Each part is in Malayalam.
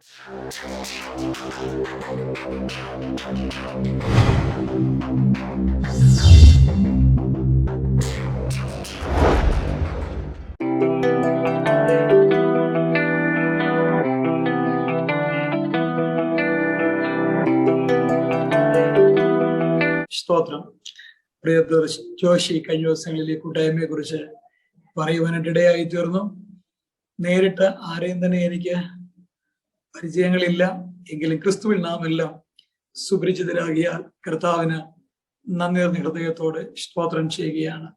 സ്തോത്രം. പ്രിയ ജോഷി കഴിഞ്ഞ ദിവസങ്ങളിൽ ഈ കൂട്ടായ്മയെ കുറിച്ച് പറയുവാനായിട്ടിടയായി തീർന്നു. നേരിട്ട് ആരെയും തന്നെ എനിക്ക് പരിചയങ്ങളില്ല, എങ്കിലും ക്രിസ്തുവിൽ നാം എല്ലാം സുപരിചിതരാകിയാൽ കർത്താവിന് നന്ദി നിറഞ്ഞ ഹൃദയത്തോടെ സ്തോത്രം ചെയ്യുകയാണ്.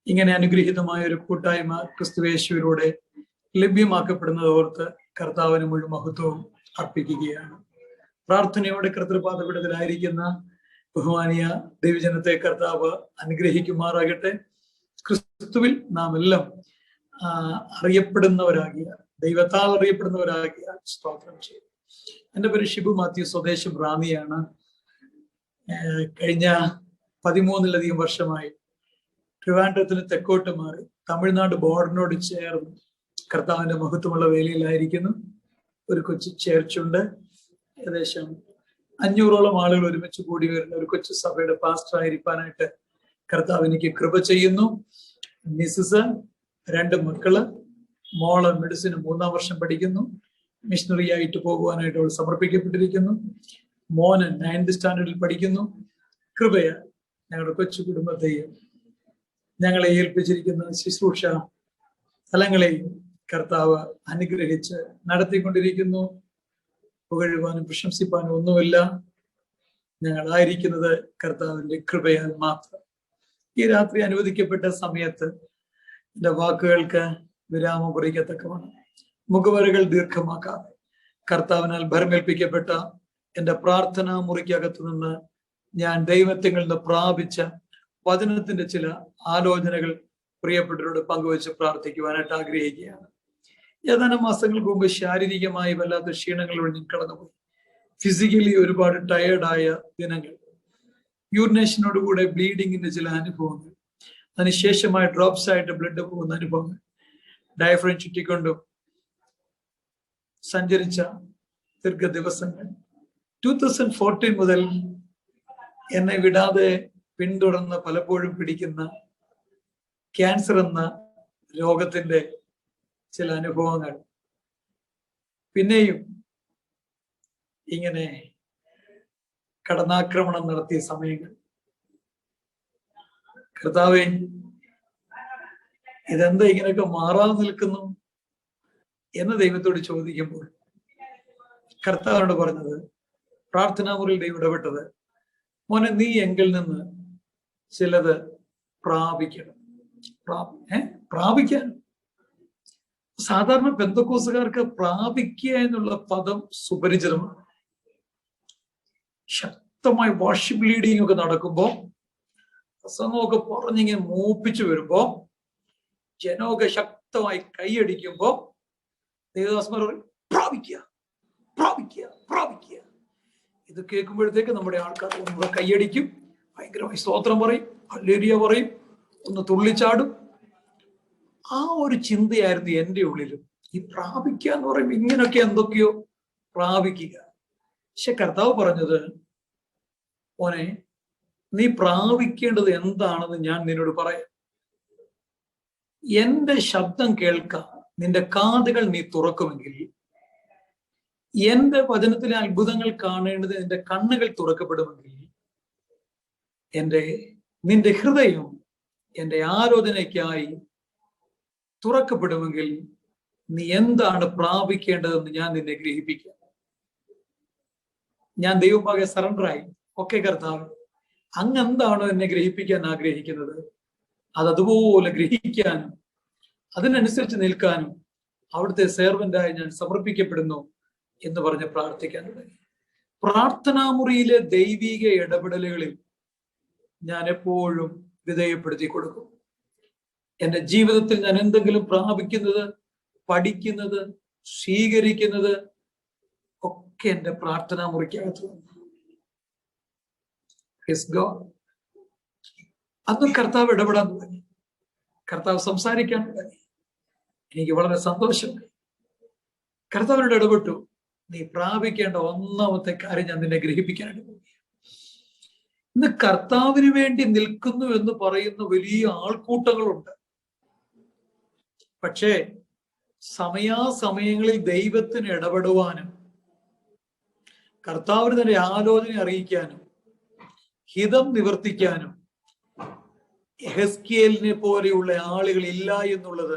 ഇങ്ങനെ അനുഗ്രഹീതമായ ഒരു കൂട്ടായ്മ ക്രിസ്തുവേശുവിലൂടെ ലഭ്യമാക്കപ്പെടുന്നത് ഓർത്ത് കർത്താവിന് മുഴുവൻ മഹത്വവും അർപ്പിക്കുകയാണ്. പ്രാർത്ഥനയോടെ കർത്തൃപാദപീഠത്തിലായിരിക്കുന്ന ബഹുമാനീയ ദൈവജനത്തെ കർത്താവ് അനുഗ്രഹിക്കുമാറാകട്ടെ. ക്രിസ്തുവിൽ നാം എല്ലാം അറിയപ്പെടുന്നവരാകിയ, ദൈവത്താൽ അറിയപ്പെടുന്നവരാകിയ സ്തോത്രം ചെയ്യും. എൻ്റെ പേര് ഷിബു മാത്യു, സ്വദേശം റാന്നിയാണ്. കഴിഞ്ഞ 13-ലധികം വർഷമായി ട്രിവാൻഡ്രത്തിന് തെക്കോട്ട് മാറി തമിഴ്നാട് ബോർഡറിനോട് ചേർന്ന് കർത്താവിന്റെ മഹത്വമുള്ള വേലയിലായിരിക്കുന്നു. ഒരു കൊച്ചു ചേർച്ചുണ്ട്. ഏകദേശം 500ഓളം ആളുകൾ ഒരുമിച്ച് കൂടി വരുന്ന ഒരു കൊച്ചു സഭയുടെ പാസ്റ്റർ ആയിരിക്കാനായിട്ട് കർത്താവ് എനിക്ക് കൃപ ചെയ്യുന്നു. മിസ്സസ്, 2 മക്കള്, മോള് മെഡിസിന് 3-ാം വർഷം പഠിക്കുന്നു. മിഷണറി ആയിട്ട് പോകുവാനായിട്ട് അവൾ സമർപ്പിക്കപ്പെട്ടിരിക്കുന്നു. മോന് 9th സ്റ്റാൻഡേർഡിൽ പഠിക്കുന്നു. കൃപയ ഞങ്ങളുടെ കൊച്ചു കുടുംബത്തെയും ഞങ്ങളെ ഏൽപ്പിച്ചിരിക്കുന്ന ശുശ്രൂഷ സ്ഥലങ്ങളെയും കർത്താവ് അനുഗ്രഹിച്ച് നടത്തിക്കൊണ്ടിരിക്കുന്നു. പുകഴുവാനും പ്രശംസിപ്പാനും ഒന്നുമില്ല. ഞങ്ങളായിരിക്കുന്നത് കർത്താവിന്റെ കൃപയാൽ മാത്രം. ഈ രാത്രി അനുവദിക്കപ്പെട്ട സമയത്ത് എൻ്റെ വാക്കുകൾക്ക് വിരാമം കുറിക്കത്തക്കവണ്ണം മുഖവരകൾ ദീർഘമാക്കാതെ കർത്താവിനാൽ ഭരമേൽപ്പിക്കപ്പെട്ട എൻ്റെ പ്രാർത്ഥനാ മുറിക്കകത്തു നിന്ന് ഞാൻ ദൈവത്തിൽ നിന്ന് പ്രാപിച്ച വചനത്തിന്റെ ചില ആലോചനകൾ പ്രിയപ്പെട്ടവരോട് പങ്കുവച്ച് പ്രാർത്ഥിക്കുവാനായിട്ട് ആഗ്രഹിക്കുകയാണ്. ഏതാനും മാസങ്ങൾക്ക് മുമ്പ് ശാരീരികമായി വല്ലാത്ത ക്ഷീണങ്ങളിലൂടെ ഞാൻ കടന്നുപോയി. ഫിസിക്കലി ഒരുപാട് ടയേർഡായ ദിനങ്ങൾ, യൂറിനേഷനോടുകൂടെ ബ്ലീഡിങ്ങിന്റെ ചില അനുഭവങ്ങൾ, അതിനുശേഷമായ ഡ്രോപ്സ് ആയിട്ട് ബ്ലഡ് പോകുന്ന അനുഭവങ്ങൾ, ഡയഫ്രം ചുറ്റിക്കൊണ്ടും സഞ്ചരിച്ച ദീർഘ ദിവസങ്ങൾ. 2014 മുതൽ എന്നെ വിടാതെ പിന്തുടർന്ന് പലപ്പോഴും പിടിക്കുന്ന ക്യാൻസർ എന്ന രോഗത്തിന്റെ ചില അനുഭവങ്ങൾ, പിന്നെയും ഇങ്ങനെ കടന്നാക്രമണം നടത്തിയ സമയങ്ങൾ. കർത്താവേ, ഇതെന്താ ഇങ്ങനെയൊക്കെ മാറാതെ നിൽക്കുന്നു എന്ന് ദൈവത്തോട് ചോദിക്കുമ്പോൾ കർത്താവിനോട് പറഞ്ഞത്, പ്രാർത്ഥനാ മുറിയിൽ ദൈവം ഇടപെട്ടത്, മോനെ നീ എങ്കിൽ നിന്ന് ചിലത് പ്രാപിക്കണം. പ്രാപിക്കാൻ സാധാരണ പെന്തക്കോസുകാർക്ക് പ്രാപിക്കുക എന്നുള്ള പദം സുപരിചിതമാണ്. ശക്തമായി വാഷ് ബ്ലീഡിങ് ഒക്കെ നടക്കുമ്പോ, പ്രസംഗമൊക്കെ പറഞ്ഞിങ്ങനെ മൂപ്പിച്ചു വരുമ്പോ, ജനമൊക്കെ ശക്തമായി കൈയടിക്കുമ്പോ ദേവദാസന്മാർ പ്രാപിക്കുക പ്രാപിക്കുക പ്രാപിക്കുക. ഇത് കേൾക്കുമ്പോഴത്തേക്ക് നമ്മുടെ ആൾക്കാർ ഒന്നുകൂടെ കൈയടിക്കും, ഭയങ്കരമായി സ്തോത്രം പറയും, ഹല്ലേലൂയ പറയും, ഒന്ന് തുള്ളിച്ചാടും. ആ ഒരു ചിന്തയായിരുന്നു എൻ്റെ ഉള്ളിലും. ഈ പ്രാപിക്കുക എന്ന് പറയുമ്പോൾ ഇങ്ങനെയൊക്കെ എന്തൊക്കെയോ പ്രാപിക്കുക. പക്ഷെ കർത്താവ് പറഞ്ഞത്, മോനെ നീ പ്രാപിക്കേണ്ടത് എന്താണെന്ന് ഞാൻ നിന്നോട് പറയാം. എന്റെ ശബ്ദം കേൾക്കാൻ നിന്റെ കാതുകൾ നീ തുറക്കുമെങ്കിൽ, എന്റെ വചനത്തിലെ അത്ഭുതങ്ങൾ കാണേണ്ടത് നിന്റെ കണ്ണുകൾ തുറക്കപ്പെടുമെങ്കിൽ, നിന്റെ ഹൃദയം എന്റെ ആലോചനയ്ക്കായി തുറക്കപ്പെടുമെങ്കിൽ, നീ എന്താണ് പ്രാപിക്കേണ്ടതെന്ന് ഞാൻ നിന്നെ ഗ്രഹിപ്പിക്കാം. ഞാൻ ദൈവമാകെ സറണ്ടറായി. ഓക്കെ കർത്താവ്, അങ്ങ് എന്താണോ എന്നെ ഗ്രഹിപ്പിക്കാൻ ആഗ്രഹിക്കുന്നത് അതതുപോലെ ഗ്രഹിക്കാനും അതിനനുസരിച്ച് നിൽക്കാനും അവിടുത്തെ സെർവന്റായി ഞാൻ സമർപ്പിക്കപ്പെടുന്നു എന്ന് പറഞ്ഞ് പ്രാർത്ഥിക്കാൻ തുടങ്ങി. പ്രാർത്ഥനാമുറിയിലെ ദൈവിക ഇടപെടലുകളിൽ ഞാൻ എപ്പോഴും വിധേയപ്പെടുത്തി കൊടുക്കും. എൻ്റെ ജീവിതത്തിൽ ഞാൻ എന്തെങ്കിലും പ്രാപിക്കുന്നത്, പഠിക്കുന്നത്, സ്വീകരിക്കുന്നത് ഒക്കെ എൻ്റെ പ്രാർത്ഥനാ മുറിക്കകത്ത് അന്ന് കർത്താവ് ഇടപെടാൻ തുടങ്ങി, കർത്താവ് സംസാരിക്കാൻ തുടങ്ങി. എനിക്ക് വളരെ സന്തോഷമായി. കർത്താവിനോട് ഇടപെട്ടു. നീ പ്രാപിക്കേണ്ട ഒന്നാമത്തെ കാര്യം ഞാൻ നിന്നെ ഗ്രഹിപ്പിക്കാനായിട്ട് പോകുക. ഇന്ന് കർത്താവിന് വേണ്ടി നിൽക്കുന്നു എന്ന് പറയുന്ന വലിയ ആൾക്കൂട്ടങ്ങളുണ്ട്. പക്ഷേ സമയാസമയങ്ങളിൽ ദൈവത്തിന് ഇടപെടുവാനും കർത്താവിന് തന്നെ ആലോചന അറിയിക്കാനും ഹിതം നിവർത്തിക്കാനും യെഹെസ്കേലിനെ പോലെയുള്ള ആളുകൾ ഇല്ല എന്നുള്ളത്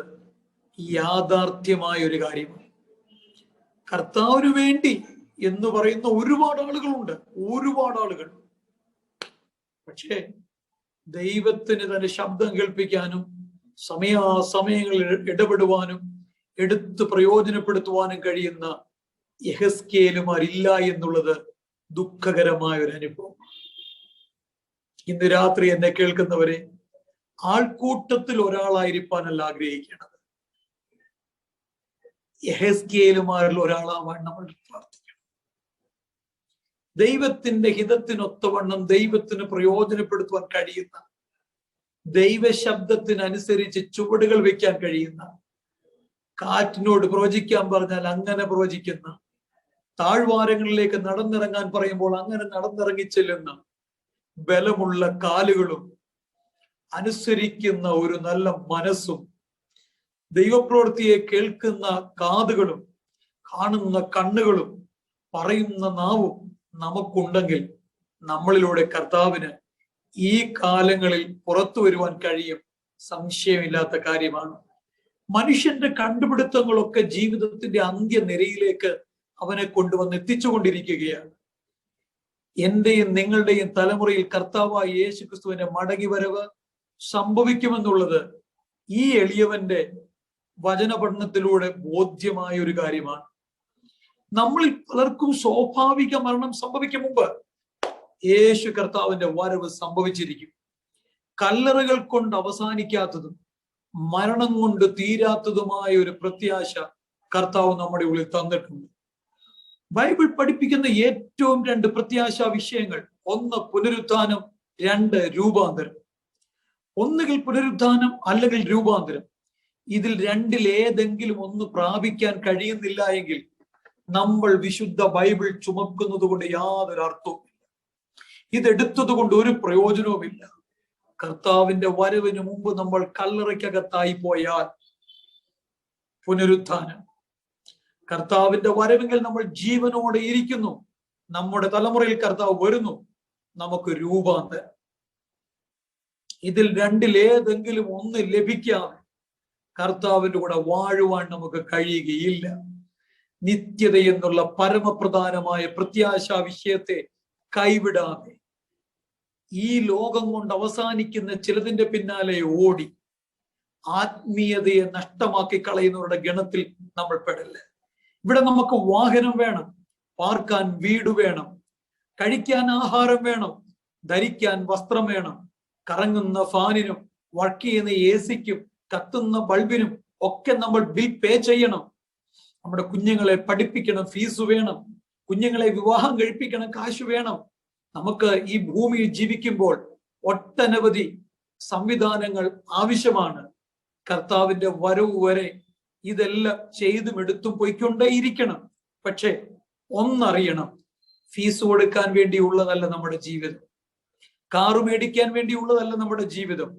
യാഥാർത്ഥ്യമായ ഒരു കാര്യമാണ്. കർത്താവിന് വേണ്ടി എന്ന് പറയുന്ന ഒരുപാട് ആളുകളുണ്ട്, ഒരുപാട് ആളുകൾ. പക്ഷേ ദൈവത്തിന് തന്നെ ശബ്ദം കേൾപ്പിക്കാനും സമയാസമയങ്ങളിൽ ഇടപെടുവാനും എടുത്ത് പ്രയോജനപ്പെടുത്തുവാനും കഴിയുന്ന യെഹെസ്കേലുമാരില്ല എന്നുള്ളത് ദുഃഖകരമായ ഒരു അനുഭവം. ഇന്ന് രാത്രി എന്നെ കേൾക്കുന്നവരെ, ആൾക്കൂട്ടത്തിൽ ഒരാളായിരിക്കാനല്ല ആഗ്രഹിക്കേണ്ടത്, യെഹെസ്കേലുമാരിൽ ഒരാളാവാൻ നമ്മൾ പ്രാർത്ഥിക്കണം. ദൈവത്തിന്റെ ഹിതത്തിനൊത്തവണ്ണം ദൈവത്തിന് പ്രയോജനപ്പെടുത്തുവാൻ കഴിയുന്ന, ദൈവശബ്ദത്തിനനുസരിച്ച് ചുവടുകൾ വെക്കാൻ കഴിയുന്ന, കാറ്റിനോട് പ്രവചിക്കാൻ പറഞ്ഞാൽ അങ്ങനെ പ്രവചിക്കുന്ന, താഴ്വാരങ്ങളിലേക്ക് നടന്നിറങ്ങാൻ പറയുമ്പോൾ അങ്ങനെ നടന്നിറങ്ങി ചെല്ലുന്ന ബലമുള്ള കാലുകളും അനുസരിക്കുന്ന ഒരു നല്ല മനസ്സും ദൈവപ്രവൃത്തിയെ കേൾക്കുന്ന കാതുകളും കാണുന്ന കണ്ണുകളും പറയുന്ന നാവും നമുക്കുണ്ടെങ്കിൽ നമ്മളിലൂടെ കർത്താവിന് ഈ കാലങ്ങളിൽ പുറത്തു വരുവാൻ കഴിയും. സംശയമില്ലാത്ത കാര്യമാണ്. മനുഷ്യന്റെ കണ്ടുപിടുത്തങ്ങളൊക്കെ ജീവിതത്തിന്റെ അന്ത്യനിരയിലേക്ക് അവനെ കൊണ്ടുവന്ന് എത്തിച്ചുകൊണ്ടിരിക്കുകയാണ്. എന്റെയും നിങ്ങളുടെയും തലമുറയിൽ കർത്താവായ യേശു ക്രിസ്തുവിന്റെ മടങ്ങി വരവ് സംഭവിക്കുമെന്നുള്ളത് ഈ എളിയവന്റെ വചനപഠനത്തിലൂടെ ബോധ്യമായ ഒരു കാര്യമാണ്. നമ്മളിൽ പലർക്കും സ്വാഭാവിക മരണം സംഭവിക്കും മുമ്പ് യേശു കർത്താവിന്റെ വരവ് സംഭവിച്ചിരിക്കും. കല്ലറകൾ കൊണ്ട് അവസാനിക്കാത്തതും മരണം കൊണ്ട് തീരാത്തതുമായ ഒരു പ്രത്യാശ കർത്താവ് നമ്മുടെ ഉള്ളിൽ തന്നിട്ടുണ്ട്. ബൈബിൾ പഠിപ്പിക്കുന്ന ഏറ്റവും രണ്ട് പ്രത്യാശാ വിഷയങ്ങൾ: ഒന്ന് പുനരുത്ഥാനം, രണ്ട് രൂപാന്തരം. ഒന്നുകിൽ പുനരുത്ഥാനം അല്ലെങ്കിൽ രൂപാന്തരം. ഇതിൽ രണ്ടിൽ ഏതെങ്കിലും ഒന്ന് പ്രാപിക്കാൻ കഴിയുന്നില്ല എങ്കിൽ നമ്മൾ വിശുദ്ധ ബൈബിൾ ചുമക്കുന്നത് കൊണ്ട് യാതൊരു അർത്ഥവുമില്ല. ഇതെടുത്തത് കൊണ്ട് ഒരു പ്രയോജനവുമില്ല. കർത്താവിന്റെ വരവിന് മുമ്പ് നമ്മൾ കല്ലറയ്ക്കകത്തായി പോയാൽ പുനരുത്ഥാനം, കർത്താവിന്റെ വരവെങ്കിൽ നമ്മൾ ജീവനോടെ ഇരിക്കുന്നു, നമ്മുടെ തലമുറയിൽ കർത്താവ് വരുന്നു, നമുക്ക് രൂപാന്തരം. ഇതിൽ രണ്ടിൽ ഏതെങ്കിലും ഒന്ന് ലഭിക്കാതെ കർത്താവിന്റെ കൂടെ വാഴുവാൻ നമുക്ക് കഴിയുകയില്ല. നിത്യത എന്നുള്ള പരമപ്രധാനമായ പ്രത്യാശാ വിഷയത്തെ കൈവിടാതെ ഈ ലോകം കൊണ്ട് അവസാനിക്കുന്ന ചിലതിന്റെ പിന്നാലെ ഓടി ആത്മീയതയെ നഷ്ടമാക്കി കളയുന്നവരുടെ ഗണത്തിൽ നമ്മൾ പെടില്ല. ഇവിടെ നമുക്ക് വാഹനം വേണം, പാർക്കാൻ വീട് വേണം, കഴിക്കാൻ ആഹാരം വേണം, ധരിക്കാൻ വസ്ത്രം വേണം, കറങ്ങുന്ന ഫാനിനും വർക്ക് ചെയ്യുന്ന AC-ക്കും കത്തുന്ന ബൾബിനും ഒക്കെ നമ്മൾ ബിൽ പേ ചെയ്യണം. നമ്മുടെ കുഞ്ഞുങ്ങളെ പഠിപ്പിക്കണം, ഫീസ് വേണം. കുഞ്ഞുങ്ങളെ വിവാഹം കഴിപ്പിക്കണം, കാശ് വേണം. നമുക്ക് ഈ ഭൂമിയിൽ ജീവിക്കുമ്പോൾ ഒട്ടനവധി സംവിധാനങ്ങൾ ആവശ്യമാണ്. കർത്താവിന്റെ വരവ് വരെ ഇതെല്ലാം ചെയ്തും എടുത്തും പോയിക്കൊണ്ടേയിരിക്കണം. പക്ഷെ ഒന്നറിയണം, ഫീസ് കൊടുക്കാൻ വേണ്ടിയുള്ളതല്ല നമ്മുടെ ജീവിതം, കാറ് മേടിക്കാൻ വേണ്ടിയുള്ളതല്ല നമ്മുടെ ജീവിതം,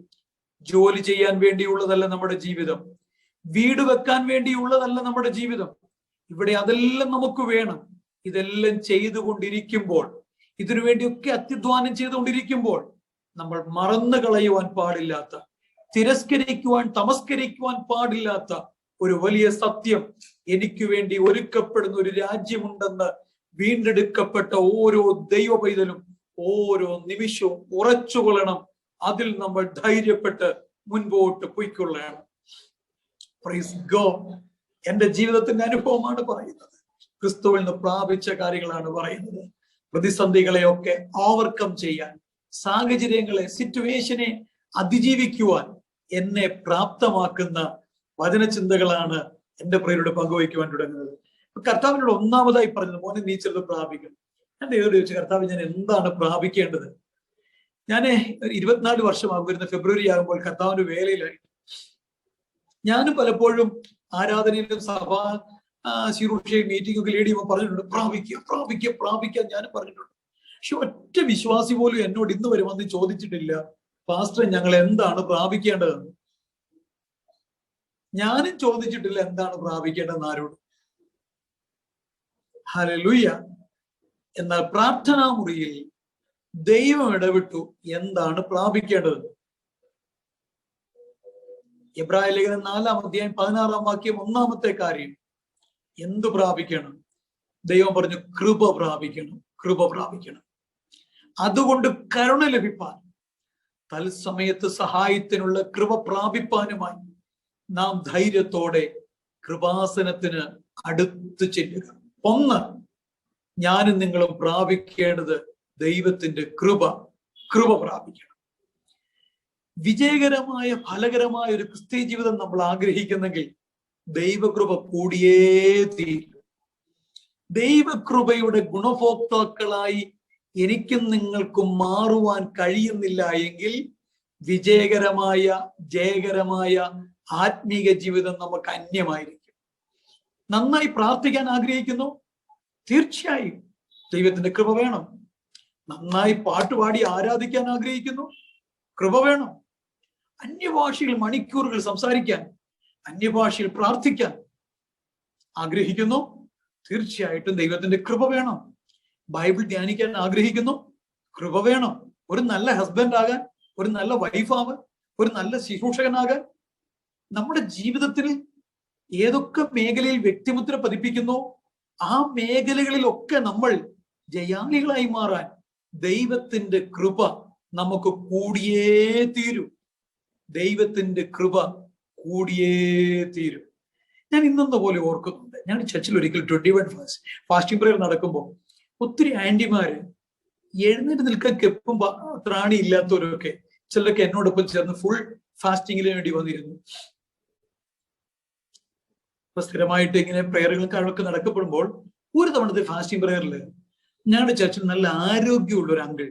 ജോലി ചെയ്യാൻ വേണ്ടിയുള്ളതല്ല നമ്മുടെ ജീവിതം, വീട് വെക്കാൻ വേണ്ടിയുള്ളതല്ല നമ്മുടെ ജീവിതം. ഇവിടെ അതെല്ലാം നമുക്ക് വേണം. ഇതെല്ലാം ചെയ്തുകൊണ്ടിരിക്കുമ്പോൾ, ഇതിനു വേണ്ടിയൊക്കെ അത്യധ്വാനം ചെയ്തുകൊണ്ടിരിക്കുമ്പോൾ നമ്മൾ മറന്നു കളയുവാൻ പാടില്ലാത്ത, തിരസ്കരിക്കുവാൻ തമസ്കരിക്കുവാൻ പാടില്ലാത്ത ഒരു വലിയ സത്യം: എനിക്ക് വേണ്ടി ഒരുക്കപ്പെടുന്ന ഒരു രാജ്യമുണ്ടെന്ന് വീണ്ടെടുക്കപ്പെട്ട ഓരോ ദൈവ പൈതലും ഓരോ നിമിഷവും ഉറച്ചുകൊള്ളണം. അതിൽ നമ്മൾ ധൈര്യപ്പെട്ട് മുൻപോട്ട് പോയിക്കൊള്ളണം. Praise God. എന്റെ ജീവിതത്തിന്റെ അനുഭവമാണ് പറയുന്നത്, ക്രിസ്തുവിൽ നിന്ന് പ്രാപിച്ച കാര്യങ്ങളാണ് പറയുന്നത്. പ്രതിസന്ധികളെയൊക്കെ ഓവർകം ചെയ്യാൻ, സാഹചര്യങ്ങളെ, സിറ്റുവേഷനെ അതിജീവിക്കുവാൻ എന്നെ പ്രാപ്തമാക്കുന്ന വചനചിന്തകളാണ് എന്റെ പ്രിയരോട് പങ്കുവയ്ക്കുവാൻ തുടങ്ങുന്നത്. കർത്താവിനോട് ഒന്നാമതായി പറഞ്ഞത്, മോനെ നീ ചിലത് പ്രാപിക്കണം. ഞാൻ ദൈവത്തോട് ചോദിച്ചു, കർത്താവ് ഞാൻ എന്താണ് പ്രാപിക്കേണ്ടത്? ഞാൻ 24 വർഷമാകും, വരുന്ന ഫെബ്രുവരി ആകുമ്പോൾ കർത്താവിന്റെ വേലയിലായി. ഞാനും പലപ്പോഴും ആരാധനയിലും സഭാ ശുശ്രൂഷയും മീറ്റിംഗ് ഒക്കെ ലീഡ് ചെയ്യുമ്പോൾ പറഞ്ഞിട്ടുണ്ട്, പ്രാപിക്കുക പ്രാപിക്കുക പ്രാപിക്കുക ഞാനും പറഞ്ഞിട്ടുണ്ട്. പക്ഷെ ഒറ്റ വിശ്വാസി പോലും എന്നോട് ഇന്ന് വരെ വന്ന് ചോദിച്ചിട്ടില്ല, പാസ്റ്റർ ഞങ്ങൾ എന്താണ് പ്രാപിക്കേണ്ടതെന്ന്. ഞാനും ചോദിച്ചിട്ടില്ല എന്താണ് പ്രാപിക്കേണ്ടതെന്ന് ആരോട്. ഹല്ലേലൂയ. എന്നാൽ പ്രാർത്ഥനാ മുറിയിൽ ദൈവം ഇടപെട്ടു എന്താണ് പ്രാപിക്കേണ്ടത്. എബ്രായ ലേഖനം 4-ാം അധ്യായം 16-ാം വാക്യം 1-ാമത്തെ കാര്യം, എന്ത് പ്രാപിക്കണം? ദൈവം പറഞ്ഞു കൃപ പ്രാപിക്കണം, കൃപ പ്രാപിക്കണം. അതുകൊണ്ട് കരുണ ലഭിപ്പാൻ, തത്സമയത്ത് സഹായത്തിനുള്ള കൃപ പ്രാപിപ്പാനുമായി നാം ധൈര്യത്തോടെ കൃപാസനത്തിന് അടുത്ത് ചെല്ലുക. ഒന്ന്, ഞാനും നിങ്ങളും പ്രാപിക്കേണ്ടത് ദൈവത്തിന്റെ കൃപ, കൃപ പ്രാപിക്കണം. വിജയകരമായ ഫലകരമായ ഒരു ക്രിസ്തീയ ജീവിതം നമ്മൾ ആഗ്രഹിക്കുന്നെങ്കിൽ ദൈവകൃപ കൂടിയേ തീരും. ദൈവകൃപയുടെ ഗുണഭോക്താക്കളായി എനിക്കും നിങ്ങൾക്കും മാറുവാൻ കഴിയുന്നില്ല എങ്കിൽ വിജയകരമായ ജയകരമായ ആത്മീക ജീവിതം നമുക്ക് അന്യമായിരിക്കും. നന്നായി പ്രാർത്ഥിക്കാൻ ആഗ്രഹിക്കുന്നു, തീർച്ചയായും ദൈവത്തിന്റെ കൃപ വേണം. നന്നായി പാട്ടുപാടി ആരാധിക്കാൻ ആഗ്രഹിക്കുന്നു, കൃപ വേണം. അന്യഭാഷയിൽ മണിക്കൂറുകൾ സംസാരിക്കാൻ, അന്യഭാഷയിൽ പ്രാർത്ഥിക്കാൻ ആഗ്രഹിക്കുന്നു, തീർച്ചയായിട്ടും ദൈവത്തിന്റെ കൃപ വേണം. ബൈബിൾ ധ്യാനിക്കാൻ ആഗ്രഹിക്കുന്നു, കൃപ വേണം. ഒരു നല്ല ഹസ്ബൻഡ് ആകാൻ, ഒരു നല്ല വൈഫാവാൻ, ഒരു നല്ല ശുശ്രൂഷകനാകാൻ, നമ്മുടെ ജീവിതത്തിൽ ഏതൊക്കെ മേഖലയിൽ വ്യക്തിമുദ്ര പതിപ്പിക്കുന്നു ആ മേഖലകളിലൊക്കെ നമ്മൾ ജയാളികളായി മാറാൻ ദൈവത്തിന്റെ കൃപ നമുക്ക് കൂടിയേ തീരൂ. ദൈവത്തിന്റെ കൃപ കൂടിയേ തീരും. ഞാൻ ഇന്നെന്ന പോലെ ഓർക്കുന്നുണ്ട്, ഞാൻ ചർച്ചിൽ ഒരിക്കൽ 21 ഫാസ്റ്റിംഗ് പ്രയർ നടക്കുമ്പോൾ ഒത്തിരി ആന്റിമാര് എഴുന്നേറ്റ് നിൽക്കാൻ കെപ്പും ത്രാണി ഇല്ലാത്തവരൊക്കെ ചിലരൊക്കെ എന്നോടൊപ്പം ചേർന്ന് ഫുൾ ഫാസ്റ്റിങ്ങിന് വേണ്ടി വന്നിരുന്നു. അപ്പൊ സ്ഥിരമായിട്ട് ഇങ്ങനെ പ്രയറുകളും കഴിവൊക്കെ നടക്കപ്പെടുമ്പോൾ ഒരു തവണത്തെ ഫാസ്റ്റിംഗ് പ്രയറിൽ ഞങ്ങളുടെ ചർച്ചിൽ നല്ല ആരോഗ്യമുള്ള ഒരു അങ്കിൾ,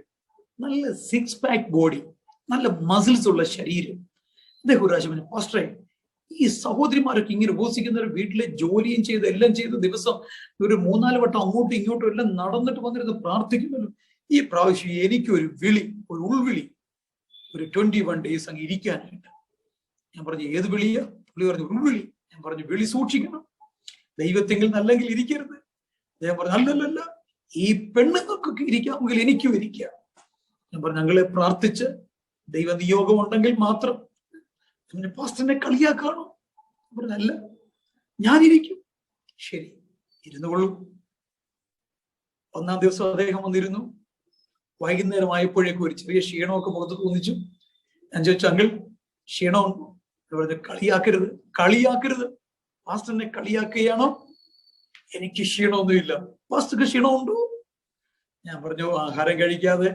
നല്ല 6 പാക്ക് ബോഡി, നല്ല മസിൽസ് ഉള്ള ശരീരം. അദ്ദേഹം ഒരു പ്രാവശ്യം പാസ്റ്ററെ, ഈ സഹോദരിമാരൊക്കെ ഇങ്ങനെ ഉപസിക്കുന്നവർ വീട്ടിലെ ജോലിയും ചെയ്ത് എല്ലാം ചെയ്ത് ദിവസം ഒരു 3-4 വട്ടം അങ്ങോട്ടും ഇങ്ങോട്ടും എല്ലാം നടന്നിട്ട് വന്നിരുന്ന് പ്രാർത്ഥിക്കുന്നല്ലോ. ഈ പ്രാവശ്യം എനിക്കൊരു വിളി, ഒരു ഉൾവിളി, ഒരു 21 days അങ്ങ് ഇരിക്കാനായിട്ട്. ഞാൻ പറഞ്ഞു ഏത് വിളിയാ? പുള്ളി പറഞ്ഞു ഉൾവിളി. ഞാൻ പറഞ്ഞു വിളി സൂക്ഷിക്കണം, ദൈവത്തെങ്കിൽ നല്ലെങ്കിൽ ഇരിക്കരുത്. അദ്ദേഹം പറഞ്ഞു അല്ലല്ല, ഈ പെണ്ണുങ്ങൾക്കൊക്കെ ഇരിക്കാമെങ്കിൽ എനിക്കും ഇരിക്കാം. ഞാൻ പറഞ്ഞു ഞങ്ങളെ പ്രാർത്ഥിച്ച് ദൈവ നിയോഗം ഉണ്ടെങ്കിൽ മാത്രം. പാസ്റ്ററിനെ കളിയാക്കാണോ? പറഞ്ഞല്ല, ഞാനിരിക്കും. ശരി, ഇരുന്നു കൊള്ളൂ. 1-ാം ദിവസം അദ്ദേഹം വന്നിരുന്നു. വൈകുന്നേരം ആയപ്പോഴേക്കും ഒരു ചെറിയ ക്ഷീണമൊക്കെ മുഖത്ത് തോന്നിച്ചു. ഞാൻ ചോദിച്ചു അങ്കിൾ ക്ഷീണമുണ്ടോ? പറഞ്ഞു കളിയാക്കരുത്, കളിയാക്കരുത്. പാസ്റ്ററിനെ കളിയാക്കുകയാണോ? എനിക്ക് ക്ഷീണമൊന്നുമില്ല. പാസ്റ്റർക്ക് ക്ഷീണമുണ്ടോ? ഞാൻ പറഞ്ഞു ആഹാരം കഴിക്കാതെ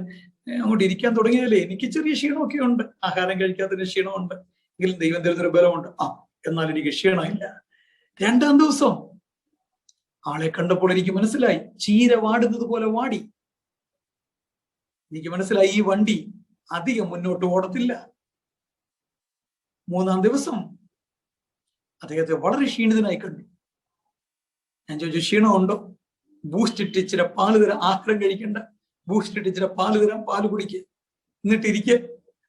അങ്ങോട്ട് ഇരിക്കാൻ തുടങ്ങിയതല്ലേ, എനിക്ക് ചെറിയ ക്ഷീണമൊക്കെ ഉണ്ട്. ആഹാരം കഴിക്കാത്തതിന് ക്ഷീണമുണ്ട്, എങ്കിലും ദൈവം തരുന്നൊരു ബലമുണ്ട്. എന്നാൽ എനിക്ക് ക്ഷീണമില്ല. 2-ാം ദിവസം ആളെ കണ്ടപ്പോൾ എനിക്ക് മനസ്സിലായി, ചീര വാടുന്നത് പോലെ വാടി. എനിക്ക് മനസ്സിലായി ഈ വണ്ടി അധികം മുന്നോട്ട് ഓടത്തില്ല. 3-ാം ദിവസം അദ്ദേഹത്തെ വളരെ ക്ഷീണിതനായി കണ്ടു. ഞാൻ ചോദിച്ചു ക്ഷീണമുണ്ടോ? ബൂസ്റ്റ് ഇട്ട് ഇച്ചിരി പാല് തരാം, ആഹാരം കഴിക്കണ്ട, ബൂസ്റ്റ് ഇട്ട് ഇച്ചിരി പാല് തരാം, പാല് കുടിക്കുക, എന്നിട്ട് ഇരിക്കുക,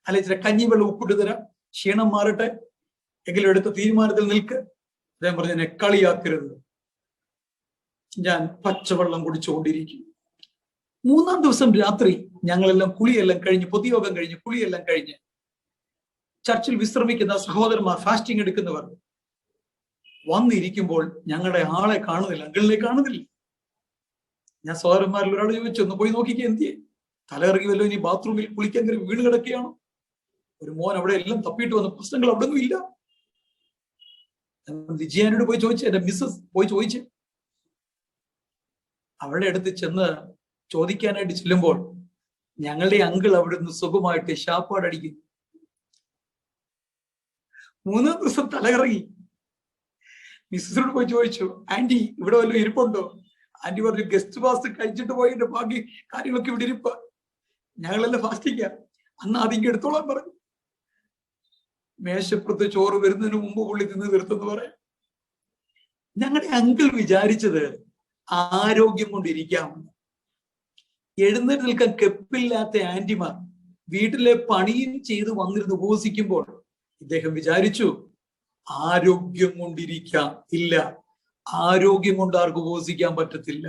അല്ലെ ഇച്ചിരി കഞ്ഞിവെള്ളം ഉപ്പിട്ട് തരാം, ക്ഷീണം മാറട്ടെ, എങ്കിലും എടുത്ത തീരുമാനത്തിൽ നിൽക്ക്. അദ്ദേഹം പറഞ്ഞു എന്നെ കളിയാക്കരുത്. ഞാൻ പച്ചവെള്ളം കുടിച്ചുകൊണ്ടിരിക്കും. 3-ാം ദിവസം രാത്രി ഞങ്ങളെല്ലാം കുളിയെല്ലാം കഴിഞ്ഞ്, പൊതുയോഗം കഴിഞ്ഞ് കുളിയെല്ലാം കഴിഞ്ഞ് ചർച്ചിൽ വിശ്രമിക്കുന്ന സഹോദരന്മാർ, ഫാസ്റ്റിംഗ് എടുക്കുന്നവർ വന്നിരിക്കുമ്പോൾ ഞങ്ങളുടെ ആളെ കാണുന്നില്ല, അങ്കിളിനെ കാണുന്നില്ല. ഞാൻ സഹോദരന്മാരിൽ ഒരാൾ ചോദിച്ചു ഒന്ന് പോയി നോക്കിക്കേ, എന്തിയെ? തലയിറങ്ങി വല്ലോ ഇനി ബാത്റൂമിൽ കുളിക്കാൻ കയറി വീണ് കിടക്കുകയാണോ? ഒരു മോൻ അവിടെ എല്ലാം തപ്പിയിട്ട് വന്ന പ്രശ്നങ്ങൾ അവിടെ ഒന്നും ഇല്ല. ലിജിയാനോട് പോയി ചോദിച്ചു, എന്റെ മിസ്സസ് പോയി ചോദിച്ചു. അവളുടെ അടുത്ത് ചെന്ന് ചോദിക്കാനായിട്ട് ചെല്ലുമ്പോൾ ഞങ്ങളുടെ അങ്കിൾ അവിടെ നിന്ന് സുഖമായിട്ട് ശാപ്പാടടിക്കുന്നു. 3-ാം ദിവസം തലകറങ്ങി. മിസ്സസിനോട് പോയി ചോദിച്ചു, ആന്റി ഇവിടെ വല്ലതും ഇരിപ്പുണ്ടോ? ആന്റി പറഞ്ഞു ഗസ്റ്റ് പാസ് കഴിച്ചിട്ട് പോയിട്ട് ബാക്കി കാര്യങ്ങളൊക്കെ ഇവിടെ ഇരിപ്പ, ഞങ്ങളെല്ലാം ഫാസ്റ്റിക്കാം, അന്ന് ആദ്യം എടുത്തോളാൻ പറഞ്ഞു. മേശപ്പുറത്ത് ചോറ് വരുന്നതിന് മുമ്പ് പുള്ളി തിന്ന് തീർത്തെന്ന് പറയാം. ഞങ്ങളുടെ അങ്കിൾ വിചാരിച്ചത് ആരോഗ്യം കൊണ്ടിരിക്കാം. എഴുന്നേറ്റ് നിൽക്കാൻ കെപ്പില്ലാത്ത ആന്റിമാർ വീട്ടിലെ പണിയും ചെയ്ത് വന്നിരുന്ന് ഉപവസിക്കുമ്പോൾ ഇദ്ദേഹം വിചാരിച്ചു ആരോഗ്യം കൊണ്ടിരിക്കാം. ഇല്ല, ആരോഗ്യം കൊണ്ട് ആർക്കും ഉപവസിക്കാൻ പറ്റത്തില്ല.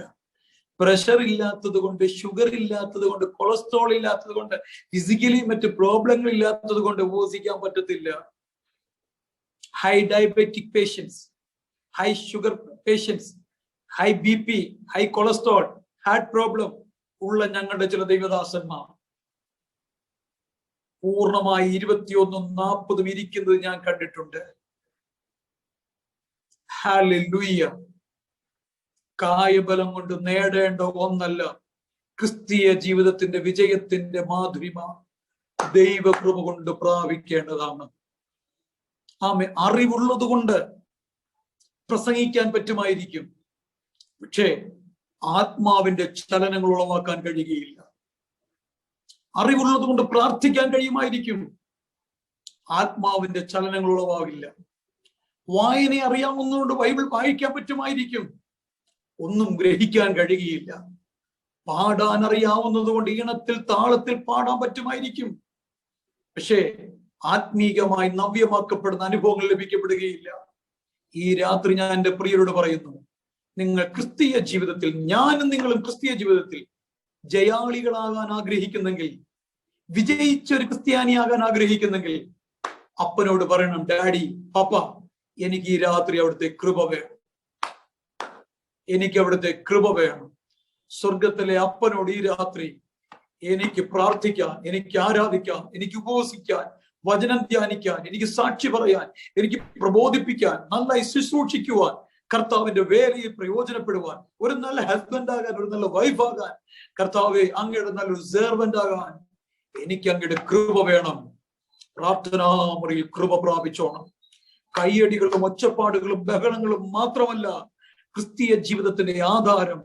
പ്രഷർ ഇല്ലാത്തത് കൊണ്ട്, ഷുഗർ ഇല്ലാത്തത് കൊണ്ട്, കൊളസ്ട്രോൾ ഇല്ലാത്തത് കൊണ്ട്, ഫിസിക്കലി മറ്റ് പ്രോബ്ലങ്ങൾ ഇല്ലാത്തത് കൊണ്ട് ഉപവസിക്കാൻ പറ്റത്തില്ല. High diabetic patients, high sugar patients, high BP, high cholesterol, heart problem ഉള്ള ഞങ്ങളുടെ ചില ദൈവദാസന്മാർ പൂർണ്ണമായി 21-40 ഇരിക്കുന്നത് ഞാൻ കണ്ടിട്ടുണ്ട്. ഹല്ലേലൂയ. കായബലം കൊണ്ട് നേടേണ്ട ഒന്നല്ല, ക്രിസ്തീയ ജീവിതത്തിന്റെ വിജയത്തിന്റെ മാധുരിമ ദൈവകൃപ കൊണ്ട് പ്രാപിക്കേണ്ടതാണ്. ആമേ. അറിവുള്ളത് കൊണ്ട് പ്രസംഗിക്കാൻ പറ്റുമായിരിക്കും, പക്ഷേ ആത്മാവിന്റെ ചലനങ്ങൾ ഉളവാക്കാൻ കഴിയുകയില്ല. അറിവുള്ളത് കൊണ്ട് പ്രാർത്ഥിക്കാൻ കഴിയുമായിരിക്കും, ആത്മാവിന്റെ ചലനങ്ങൾ ഉളവാകില്ല. വായന അറിയാവുന്നതുകൊണ്ട് ബൈബിൾ വായിക്കാൻ പറ്റുമായിരിക്കും, ഒന്നും ഗ്രഹിക്കാൻ കഴിയുകയില്ല. പാടാൻ അറിയാവുന്നത് കൊണ്ട് ഈണത്തിൽ താളത്തിൽ പാടാൻ പറ്റുമായിരിക്കും, പക്ഷേ ആത്മീകമായി നവ്യമാക്കപ്പെടുന്ന അനുഭവങ്ങൾ ലഭിക്കപ്പെടുകയില്ല. ഈ രാത്രി ഞാൻ എൻ്റെ പ്രിയരോട് പറയുന്നു, നിങ്ങൾ ക്രിസ്തീയ ജീവിതത്തിൽ, ഞാനും നിങ്ങളും ക്രിസ്തീയ ജീവിതത്തിൽ ജയാളികളാകാൻ ആഗ്രഹിക്കുന്നെങ്കിൽ, വിജയിച്ചൊരു ക്രിസ്ത്യാനിയാകാൻ ആഗ്രഹിക്കുന്നെങ്കിൽ അപ്പനോട് പറയണം, ഡാഡി, പപ്പ, എനിക്ക് ഈ രാത്രി അവിടുത്തെ കൃപ വേണം, എനിക്ക് അവിടുത്തെ കൃപ വേണം. സ്വർഗത്തിലെ അപ്പനോട് ഈ രാത്രി എനിക്ക് പ്രാർത്ഥിക്കാൻ, എനിക്ക് ആരാധിക്കാൻ, എനിക്ക് ഉപവസിക്കാൻ, വചനം ധ്യാനിക്കാൻ, എനിക്ക് സാക്ഷി പറയാൻ, എനിക്ക് പ്രബോധിപ്പിക്കാൻ, നന്നായി ശുശ്രൂഷിക്കുവാൻ, കർത്താവിന്റെ വേലയിൽ പ്രയോജനപ്പെടുവാൻ, ഒരു നല്ല ഹസ്ബൻഡ് ആകാൻ, ഒരു നല്ല വൈഫ് ആകാൻ, കർത്താവെ അങ്ങയുടെ നല്ലൊരു സെർവന്റ് ആകാൻ എനിക്ക് അങ്ങയുടെ കൃപ വേണം. പ്രാർത്ഥനാ മുറിയിൽ കൃപ പ്രാപിച്ചോണം. കയ്യടികളും ഒച്ചപ്പാടുകളും ബഹളങ്ങളും മാത്രമല്ല ക്രിസ്തീയ ജീവിതത്തിന്റെ ആധാരം.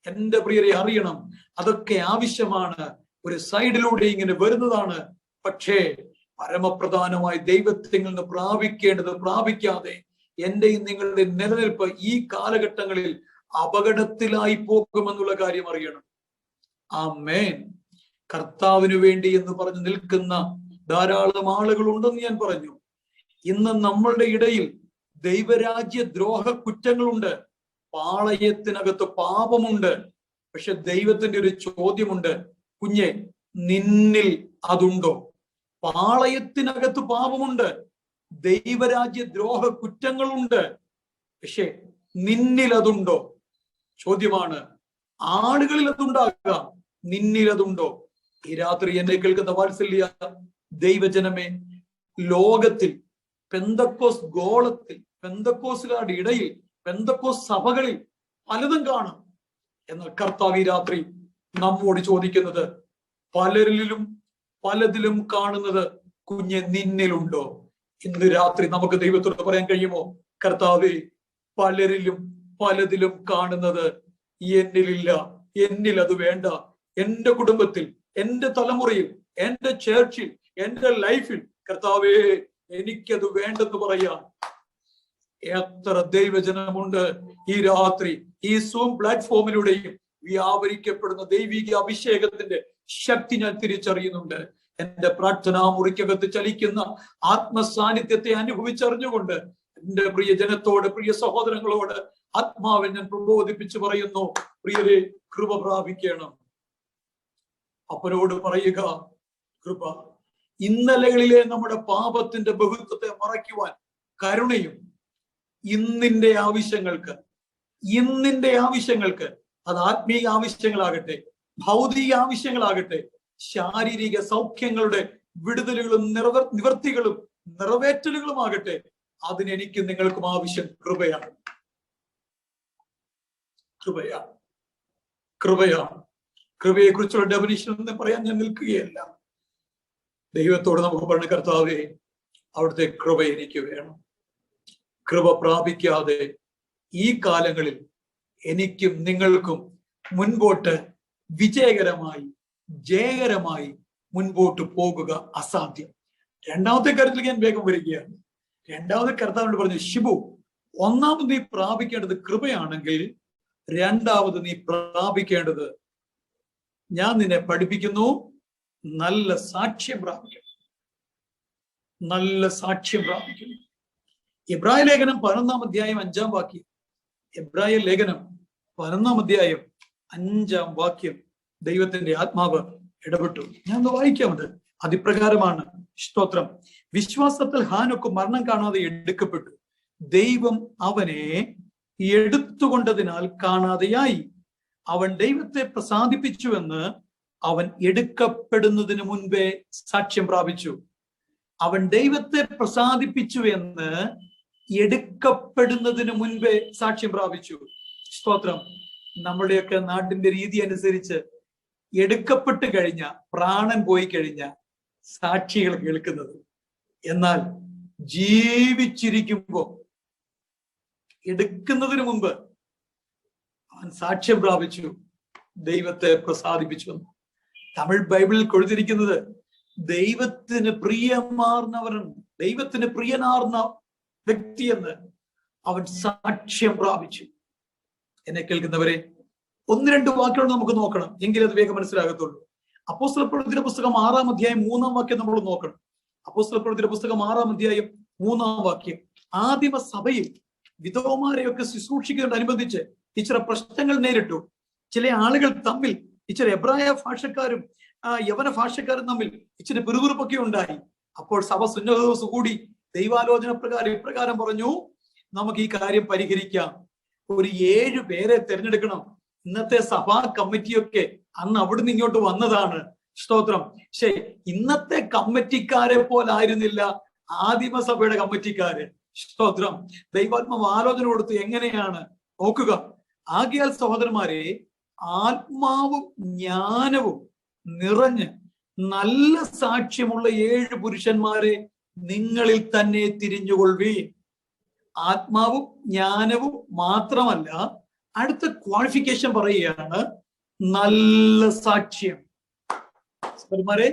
എന്റെ പ്രിയരെ അറിയണം, അതൊക്കെ ആവശ്യമാണ്, ഒരു സൈഡിലൂടെ ഇങ്ങനെ വരുന്നതാണ്. പക്ഷേ പരമപ്രധാനമായി ദൈവത്തിൽ നിന്ന് പ്രാപിക്കേണ്ടത് പ്രാപിക്കാതെ എന്റെയും നിങ്ങളുടെ നിലനിൽപ്പ് ഈ കാലഘട്ടങ്ങളിൽ അപകടത്തിലായി പോകുമെന്നുള്ള കാര്യം അറിയണം. ആമേൻ. കർത്താവിന് വേണ്ടി എന്ന് പറഞ്ഞു നിൽക്കുന്ന ധാരാളം ആളുകൾ ഉണ്ടെന്ന് ഞാൻ പറഞ്ഞു. ഇന്ന് നമ്മളുടെ ഇടയിൽ ദൈവരാജ്യ ദ്രോഹ കുറ്റങ്ങളുണ്ട്, പാളയത്തിനകത്ത് പാപമുണ്ട്. പക്ഷെ ദൈവത്തിന്റെ ഒരു ചോദ്യമുണ്ട്, കുഞ്ഞെ, നിന്നിൽ അതുണ്ടോ? പാളയത്തിനകത്ത് പാപമുണ്ട്, ദൈവരാജ്യ ദ്രോഹ കുറ്റങ്ങളുണ്ട്, പക്ഷെ നിന്നിൽ അതുണ്ടോ? ചോദ്യമാണ്. ആളുകളിൽ അതുണ്ടാകാം, നിന്നിൽ അതുണ്ടോ? ഈ രാത്രി എന്നെ കേൾക്കുന്ന വാത്സല്യ ദൈവജനമേ, ലോകത്തിൽ പെന്തക്കോസ് ഗോളത്തിൽ, പെന്തക്കോസുകാരുടെ ഇടയിൽ, പെന്തക്കോസ് സഭകളിൽ പലതും കാണും. എന്നാൽ കർത്താവ് ഈ രാത്രി നമ്മോട് ചോദിക്കുന്നത്, പലരിലും പലതിലും കാണുന്നത് കുഞ്ഞെ നിന്നിലുണ്ടോ? ഇന്ന് രാത്രി നമുക്ക് ദൈവത്തോട് പറയാൻ കഴിയുമോ, കർത്താവേ, പലരിലും പലതിലും കാണുന്നത് എന്നിലില്ല, എന്നിൽ അത് വേണ്ട. എന്റെ കുടുംബത്തിൽ, എന്റെ തലമുറയിൽ, എന്റെ ചേർച്ചിൽ, എന്റെ ലൈഫിൽ കർത്താവേ എനിക്കത് വേണ്ടെന്ന് പറയാൻ എത്ര ദൈവജനമുണ്ട് ഈ രാത്രി. ഈ സൂം പ്ലാറ്റ്ഫോമിലൂടെയും വ്യാപരിക്കപ്പെടുന്ന ദൈവിക അഭിഷേകത്തിന്റെ ശക്തി ഞാൻ തിരിച്ചറിയുന്നുണ്ട്. എന്റെ പ്രാർത്ഥനാ മുറിക്കകത്ത് ചലിക്കുന്ന ആത്മസാന്നിധ്യത്തെ അനുഭവിച്ചറിഞ്ഞുകൊണ്ട് എന്റെ പ്രിയ ജനത്തോട്, പ്രിയ സഹോദരങ്ങളോട് ആത്മാവിൽ ഞാൻ പ്രബോധിപ്പിച്ചു പറയുന്നു, പ്രിയരെ, കൃപ പ്രാപിക്കണം. അപ്പനോട് പറയുക, കൃപ. ഇന്നലകളിലെ നമ്മുടെ പാപത്തിന്റെ ബഹുത്വത്തെ മറയ്ക്കുവാൻ കരുണയും, ഇന്നിന്റെ ആവശ്യങ്ങൾക്ക്, അത് ആത്മീയ ആവശ്യങ്ങളാകട്ടെ, ഭൗതിക ആവശ്യങ്ങളാകട്ടെ, ശാരീരിക സൗഖ്യങ്ങളുടെ വിടുതലുകളും നിവർത്തികളും നിറവേറ്റലുകളുമാകട്ടെ, അതിനെനിക്ക് നിങ്ങൾക്കും ആവശ്യം കൃപയാണ്. കൃപയെ കുറിച്ചുള്ള ഡെഫിനിഷൻ എന്ന് പറയാൻ ഞാൻ നിൽക്കുകയല്ല. ദൈവത്തോട് നമുക്ക് പറഞ്ഞ, കർത്താവേ, അവിടുത്തെ കൃപ എനിക്ക് വേണം. കൃപ പ്രാപിക്കാതെ ഈ കാലങ്ങളിൽ എനിക്കും നിങ്ങൾക്കും മുൻപോട്ട് വിജയകരമായി, ജയകരമായി മുൻപോട്ട് പോകുക അസാധ്യം. രണ്ടാമത്തെ കാര്യത്തിൽ ഞാൻ വേഗം വരികയാണ്. രണ്ടാമത്തെ കർത്താവിനോട് പറഞ്ഞു, ഷിബു, ഒന്നാമത് നീ പ്രാപിക്കേണ്ടത് കൃപയാണെങ്കിൽ, രണ്ടാമത് നീ പ്രാപിക്കേണ്ടത്, ഞാൻ നിന്നെ പഠിപ്പിക്കുന്നു, നല്ല സാക്ഷ്യം പ്രാപിക്കണം. നല്ല സാക്ഷ്യം പ്രാപിക്കുന്നു. എബ്രായ ലേഖനം 11-ാം അധ്യായം 5-ാം വാക്യം. എബ്രായ ലേഖനം 11-ാം അധ്യായം 5-ാം വാക്യം ദൈവത്തിന്റെ ആത്മാവ് ഇടപെട്ടു. ഞാൻ വായിക്കാമത്. അതിപ്രകാരമാണ്. സ്തോത്രം. വിശ്വാസത്തിൽ ഹാനോക്ക് മരണം കാണാതെ എടുക്കപ്പെട്ടു. ദൈവം അവനെ എടുത്തുകൊണ്ടതിനാൽ കാണാതെയായി. അവൻ ദൈവത്തെ പ്രസാദിപ്പിച്ചുവെന്ന് അവൻ എടുക്കപ്പെടുന്നതിന് മുൻപേ സാക്ഷ്യം പ്രാപിച്ചു. അവൻ ദൈവത്തെ പ്രസാദിപ്പിച്ചു എന്ന് എടുക്കപ്പെടുന്നതിന് മുൻപേ സാക്ഷ്യം പ്രാപിച്ചു. സ്തോത്രം. നമ്മുടെയൊക്കെ നാട്ടിന്റെ രീതി അനുസരിച്ച് എടുക്കപ്പെട്ട് കഴിഞ്ഞ, പ്രാണൻ പോയി കഴിഞ്ഞ സാക്ഷികൾ കേൾക്കുന്നത്. എന്നാൽ ജീവിച്ചിരിക്കുമ്പോ എടുക്കുന്നതിന് മുമ്പ് അവൻ സാക്ഷ്യം പ്രാപിച്ചു, ദൈവത്തെ പ്രസാദിപ്പിച്ചു. തമിഴ് ബൈബിളിൽ കൊടുത്തിരിക്കുന്നത് ദൈവത്തിന് പ്രിയമാർന്നവൻ, ദൈവത്തിന് പ്രിയനാർന്ന വ്യക്തിയെന്ന് അവൻ സാക്ഷ്യം പ്രാപിച്ചു. എന്നെ കേൾക്കുന്നവരെ, 1-2 വാക്കുകൾ നമുക്ക് നോക്കണം, എങ്കിലും അത് വേഗം മനസ്സിലാകത്തുള്ളൂ. അപ്പോസ്തലപ്രവൃത്തിയുടെ പുസ്തകം 6-ാം അധ്യായം 3-ാം വാക്യം നമ്മൾ നോക്കണം. അപ്പോസ്തലപ്രവൃത്തിയുടെ പുസ്തകം 6-ാം അധ്യായം 3-ാം വാക്യം. ആദിമ സഭയിൽ വിധവമാരെയൊക്കെ ശുശ്രൂഷിക്കുന്നതനുബന്ധിച്ച് ഇച്ചിരി പ്രശ്നങ്ങൾ നേരിട്ടു. ചില ആളുകൾ തമ്മിൽ, ഇച്ചിരി എബ്രായ ഭാഷക്കാരും യവന ഭാഷക്കാരും തമ്മിൽ ഇച്ചിരി പിറുപിറുപ്പൊക്കെ ഉണ്ടായി. അപ്പോൾ സഭ സുന്നഹദോസ് കൂടി ദൈവാലോചന പ്രകാരം ഇപ്രകാരം പറഞ്ഞു, നമുക്ക് ഈ കാര്യം പരിഹരിക്കാം. ഒരു 7 പേരെ തിരഞ്ഞെടുക്കണം. ഇന്നത്തെ സഭാ കമ്മിറ്റിയൊക്കെ അന്ന് അവിടുന്ന് ഇങ്ങോട്ട് വന്നതാണ്. സ്തോത്രം. ശരി, ഇന്നത്തെ കമ്മിറ്റിക്കാരെ പോലായിരുന്നില്ല ആദിമസഭയുടെ കമ്മിറ്റിക്കാര്. സ്തോത്രം. ദൈവാത്മാവ് ആലോചന കൊടുത്ത് എങ്ങനെയാണ് നോക്കുക. ആകയാൽ സഹോദരന്മാരെ, ആത്മാവും ജ്ഞാനവും നിറഞ്ഞ് നല്ല സാക്ഷ്യമുള്ള 7 പുരുഷന്മാരെ നിങ്ങളിൽ തന്നെ തിരിഞ്ഞുകൊള്ളുവീൻ. ആത്മാവും ജ്ഞാനവും മാത്രമല്ല, അടുത്ത ക്വാളിഫിക്കേഷൻ പറയുകയാണ്, നല്ല സാക്ഷ്യം. സഹോദരന്മാരെ,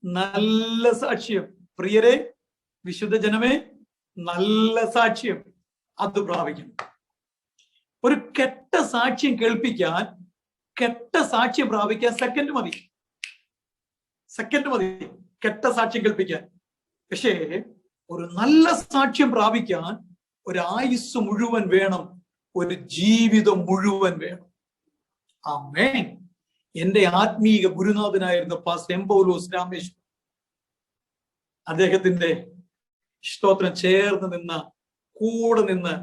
നല്ല സാക്ഷ്യം. പ്രിയരെ, വിശുദ്ധ ജനമേ, നല്ല സാക്ഷ്യം അത് പ്രാപിക്കും. ഒരു കെട്ട സാക്ഷ്യം കേൾപ്പിക്കാൻ, കെട്ട സാക്ഷ്യം പ്രാപിക്കാൻ സെക്കൻഡ് മതി. കെട്ട സാക്ഷ്യം കേൾപ്പിക്കാൻ. പക്ഷേ ഒരു നല്ല സാക്ഷ്യം പ്രാപിക്കാൻ ഒരു ആയുസ് മുഴുവൻ വേണം, ഒരു ജീവിതം മുഴുവൻ വേണം. ആമേൻ. എന്റെ ആത്മീയ ഗുരുനാഥനായിരുന്ന പാസ്റ്റർ എം. പൗലോസ് രാമേശ്വരം, അദ്ദേഹത്തിന്റെ സ്തോത്രം ചേർന്ന് നിന്ന, കൂടെ നിന്ന്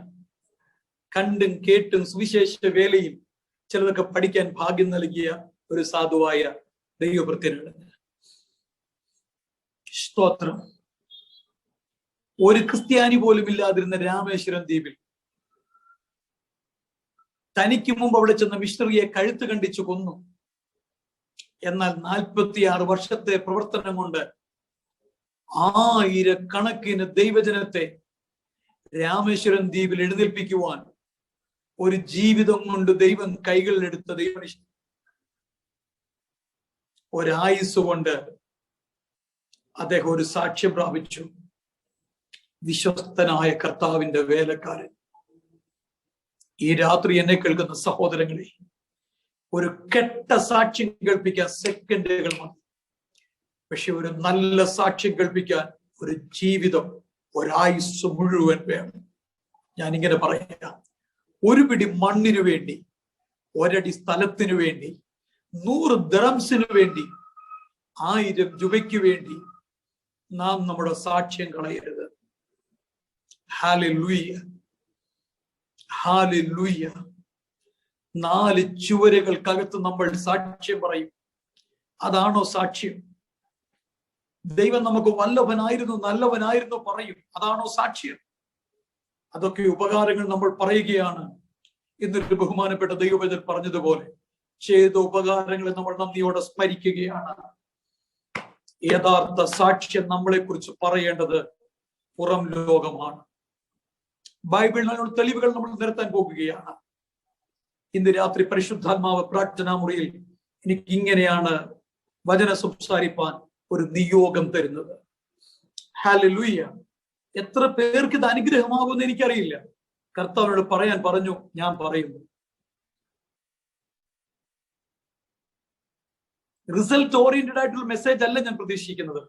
കണ്ടും കേട്ടും സുവിശേഷ വേലയിൽ ചിലതൊക്കെ പഠിക്കാൻ ഭാഗ്യം നൽകിയ ഒരു സാധുവായ ദൈവഭൃത്യനാണ്. സ്തോത്രം. ഒരു ക്രിസ്ത്യാനി പോലും ഇല്ലാതിരുന്ന രാമേശ്വരം ദ്വീപിൽ തനിക്ക് മുമ്പ് അവിടെ ചെന്ന മിഷണറിയെ കഴുത്ത് കണ്ടിച്ചു കൊന്നു. എന്നാൽ 46 വർഷത്തെ പ്രവർത്തനം കൊണ്ട് 1000 കണക്കിന് ദൈവജനത്തെ രാമേശ്വരം ദ്വീപിൽ എഴുന്നേൽപ്പിക്കുവാൻ ഒരു ജീവിതം കൊണ്ട് ദൈവം കൈകളിലെടുത്ത ദൈവനിഷ്ഠ, ഒരായുസ് കൊണ്ട് അദ്ദേഹം ഒരു സാക്ഷ്യം പ്രാപിച്ചു. വിശ്വസ്തനായ കർത്താവിന്റെ വേലക്കാരൻ. ഈ രാത്രി എന്നെ കേൾക്കുന്ന സഹോദരങ്ങളെ, ഒരു കെട്ട സാക്ഷ്യം കേൾപ്പിക്കാൻ സെക്കൻഡുകൾ മതി. പക്ഷെ ഒരു നല്ല സാക്ഷ്യം കേൾപ്പിക്കാൻ ഒരു ജീവിതം, ഒരായുസ് മുഴുവൻ വേണം. ഞാനിങ്ങനെ പറയാം, ഒരു പിടി മണ്ണിനു വേണ്ടി, ഒരടി സ്ഥലത്തിനു വേണ്ടി, 100 ദിറംസിനു വേണ്ടി, 1000 രൂപയ്ക്ക് വേണ്ടി നാം നമ്മുടെ സാക്ഷ്യം കളയരുത്. Hallelujah, hallelujah. 4 ചുവരുകൾക്കകത്ത് നമ്മൾ സാക്ഷ്യം പറയും. അതാണോ സാക്ഷ്യം? ദൈവം നമുക്ക് വല്ലഭനായിരുന്നു, നല്ലവനായിരുന്നു പറയും. അതാണോ സാക്ഷ്യം? അതൊക്കെ ഉപകാരങ്ങൾ നമ്മൾ പറയുകയാണ്. ഇന്നൊരു ബഹുമാനപ്പെട്ട ദൈവവചനം പറഞ്ഞതുപോലെ ചെയ്ത ഉപകാരങ്ങളെ നമ്മൾ നന്ദിയോടെ സ്മരിക്കുകയാണ്. യഥാർത്ഥ സാക്ഷ്യം നമ്മളെ കുറിച്ച് പറയേണ്ടത് പുറം ലോകമാണ്. ബൈബിളിനുള്ള തെളിവുകൾ നമ്മൾ നിരത്താൻ പോകുകയാണ്. ഇന്ന് രാത്രി പരിശുദ്ധാത്മാവ് പ്രാർത്ഥനാ മുറിയിൽ എനിക്ക് ഇങ്ങനെയാണ് വചനം സംസാരിപ്പാൻ ഒരു നിയോഗം തരുന്നത്. ഹല്ലേലൂയ. എത്ര പേർക്ക് ഇത് അനുഗ്രഹമാകുമെന്ന് എനിക്കറിയില്ല. കർത്താവിനോട് പറയാൻ പറഞ്ഞു, ഞാൻ പറയുന്നു. റിസൾട്ട് ഓറിയന്റഡ് ആയിട്ടുള്ള മെസ്സേജ് അല്ല ഞാൻ പ്രതീക്ഷിക്കുന്നത്.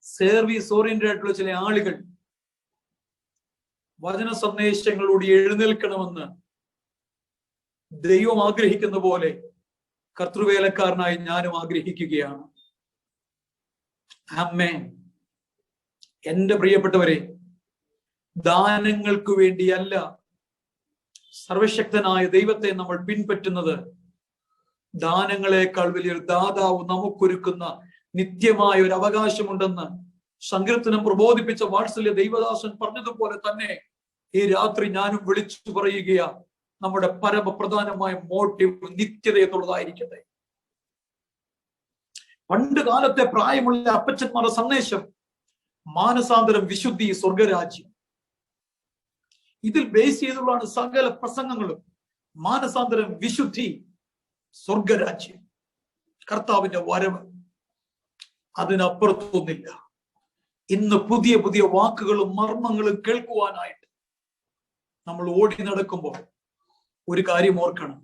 സർവീസ് ഓറിയന്റഡ് ആയിട്ടുള്ള ചില ആളുകൾ വചന സന്ദേശങ്ങളോട് എഴുന്നേൽക്കണമെന്ന് ദൈവം ആഗ്രഹിക്കുന്ന പോലെ കർത്തൃവേലക്കാരനായി ഞാനും ആഗ്രഹിക്കുകയാണ്. ആമേൻ. എന്റെ പ്രിയപ്പെട്ടവരെ, ദാനങ്ങൾക്ക് വേണ്ടിയല്ല സർവശക്തനായ ദൈവത്തെ നമ്മൾ പിൻപറ്റുന്നത്. ദാനങ്ങളെക്കാൾ വലിയൊരു ദാതാവ് നമുക്കൊരുക്കുന്ന നിത്യമായ ഒരു അവകാശമുണ്ടെന്ന് സങ്കീർത്തനം പ്രബോധിപ്പിച്ച വാത്സല്യ ദൈവദാസൻ പറഞ്ഞതുപോലെ തന്നെ ഈ രാത്രി ഞാനും വിളിച്ചു പറയുകയാ, നമ്മുടെ പരമപ്രധാനമായ മോട്ടീവ് നിത്യത എന്നുള്ളതായിരിക്കട്ടെ. പണ്ട് കാലത്തെ പ്രായമുള്ള അപ്പച്ചന്മാരുടെ സന്ദേശം മാനസാന്തരം, വിശുദ്ധി, സ്വർഗരാജ്യം. ഇതിൽ ബേസ് ചെയ്തുള്ളതാണ് സകല പ്രസംഗങ്ങളും. മാനസാന്തരം, വിശുദ്ധി, സ്വർഗരാജ്യം, കർത്താവിന്റെ വരവ്. അതിനപ്പുറത്തൊന്നില്ല. ഇന്ന് പുതിയ പുതിയ വാക്കുകളും മർമ്മങ്ങളും കേൾക്കുവാനായിട്ട് നമ്മൾ ഓടി നടക്കുമ്പോൾ ഒരു കാര്യം ഓർക്കണം.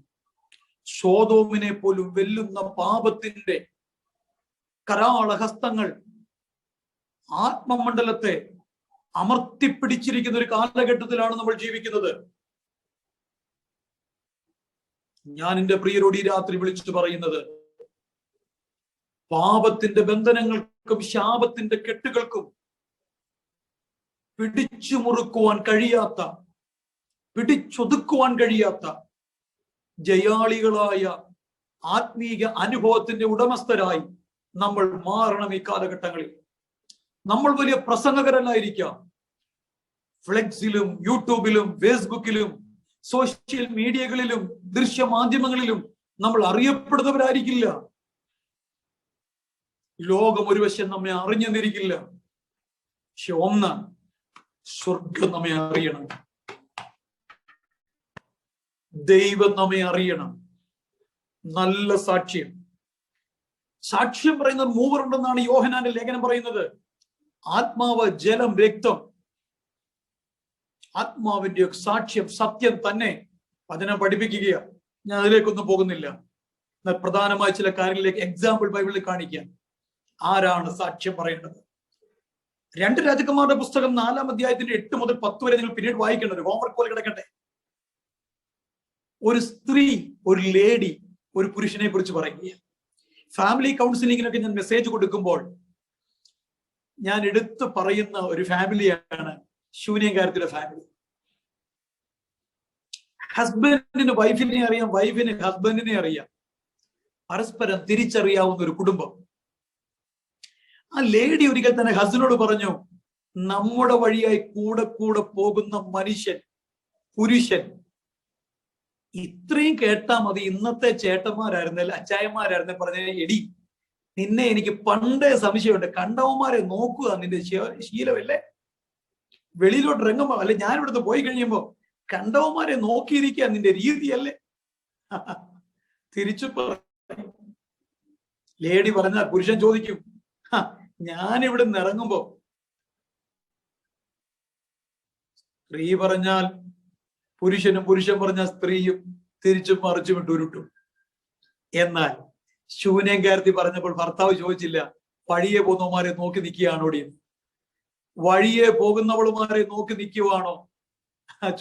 സോദോമിനെ പോലും വെല്ലുന്ന പാപത്തിന്റെ കരാളഹസ്തങ്ങൾ ആത്മമണ്ഡലത്തെ അമർത്തിപ്പിടിച്ചിരിക്കുന്ന ഒരു കാലഘട്ടത്തിലാണ് നമ്മൾ ജീവിക്കുന്നത്. ഞാൻ എന്റെ പ്രിയരോട് ഈ രാത്രി വിളിച്ചു പറയുന്നത്, പാപത്തിന്റെ ബന്ധനങ്ങൾക്കും ശാപത്തിന്റെ കെട്ടുകൾക്കും പിടിച്ചു മുറുക്കുവാൻ കഴിയാത്ത, പിടിച്ചൊതുക്കുവാൻ കഴിയാത്ത ജയാളികളായ ആത്മീയ അനുഭവത്തിന്റെ ഉടമസ്ഥരായി നമ്മൾ മാറണം. ഈ കാലഘട്ടങ്ങളിൽ നമ്മൾ വലിയ പ്രസംഗകരല്ലായിരിക്കാം. ഫ്ലെക്സിലും യൂട്യൂബിലും ഫേസ്ബുക്കിലും സോഷ്യൽ മീഡിയകളിലും ദൃശ്യമാധ്യമങ്ങളിലും നമ്മൾ അറിയപ്പെടുന്നവരായിരിക്കില്ല. ലോകം ഒരു വശം നമ്മെ അറിഞ്ഞെന്നിരിക്കില്ല. പക്ഷെ ഒന്ന്, സ്വർഗം നമ്മെ അറിയണം, ദൈവം നമ്മെ അറിയണം. നല്ല സാക്ഷ്യം. സാക്ഷ്യം പറയുന്നത് മൂവറുണ്ടെന്നാണ് യോഹന്നാന്റെ ലേഖനം പറയുന്നത്. ആത്മാവ്, ജലം, രക്തം. ആത്മാവിന്റെ സാക്ഷ്യം സത്യം തന്നെ വചനം പഠിപ്പിക്കുകയാണ്. ഞാൻ അതിലേക്കൊന്നും പോകുന്നില്ല. എന്നാൽ പ്രധാനമായ ചില കാര്യങ്ങളിലേക്ക് എക്സാമ്പിൾ ബൈബിളിൽ കാണിക്കാം. ആരാണ് സാക്ഷ്യം പറയേണ്ടത്? 2 രാജകുമാരുടെ പുസ്തകം 4-ാം അധ്യായത്തിന്റെ 8 മുതൽ 10 വരെ നിങ്ങൾ പിന്നീട് വായിക്കേണ്ടത്. ഹോംവർക്ക് പോലെ കിടക്കട്ടെ. ഒരു സ്ത്രീ, ഒരു ലേഡി, ഒരു പുരുഷനെ കുറിച്ച് പറയുകയാണ്. ഫാമിലി കൗൺസിലിങ്ങിനൊക്കെ ഞാൻ മെസ്സേജ് കൊടുക്കുമ്പോൾ ഞാൻ എടുത്തു പറയുന്ന ഒരു ഫാമിലിയാണ് ശൂന്യകാരത്തിലെ ഫാമിലി. ഹസ്ബൻഡിന് വൈഫിനെ അറിയാം, വൈഫിന് ഹസ്ബൻഡിനെ അറിയാം. പരസ്പരം തിരിച്ചറിയാവുന്ന ഒരു കുടുംബം. ആ ലേഡി ഒരിക്കൽ തന്നെ ഹസ്ബൻഡിനോട് പറഞ്ഞു, നമ്മുടെ വഴിയായി കൂടെ കൂടെ പോകുന്ന മനുഷ്യൻ, പുരുഷൻ, ഇത്രയും കേട്ടാ മതി. ഇന്നത്തെ ചേട്ടന്മാരായിരുന്നല്ല, അച്ചായന്മാരായിരുന്നെ പറഞ്ഞ, എടി നിന്നെ എനിക്ക് പണ്ടേ സംശയമുണ്ട്, കണ്ടവന്മാരെ നോക്കുക, നിന്റെ ശീലമല്ലേ, വെളിയിലോട്ട് ഇറങ്ങുമ്പോ അല്ലെ ഞാൻ ഇവിടുന്ന് പോയി കഴിയുമ്പോ കണ്ടവന്മാരെ നോക്കിയിരിക്കുക നിന്റെ രീതിയല്ലേ. തിരിച്ചു ലേഡി പറഞ്ഞാൽ പുരുഷൻ ചോദിക്കും, ഞാൻ ഇവിടെ നിന്ന് ഇറങ്ങുമ്പോ സ്ത്രീ പറഞ്ഞാൽ പുരുഷനും, പുരുഷൻ പറഞ്ഞാൽ സ്ത്രീയും തിരിച്ചും മറിച്ചും ഇട്ടുരുട്ടും. എന്നാൽ ശൂന്യകാരത്തി പറഞ്ഞപ്പോൾ ഭർത്താവ് ചോദിച്ചില്ല, വഴിയെ പോകുന്നവന്മാരെ നോക്കി നിൽക്കുകയാണോടി, വഴിയെ പോകുന്നവളുമാരെ നോക്കി നിൽക്കുവാണോ?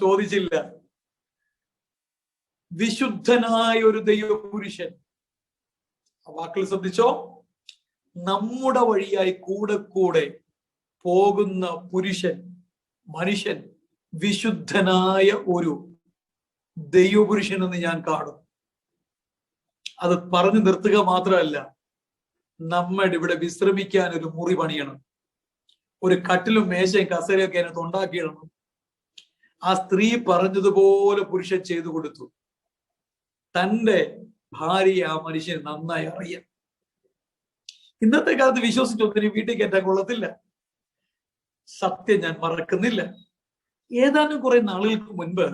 ചോദിച്ചില്ല. വിശുദ്ധനായ ഒരു ദൈവപുരുഷൻ. വാക്കുകൾ ശ്രദ്ധിച്ചോ. നമ്മുടെ വഴിയായി കൂടെ കൂടെ പോകുന്ന പുരുഷൻ, മനുഷ്യൻ, വിശുദ്ധനായ ഒരു ദൈവപുരുഷൻ എന്ന് ഞാൻ കാണും. അത് പറഞ്ഞു നിർത്തുക മാത്രമല്ല, നമ്മൾ ഇവിടെ വിശ്രമിക്കാൻ ഒരു മുറി പണിയണം, ഒരു കട്ടിലും മേശയും കസേരയൊക്കെ അതിനകത്ത് ഉണ്ടാക്കിയിടണം. ആ സ്ത്രീ പറഞ്ഞതുപോലെ പുരുഷൻ ചെയ്തു കൊടുത്തു. തന്റെ ഭാര്യയെ ആ മനുഷ്യൻ നന്നായി അറിയാം. ഇന്നത്തെ കാലത്ത് വിശ്വസിച്ചൊന്നിനും വീട്ടിൽ കയറ്റാൻ കൊള്ളത്തില്ല. സത്യം ഞാൻ മറക്കുന്നില്ല. ഏതാനും കുറെ നാളുകൾക്ക് മുൻപ്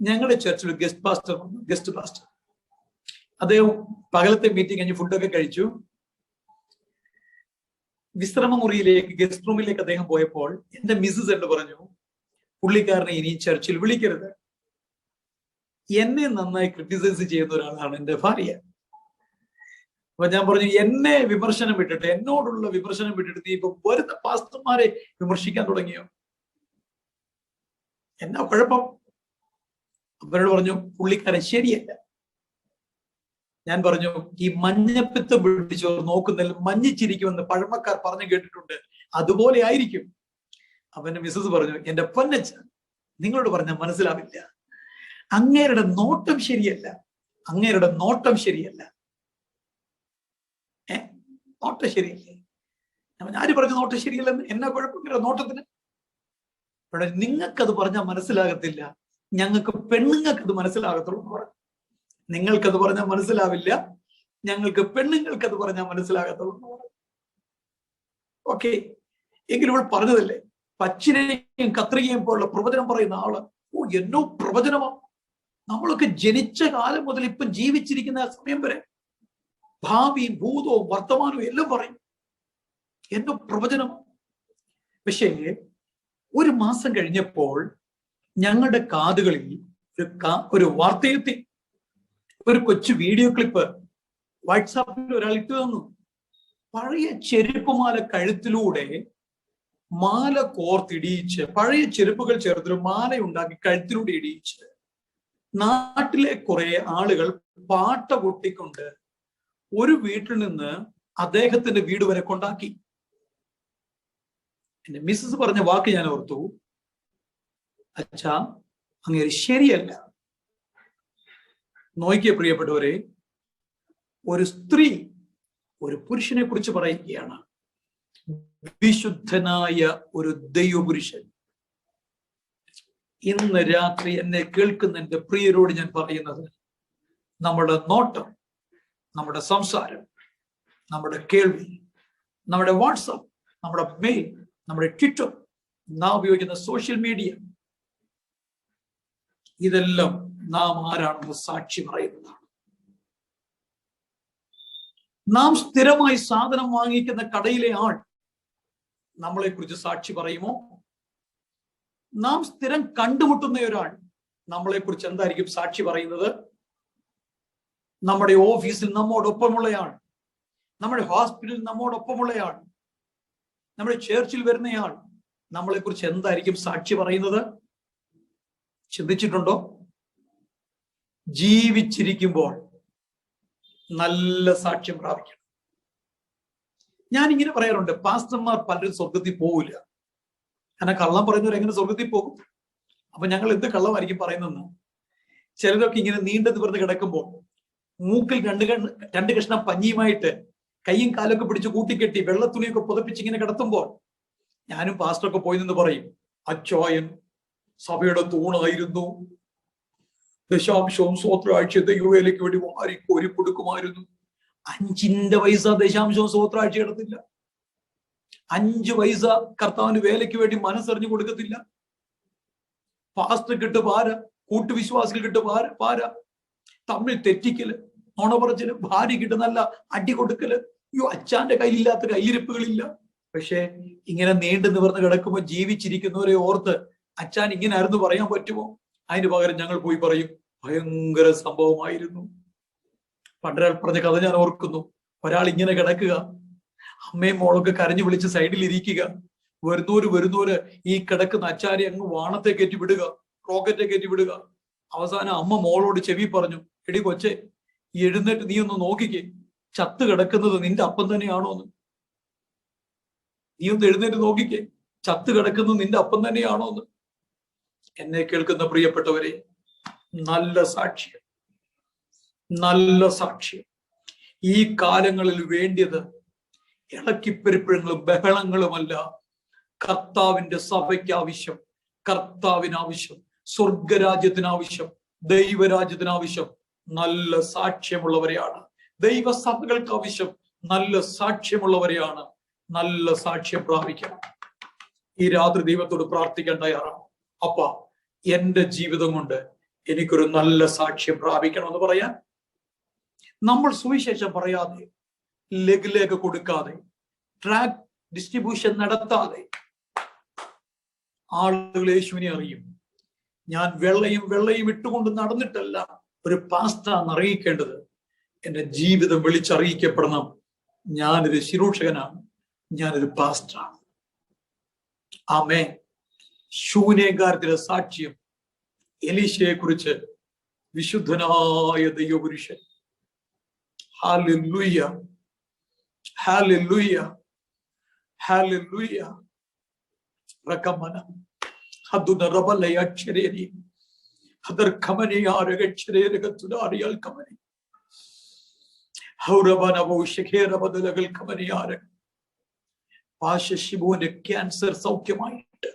ഞങ്ങളുടെ ചർച്ചിൽ ഗസ്റ്റ് പാസ്റ്റർ അദ്ദേഹം പകലത്തെ മീറ്റിംഗ് കഴിഞ്ഞ് ഫുഡൊക്കെ കഴിച്ചു. വിശ്രമ മുറിയിലേക്ക്, ഗസ്റ്റ് റൂമിലേക്ക് അദ്ദേഹം പോയപ്പോൾ എന്റെ മിസ്സസ് എന്ന് പറഞ്ഞു, പുള്ളിക്കാരനെ ഇനി ചർച്ചിൽ വിളിക്കരുത്. എന്നെ നന്നായി ക്രിട്ടിസൈസ് ചെയ്യുന്ന ഒരാളാണ് എന്റെ ഭാര്യ. അപ്പൊ ഞാൻ പറഞ്ഞു, എന്നെ വിമർശനം വിട്ടിട്ട്, എന്നോടുള്ള വിമർശനം വിട്ടിട്ട് നീ ഇപ്പൊ വരുന്ന പാസ്റ്റർമാരെ വിമർശിക്കാൻ തുടങ്ങിയോ? എന്നാ കുഴപ്പം? അവരോട് പറഞ്ഞു, പുള്ളിക്കാരൻ ശരിയല്ല. ഞാൻ പറഞ്ഞു, ഈ മഞ്ഞപ്പിത്തം പിടിച്ചോർ നോക്കുന്നതിൽ മഞ്ഞിച്ചിരിക്കുമെന്ന് പഴമക്കാർ പറഞ്ഞു കേട്ടിട്ടുണ്ട്, അതുപോലെ ആയിരിക്കും. അവന്റെ മിസ്സസ് പറഞ്ഞു, എന്റെ പൊന്നച്ച, നിങ്ങളോട് പറഞ്ഞാൽ മനസ്സിലാവില്ല, അങ്ങേരുടെ നോട്ടം ശരിയല്ല, അങ്ങേരുടെ നോട്ടം ശരിയല്ല. നോട്ടം ശരിയല്ലേ? ആര് പറഞ്ഞു നോട്ടം ശരിയല്ലെന്ന്? എന്നാ കുഴപ്പമില്ല നോട്ടത്തിന്? അവിടെ നിങ്ങൾക്കത് പറഞ്ഞാൽ മനസ്സിലാകത്തില്ല, ഞങ്ങൾക്ക് പെണ്ണുങ്ങൾക്കത് മനസ്സിലാകത്തുള്ളൂ എന്ന് പറഞ്ഞു. നിങ്ങൾക്കത് പറഞ്ഞാൽ മനസ്സിലാവില്ല, ഞങ്ങൾക്ക് പെണ്ണുങ്ങൾക്കത് പറഞ്ഞാൽ മനസ്സിലാകത്തുള്ളൂ എന്ന് പറഞ്ഞു. ഓക്കെ, എങ്കിലും ഇവിടെ പറഞ്ഞതല്ലേ, പച്ചിനെയും കത്രികയും പോലുള്ള പ്രവചനം പറയുന്ന ആള്, ഓ എന്നോ പ്രവചനമാ. നമ്മളൊക്കെ ജനിച്ച കാലം മുതൽ ഇപ്പൊ ജീവിച്ചിരിക്കുന്ന സമയം വരെ ഭാവിയും ഭൂതവും വർത്തമാനവും എല്ലാം പറയും, എന്നോ പ്രവചനം. പക്ഷേ ഒരു മാസം കഴിഞ്ഞപ്പോൾ ഞങ്ങളുടെ കാതുകളിൽ ഒരു വാർത്തയെത്തി. ഒരു കൊച്ചു വീഡിയോ ക്ലിപ്പ് വാട്സാപ്പിൽ ഒരാൾ ഇട്ടു തന്നു. പഴയ ചെരുപ്പുമാല കഴുത്തിലൂടെ മാല കോർത്തിടിയിച്ച്, പഴയ ചെരുപ്പുകൾ ചേർത്തൊരു മാല ഉണ്ടാക്കി കഴുത്തിലൂടെ ഇടിയിച്ച് നാട്ടിലെ കുറെ ആളുകൾ പാട്ട കൊട്ടിക്കൊണ്ട് ഒരു വീട്ടിൽ നിന്ന് അദ്ദേഹത്തിന്റെ വീട് വരെ കൊണ്ടാക്കി. എന്റെ മിസ്സസ് പറഞ്ഞ വാക്ക് ഞാൻ ഓർത്തു, അച്ഛാ അങ്ങേര് ശരിയല്ല. നോക്കിയ പ്രിയപ്പെട്ടവരെ, ഒരു സ്ത്രീ ഒരു പുരുഷനെ കുറിച്ച് പറയുകയാണ്, വിശുദ്ധനായ ഒരു ദൈവപുരുഷൻ. ഇന്ന് രാത്രി എന്നെ കേൾക്കുന്ന എന്റെ പ്രിയരോട് ഞാൻ പറയുന്നത്, നമ്മുടെ നോട്ടം, നമ്മുടെ സംസാരം, നമ്മുടെ കേൾവി, നമ്മുടെ വാട്സാപ്പ്, നമ്മുടെ മെയിൽ, നമ്മുടെ ട്വിറ്റർ, നാം ഉപയോഗിക്കുന്ന സോഷ്യൽ മീഡിയ, ഇതെല്ലാം നാം ആരാണെന്ന് സാക്ഷി പറയുന്നതാണ്. നാം സ്ഥിരമായി സാധനം വാങ്ങിക്കുന്ന കടയിലെ ആൾ നമ്മളെ കുറിച്ച് സാക്ഷി പറയുമോ? നാം സ്ഥിരം കണ്ടുമുട്ടുന്ന ഒരാൾ നമ്മളെ കുറിച്ച് എന്തായിരിക്കും സാക്ഷി പറയുന്നത്? നമ്മുടെ ഓഫീസിൽ നമ്മോടൊപ്പമുള്ളയാൾ, നമ്മുടെ ഹോസ്പിറ്റലിൽ നമ്മോടൊപ്പമുള്ളയാൾ, നമ്മുടെ ചേർച്ചിൽ വരുന്നയാൾ നമ്മളെ കുറിച്ച് എന്തായിരിക്കും സാക്ഷി പറയുന്നത്? ചിന്തിച്ചിട്ടുണ്ടോ? ജീവിച്ചിരിക്കുമ്പോൾ നല്ല സാക്ഷ്യം പ്രാപിക്കണം. ഞാൻ ഇങ്ങനെ പറയാറുണ്ട്, പാസ്റ്റർമാർ പലരും സ്വർഗത്തിൽ പോവില്ല. കാരണം കള്ളം പറയുന്നവർ എങ്ങനെ സ്വർഗത്തിൽ പോകും? അപ്പൊ ഞങ്ങൾ എന്ത് കള്ളമായിരിക്കും പറയുന്നെന്ന്. ചിലരൊക്കെ ഇങ്ങനെ നീണ്ടു നിവർന്ന് കിടക്കുമ്പോൾ മൂക്കിൽ രണ്ട് കഷ്ണം പഞ്ഞിയുമായിട്ട് കൈയും കാലൊക്കെ പിടിച്ച് കൂട്ടിക്കെട്ടി വെള്ളത്തുണിയൊക്കെ പുതപ്പിച്ച് ഇങ്ങനെ കിടത്തുമ്പോൾ ഞാനും പാസ്റ്ററൊക്കെ പോയി നിന്ന് പറയും, അച്ചായൻ സഭയുടെ തൂണായിരുന്നു, ദശാംശവും സ്വോത്രാഴ്ച ദൈവവേലയ്ക്ക് വേണ്ടി വാരി കോരി കൊടുക്കുമായിരുന്നു. 5 പൈസ ദശാംശവും സ്വോത്രാഴ്ച എടുത്തില്ല. 5 പൈസ കർത്താവിന് വേലയ്ക്ക് വേണ്ടി മനസ്സറിഞ്ഞു കൊടുക്കത്തില്ല. പാസ്റ്റർ കിട്ട് പാര, കൂട്ടുവിശ്വാസികൾ കിട്ട് പാര, തമ്മിൽ തെറ്റിക്കല്, നുണ പറച്ചില്, ഭാര്യ കിട്ട് നല്ല അടി കൊടുക്കല്. അയ്യോ, അച്ഛാന്റെ കയ്യിലില്ലാത്ത കയ്യിരിപ്പുകളില്ല. പക്ഷെ ഇങ്ങനെ നീണ്ടു നിവർന്ന് കിടക്കുമ്പോൾ ജീവിച്ചിരിക്കുന്നവരെ ഓർത്ത് അച്ഛൻ ഇങ്ങനെ ആയിരുന്നു പറയാൻ പറ്റുമോ? അതിന് പകരം ഞങ്ങൾ പോയി പറയും, ഭയങ്കര സംഭവമായിരുന്നു. പണ്ടൊരാൾ പറഞ്ഞ കഥ ഞാൻ ഓർക്കുന്നു. ഒരാൾ ഇങ്ങനെ കിടക്കുക, അമ്മയും മോളൊക്കെ കരഞ്ഞു വിളിച്ച് സൈഡിൽ ഇരിക്കുക. വരുന്നോര് ഈ കിടക്കുന്ന അച്ചാരി അങ്ങ് വാണത്തെ കയറ്റി വിടുക, റോക്കറ്റെ കയറ്റി വിടുക. അവസാനം അമ്മ മോളോട് ചെവി പറഞ്ഞു, എടി കൊച്ചെ, എഴുന്നേറ്റ് നീ ഒന്ന് നോക്കിക്കേ, ചത്ത് കിടക്കുന്നത് നിന്റെ അപ്പം തന്നെയാണോ എന്ന്. നീ ഒന്ന് എഴുന്നേറ്റ് നോക്കിക്കേ, ചത്ത് കിടക്കുന്നത് നിന്റെ അപ്പം തന്നെയാണോ എന്ന്. എന്നെ കേൾക്കുന്ന പ്രിയപ്പെട്ടവരെ, നല്ല സാക്ഷ്യം, നല്ല സാക്ഷ്യം. ഈ കാലങ്ങളിൽ വേണ്ടിയത് ഇളക്കിപ്പെരുപ്പഴങ്ങളും ബഹളങ്ങളുമല്ല. കർത്താവിന്റെ സഭയ്ക്ക് ആവശ്യം, കർത്താവിന് ആവശ്യം, സ്വർഗരാജ്യത്തിന് ആവശ്യം, ദൈവരാജ്യത്തിന് ആവശ്യം നല്ല സാക്ഷ്യമുള്ളവരെയാണ്. ദൈവസഭകൾക്ക് ആവശ്യം നല്ല സാക്ഷ്യമുള്ളവരെയാണ്. നല്ല സാക്ഷ്യം പ്രാപിക്കണം. ഈ രാത്രി ദൈവത്തോട് പ്രാർത്ഥിക്കാൻ തയ്യാറാണ്. അപ്പ എന്റെ ജീവിതം കൊണ്ട് എനിക്കൊരു നല്ല സാക്ഷ്യം പ്രാപിക്കണമെന്ന് പറയാൻ നമ്മൾ സുവിശേഷം പറയാതെ, ലഘുലേഖ കൊടുക്കാതെ, ട്രാക്ക് ഡിസ്ട്രിബ്യൂഷൻ നടത്താതെ ആളുകൾ യേശുവിനെ അറിയും. ഞാൻ വെള്ളയും ഇട്ടുകൊണ്ട് നടന്നിട്ടല്ല ഒരു പാസ്റ്ററാണ് അറിയിക്കേണ്ടത്. എന്റെ ജീവിതം വിളിച്ചറിയിക്കപ്പെടണം. ഞാനൊരു ശുശ്രൂഷകനാണ്, ഞാനൊരു പാസ്റ്ററാണ്. ആമേൻ. ശൂന്യകാരത്തിന്റെ സാക്ഷ്യം എലീശയെ കുറിച്ച് വിശുദ്ധനായ ദൈവപുരുഷൻ. ഹല്ലേലൂയ, ഹല്ലേലൂയ, ഹല്ലേലൂയ. റകമന ഹദുന റബലയ അക്ഷരേനി ഹദർ കമനി ആരഗക്ഷരേരക തുദാരിയൽ കമനി ഹൗറബന വോഷഖേര ബദലകൾ കമനി ആരക. പാശശിബുവിന്റെ ക്യാൻസർ സൗഖ്യമായിട്ട്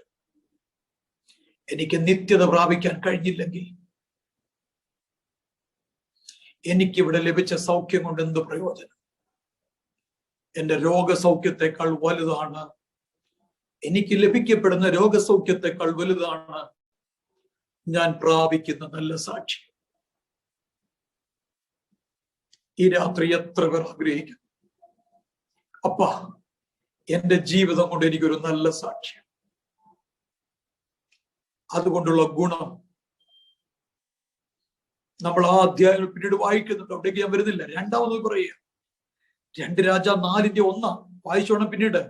എനിക്ക് നിത്യത പ്രാപിക്കാൻ കഴിഞ്ഞില്ലെങ്കിൽ എനിക്കിവിടെ ലഭിച്ച സൗഖ്യം കൊണ്ട് എന്ത് പ്രയോജനം? എന്റെ രോഗസൗഖ്യത്തെക്കാൾ വലുതാണ്, എനിക്ക് ലഭിക്കപ്പെടുന്ന രോഗസൗഖ്യത്തെക്കാൾ വലുതാണ് ഞാൻ പ്രാപിക്കുന്ന നല്ല സാക്ഷ്യം. ഈ രാത്രി എത്ര പേർ ആഗ്രഹിക്കുന്നു, അപ്പാ എന്റെ ജീവിതം കൊണ്ട് എനിക്കൊരു നല്ല സാക്ഷ്യം, അതുകൊണ്ടുള്ള ഗുണം. നമ്മൾ ആ അധ്യായങ്ങൾ പിന്നീട് വായിക്കുന്നുണ്ട്, അവിടേക്ക് ഞാൻ വരുന്നില്ല. രണ്ടാമത് പറയുക, 2 രാജാ 4:1 വായിച്ചോണം. പിന്നീട്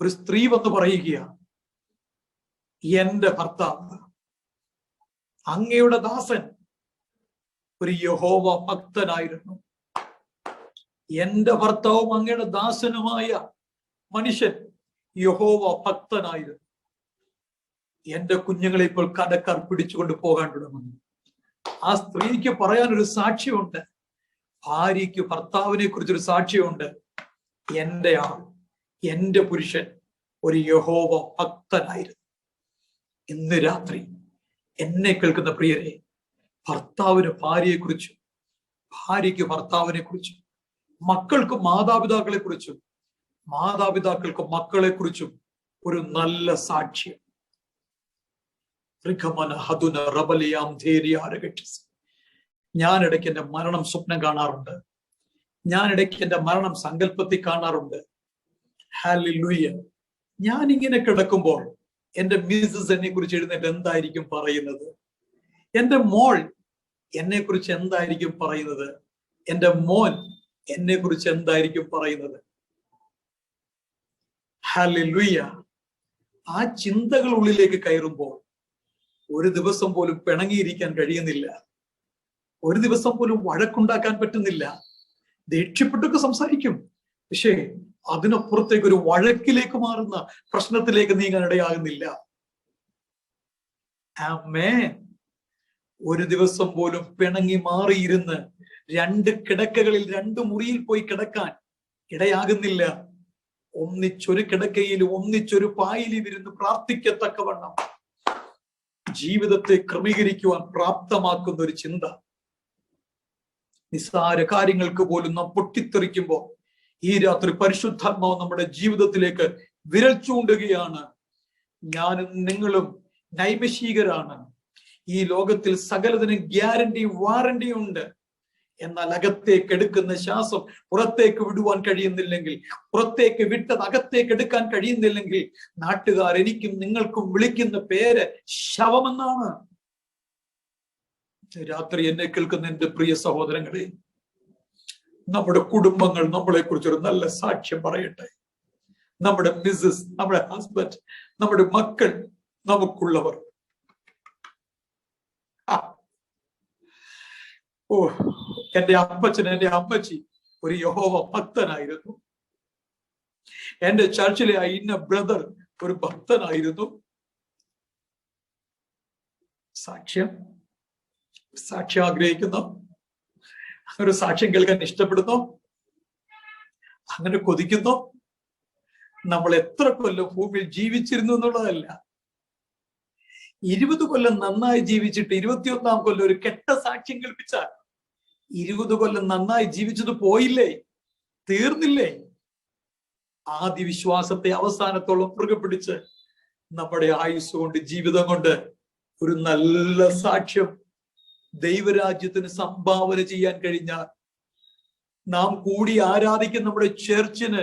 ഒരു സ്ത്രീ വന്ന് പറയുക, എന്റെ ഭർത്താവ് അങ്ങയുടെ ദാസൻ ഒരു യഹോവ ഭക്തനായിരുന്നു. എന്റെ ഭർത്താവും അങ്ങയുടെ ദാസനുമായ മനുഷ്യൻ യഹോവ ഭക്തനായിരുന്നു. എന്റെ കുഞ്ഞുങ്ങളെ ഇപ്പോൾ കടക്കാർ പിടിച്ചുകൊണ്ട് പോകാൻ തുടങ്ങുന്നു. ആ സ്ത്രീക്ക് പറയാനൊരു സാക്ഷ്യമുണ്ട്, ഭാര്യയ്ക്ക് ഭർത്താവിനെ കുറിച്ചൊരു സാക്ഷ്യമുണ്ട്. എന്റെ ആൾ, എന്റെ പുരുഷൻ ഒരു യഹോവ ഭക്തനായിരുന്നു. ഇന്ന് രാത്രി എന്നെ കേൾക്കുന്ന പ്രിയരെ, ഭർത്താവിന് ഭാര്യയെ കുറിച്ചും ഭാര്യയ്ക്ക് ഭർത്താവിനെ കുറിച്ചും മക്കൾക്ക് മാതാപിതാക്കളെ കുറിച്ചും മാതാപിതാക്കൾക്ക് മക്കളെ കുറിച്ചും ഒരു നല്ല സാക്ഷ്യം. ഞാൻ ഇടയ്ക്ക് എന്റെ മരണം സ്വപ്നം കാണാറുണ്ട്, ഞാൻ ഇടയ്ക്ക് എന്റെ മരണം സങ്കല്പത്തിൽ കാണാറുണ്ട്. ഹല്ലേലൂയ. ഞാൻ ഇങ്ങനെ കിടക്കുമ്പോൾ എന്റെ മിസ്സസ് എന്നെ കുറിച്ച് എഴുന്നേറ്റ് എന്തായിരിക്കും പറയുന്നത്? എന്റെ മോൾ എന്നെ കുറിച്ച് എന്തായിരിക്കും പറയുന്നത്? എന്റെ മോൻ എന്നെ കുറിച്ച് എന്തായിരിക്കും പറയുന്നത്? ഹല്ലേലൂയ. ആ ചിന്തകൾ ഉള്ളിലേക്ക് കയറുമ്പോൾ ഒരു ദിവസം പോലും പിണങ്ങിയിരിക്കാൻ കഴിയുന്നില്ല, ഒരു ദിവസം പോലും വഴക്കുണ്ടാക്കാൻ പറ്റുന്നില്ല. ദേഷ്യപ്പെട്ടൊക്കെ സംസാരിക്കും, പക്ഷേ അതിനപ്പുറത്തേക്ക് ഒരു വഴക്കിലേക്ക് മാറുന്ന പ്രശ്നത്തിലേക്ക് നീങ്ങാൻ ഇടയാകുന്നില്ല. ആമേൻ. ഒരു ദിവസം പോലും പിണങ്ങി മാറിയിരുന്ന് 2 കിടക്കകളിൽ 2 മുറിയിൽ പോയി കിടക്കാൻ ഇടയാകുന്നില്ല. ഒന്നിച്ചൊരു കിടക്കയിൽ ഒന്നിച്ചൊരു പായിലും ഇരുന്ന് പ്രാർത്ഥിക്കത്തക്കവണ്ണം ജീവിതത്തെ ക്രമീകരിക്കുവാൻ പ്രാപ്തമാക്കുന്ന ഒരു ചിന്ത. നിസ്സാര കാര്യങ്ങൾക്ക് പോലും നാം പൊട്ടിത്തെറിക്കുമ്പോൾ ഈ രാത്രി പരിശുദ്ധാത്മാവ് നമ്മുടെ ജീവിതത്തിലേക്ക് വിരൽ ചൂണ്ടുകയാണ്. ഞാനും നിങ്ങളും നൈമിഷികരാണ്. ഈ ലോകത്തിൽ സകലതിനും ഗ്യാരണ്ടി വാറണ്ടി ഉണ്ട്. എന്നാൽ അകത്തേക്ക് എടുക്കുന്ന ശ്വാസം പുറത്തേക്ക് വിടുവാൻ കഴിയുന്നില്ലെങ്കിൽ, പുറത്തേക്ക് വിട്ടത് അകത്തേക്ക് എടുക്കാൻ കഴിയുന്നില്ലെങ്കിൽ, നാട്ടുകാർ എനിക്കും നിങ്ങൾക്കും വിളിക്കുന്ന പേര് ശവമെന്നാണ്. രാത്രി എന്നെ കേൾക്കുന്ന എന്റെ പ്രിയ സഹോദരങ്ങളെ, നമ്മുടെ കുടുംബങ്ങൾ നമ്മളെ കുറിച്ചൊരു നല്ല സാക്ഷ്യം പറയട്ടെ. നമ്മുടെ മിസ്സസ്, നമ്മുടെ ഹസ്ബൻഡ്, നമ്മുടെ മക്കൾ, നമുക്കുള്ളവർ. ഓ, എന്റെ അപ്പച്ചൻ, എന്റെ അമ്മച്ചി ഒരു യഹോവ ഭക്തനായിരുന്നു. എന്റെ ചർച്ചിലെ ഇന്ന ബ്രദർ ഒരു ഭക്തനായിരുന്നു. സാക്ഷ്യം ആഗ്രഹിക്കുന്നു, അങ്ങനെ ഒരു സാക്ഷ്യം കേൾക്കാൻ ഇഷ്ടപ്പെടുന്നു, അങ്ങനെ കൊതിക്കുന്നു. നമ്മൾ എത്ര കൊല്ലം ഭൂമിയിൽ ജീവിച്ചിരുന്നു എന്നുള്ളതല്ല, 20 കൊല്ലം നന്നായി ജീവിച്ചിട്ട് 21ാം കൊല്ലം ഒരു കെട്ട സാക്ഷ്യം കേൾപ്പിച്ചാൽ 20 കൊല്ലം നന്നായി ജീവിച്ചത് പോയില്ലേ, തീർന്നില്ലേ? ആദ്യ വിശ്വാസത്തെ അവസാനത്തോളം മുറുകെ പിടിച്ച് നമ്മുടെ ആയുസ് കൊണ്ട്, ജീവിതം കൊണ്ട് ഒരു നല്ല സാക്ഷ്യം ദൈവരാജ്യത്തിന് സംഭാവന ചെയ്യാൻ കഴിഞ്ഞാൽ, നാം കൂടി ആരാധിക്കുന്ന നമ്മുടെ ചർച്ചിന്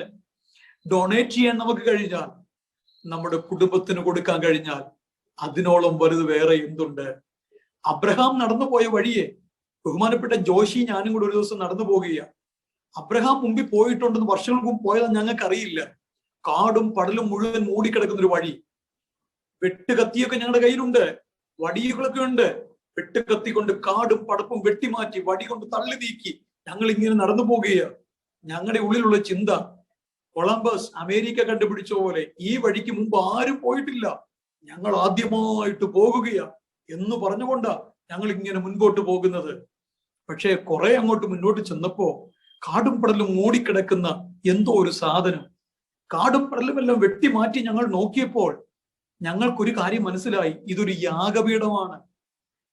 ഡൊണേറ്റ് ചെയ്യാൻ നമുക്ക് കഴിഞ്ഞാൽ, നമ്മുടെ കുടുംബത്തിന് കൊടുക്കാൻ കഴിഞ്ഞാൽ, അതിനോളം വലുത് വേറെ എന്തുണ്ട്? അബ്രഹാം നടന്നു പോയ വഴിയെ ബഹുമാനപ്പെട്ട ജോഷി ഞാനും കൂടെ ഒരു ദിവസം നടന്നു പോകുകയാണ്. അബ്രഹാം മുമ്പിൽ പോയിട്ടുണ്ടെന്ന് വർഷങ്ങൾക്ക് മുമ്പ് പോയതെന്ന് ഞങ്ങൾക്ക് അറിയില്ല. കാടും പടലും മുഴുവൻ മൂടിക്കിടക്കുന്ന ഒരു വഴി. വെട്ടുകത്തിയൊക്കെ ഞങ്ങളുടെ കയ്യിലുണ്ട്, വടികളൊക്കെ ഉണ്ട്. വെട്ടുകത്തി കൊണ്ട് കാടും പടപ്പും വെട്ടിമാറ്റി വടി കൊണ്ട് തള്ളി നീക്കി ഞങ്ങൾ ഇങ്ങനെ നടന്നു പോകുകയാണ്. ഞങ്ങളുടെ ഉള്ളിലുള്ള ചിന്ത, കൊളംബസ് അമേരിക്ക കണ്ടുപിടിച്ച പോലെ ഈ വഴിക്ക് മുമ്പ് ആരും പോയിട്ടില്ല, ഞങ്ങൾ ആദ്യമായിട്ട് പോകുകയാ എന്ന് പറഞ്ഞുകൊണ്ടാ ഞങ്ങൾ ഇങ്ങനെ മുൻപോട്ട് പോകുന്നത്. പക്ഷെ കുറെ അങ്ങോട്ട് മുന്നോട്ട് ചെന്നപ്പോ കാടും പടലും മൂടിക്കിടക്കുന്ന എന്തോ ഒരു സാധനം, കാടും പടലും എല്ലാം വെട്ടിമാറ്റി ഞങ്ങൾ നോക്കിയപ്പോൾ ഞങ്ങൾക്കൊരു കാര്യം മനസ്സിലായി. ഇതൊരു യാഗപീഠമാണ്,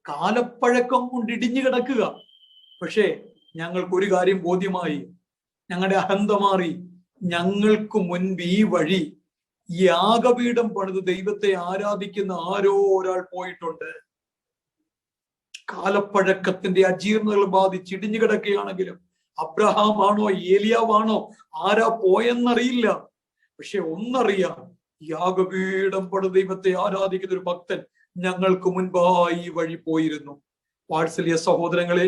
കാലപ്പഴക്കം കൊണ്ട് ഇടിഞ്ഞു കിടക്കുക. പക്ഷേ ഞങ്ങൾക്കൊരു കാര്യം ബോധ്യമായി, ഞങ്ങളുടെ അഹന്ത മാറി. ഞങ്ങൾക്ക് മുൻപ് ഈ വഴി യാഗപീഠം പണിത് ദൈവത്തെ ആരാധിക്കുന്ന ആരോ ഒരാൾ പോയിട്ടുണ്ട്. കാലപ്പഴക്കത്തിന്റെ അജീർണതകൾ ബാധിച്ച് ഇടിഞ്ഞു കിടക്കുകയാണെങ്കിലും അബ്രഹാം ആണോ ഏലിയാവാണോ ആരാ പോയെന്നറിയില്ല. പക്ഷെ ഒന്നറിയാം, യാഗപീഠം പണിത് ദൈവത്തെ ആരാധിക്കുന്ന ഒരു ഭക്തൻ ഞങ്ങൾക്ക് മുൻപായി ഈ വഴി പോയിരുന്നു. വാത്സല്യ സഹോദരങ്ങളെ,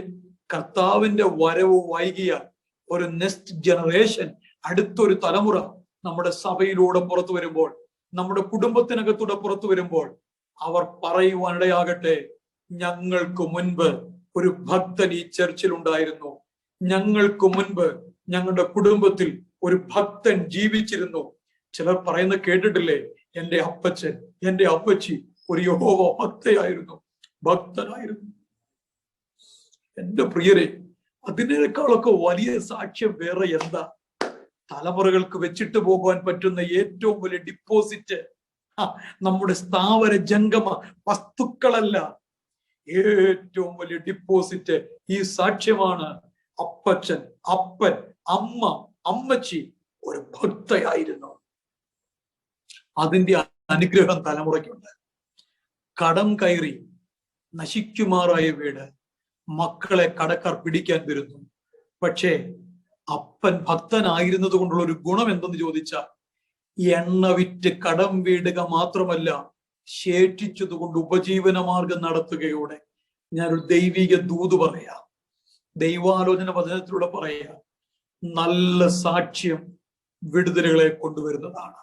കർത്താവിന്റെ വരവ് വൈകിയാൽ ഒരു നെക്സ്റ്റ് ജനറേഷൻ, അടുത്തൊരു തലമുറ നമ്മുടെ സഭയിലൂടെ പുറത്തു വരുമ്പോൾ, നമ്മുടെ കുടുംബത്തിനകത്തൂടെ പുറത്തു വരുമ്പോൾ അവർ പറയുവാനിടയാകട്ടെ, ഞങ്ങൾക്ക് മുൻപ് ഒരു ഭക്തൻ ഈ ചർച്ചിൽ ഉണ്ടായിരുന്നു, ഞങ്ങൾക്ക് മുൻപ് ഞങ്ങളുടെ കുടുംബത്തിൽ ഒരു ഭക്തൻ ജീവിച്ചിരുന്നു. ചിലർ പറയുന്നത് കേട്ടിട്ടില്ലേ, എന്റെ അപ്പച്ചൻ എന്റെ അപ്പച്ചി ഒരു യഹോവ ഭക്തനായിരുന്നു. എന്റെ പ്രിയരെ, അതിനേക്കാളൊക്കെ വലിയ സാക്ഷ്യം വേറെ എന്താ? തലമുറകൾക്ക് വെച്ചിട്ട് പോകാൻ പറ്റുന്ന ഏറ്റവും വലിയ ഡിപ്പോസിറ്റ് നമ്മുടെ സ്ഥാവര ജംഗമ വസ്തുക്കളല്ല, ഏറ്റവും വലിയ ഡിപ്പോസിറ്റ് ഈ സാക്ഷ്യമാണ്. അപ്പച്ചൻ, അപ്പൻ, അമ്മ, അമ്മച്ചി ഒരു ഭക്തയായിരുന്നു. അതിന്റെ അനുഗ്രഹം തലമുറയ്ക്കുണ്ട്. കടം കയറി നശിക്കുമാറായ വീട്, മക്കളെ കടക്കാർ പിടിക്കാൻ വരുന്നു. പക്ഷേ അപ്പൻ ഭക്തനായിരുന്നത് കൊണ്ടുള്ള ഒരു ഗുണം എന്തെന്ന് ചോദിച്ചാൽ, എണ്ണ വിറ്റ് കടം വീടുക മാത്രമല്ല, ശേഷിച്ചതുകൊണ്ട് ഉപജീവന മാർഗം നടത്തുകയോടെ. ഞാനൊരു ദൈവിക ദൂത് പറയാം, ദൈവാലോചന വചനത്തിലൂടെ പറയാം. നല്ല സാക്ഷ്യം വിടുതലുകളെ കൊണ്ടുവരുന്നതാണ്.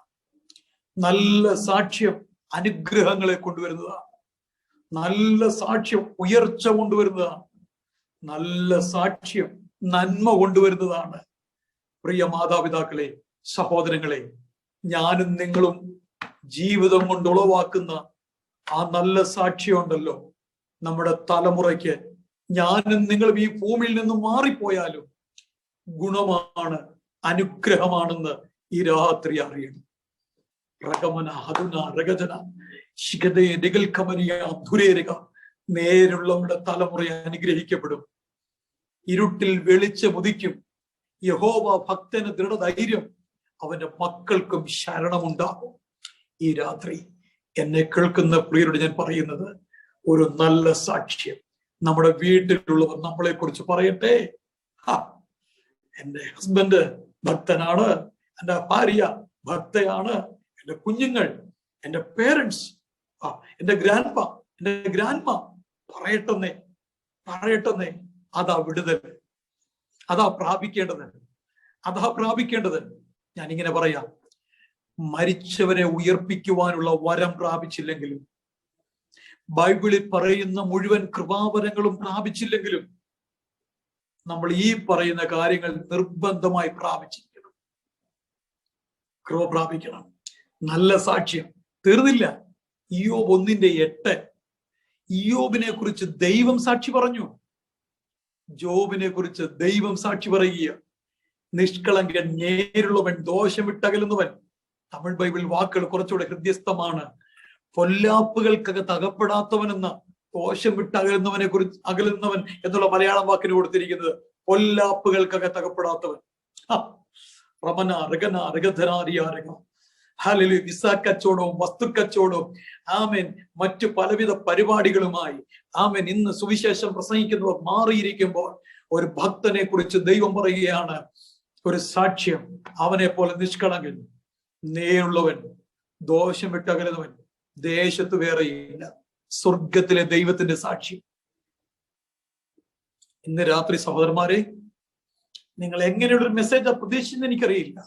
നല്ല സാക്ഷ്യം അനുഗ്രഹങ്ങളെ കൊണ്ടുവരുന്നതാണ്. നല്ല സാക്ഷ്യം ഉയർച്ച കൊണ്ടുവരുന്നതാണ്. നല്ല സാക്ഷ്യം നന്മ കൊണ്ടുവരുന്നതാണ്. പ്രിയ മാതാപിതാക്കളെ, സഹോദരങ്ങളെ, ഞാനും നിങ്ങളും ജീവിതം കൊണ്ട് ഉളവാക്കുന്ന ആ നല്ല സാക്ഷ്യമുണ്ടല്ലോ, നമ്മുടെ തലമുറയ്ക്ക്, ഞാനും നിങ്ങളും ഈ ഭൂമിയിൽ നിന്നും മാറിപ്പോയാലും ഗുണമാണ്, അനുഗ്രഹമാണെന്ന് ഈ രാത്രി അറിയണം. നേരുള്ളവരുടെ തലമുറ അനുഗ്രഹിക്കപ്പെടും. ഇരുട്ടിൽ വെളിച്ചമുദിക്കും. യഹോവ ഭക്തന് ദൃഢധൈര്യം, അവന്റെ മക്കൾക്കും ശരണമുണ്ടാകും. ഈ രാത്രി എന്നെ കേൾക്കുന്ന പ്രിയരോട് ഞാൻ പറയുന്നത്, ഒരു നല്ല സാക്ഷ്യം നമ്മുടെ വീട്ടിലുള്ളവർ നമ്മളെ കുറിച്ച് പറയട്ടെ. എന്റെ ഹസ്ബൻഡ് ഭക്തനാണ്, എന്റെ ഭാര്യ ഭക്തയാണ്, എന്റെ കുഞ്ഞുങ്ങൾ, എന്റെ പേരൻസ്, എന്റെ ഗ്രാൻഡ്പ, എന്റെ ഗ്രാൻഡ്മ പറയട്ടെന്നേ. അതാ വിടുതൽ, അതാ പ്രാപിക്കേണ്ടത്. ഞാനിങ്ങനെ പറയാം, മരിച്ചവരെ ഉയർപ്പിക്കുവാനുള്ള വരം പ്രാപിച്ചില്ലെങ്കിലും, ബൈബിളിൽ പറയുന്ന മുഴുവൻ കൃപാവരങ്ങളും പ്രാപിച്ചില്ലെങ്കിലും, നമ്മൾ ഈ പറയുന്ന കാര്യങ്ങൾ നിർബന്ധമായി പ്രാപിച്ചിരിക്കണം. കൃപ പ്രാപിക്കണം. നല്ല സാക്ഷ്യം തീർന്നില്ല. ഇയ്യോബ് 1:8 ഇയ്യോബിനെ കുറിച്ച് ദൈവം സാക്ഷി പറഞ്ഞു. ജോബിനെ കുറിച്ച് ദൈവം സാക്ഷി പറയുക. നിഷ്കളങ്കൻ, നേരുള്ളവൻ, ദോഷമിട്ടകലുന്നവൻ. തമിഴ് ബൈബിൾ വാക്കുകൾ കുറച്ചുകൂടെ ഹൃദ്യസ്ഥമാണ്. പൊല്ലാപ്പുകൾക്കകത്ത് അകപ്പെടാത്തവനെന്ന, ദോഷം വിട്ടകലുന്നവനെ കുറിച്ച്, അകലുന്നവൻ എന്നുള്ള മലയാളം വാക്കിന് കൊടുത്തിരിക്കുന്നത് പൊല്ലാപ്പുകൾക്കകത്ത് അകപ്പെടാത്തവൻ. റമന ഋഗന ഋഗധനാരിയാരക. ഹല്ലേലൂയ. വിസ കച്ചവടവും വസ്തുക്കച്ചവടവും, ആമേൻ, മറ്റു പലവിധ പരിപാടികളുമായി, ആമേൻ, ഇന്ന് സുവിശേഷം പ്രസംഗിക്കുന്നവർ മാറിയിരിക്കുമ്പോൾ ഒരു ഭക്തനെ കുറിച്ച് ദൈവം പറയുകയാണ്, ഒരു സാക്ഷ്യം. അവനെ പോലെ നിഷ്കളങ്കൻ, നേരുള്ളവൻ, ദോഷം വിട്ടകലുന്നവൻ ദേശത്ത് വേറെയില്ല. സ്വർഗത്തിലെ ദൈവത്തിന്റെ സാക്ഷി. ഇന്ന് രാത്രി സഹോദരന്മാരെ, നിങ്ങൾ എങ്ങനെയുള്ളൊരു മെസ്സേജ് പ്രതീക്ഷിച്ചെന്ന് എനിക്കറിയില്ല.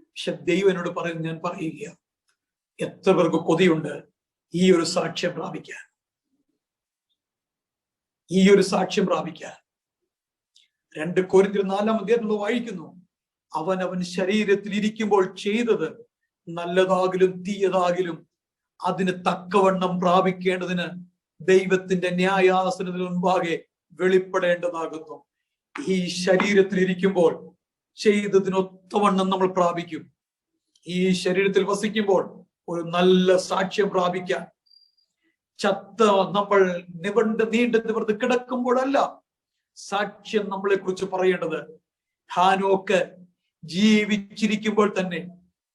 പക്ഷെ ദൈവം എന്നോട് പറയുന്നത് ഞാൻ പറയുക, എത്ര പേർക്ക് കൊതിയുണ്ട് ഈ ഒരു സാക്ഷ്യം പ്രാപിക്കാൻ, ഈ ഒരു സാക്ഷ്യം പ്രാപിക്കാൻ. 2 കൊരിന്ത്യർ 4-ാം അധ്യായത്തിൽ വായിക്കുന്നു, അവൻ ശരീരത്തിൽ ഇരിക്കുമ്പോൾ ചെയ്തത് നല്ലതാകിലും തീയതാകിലും അതിന് തക്കവണ്ണം പ്രാപിക്കേണ്ടതിന് ദൈവത്തിന്റെ ന്യായാസനത്തിന് മുൻപാകെ വെളിപ്പെടേണ്ടതാകുന്നു. ഈ ശരീരത്തിൽ ഇരിക്കുമ്പോൾ ചെയ്തതിനൊത്തവണ്ണം നമ്മൾ പ്രാപിക്കും. ഈ ശരീരത്തിൽ വസിക്കുമ്പോൾ ഒരു നല്ല സാക്ഷ്യം പ്രാപിക്കാൻ. നമ്മൾ നീണ്ടു നിവർന്ന് കിടക്കുമ്പോഴല്ല സാക്ഷ്യം നമ്മളെ കുറിച്ച് പറയേണ്ടത്. ഹാനോക്ക് ജീവിച്ചിരിക്കുമ്പോൾ തന്നെ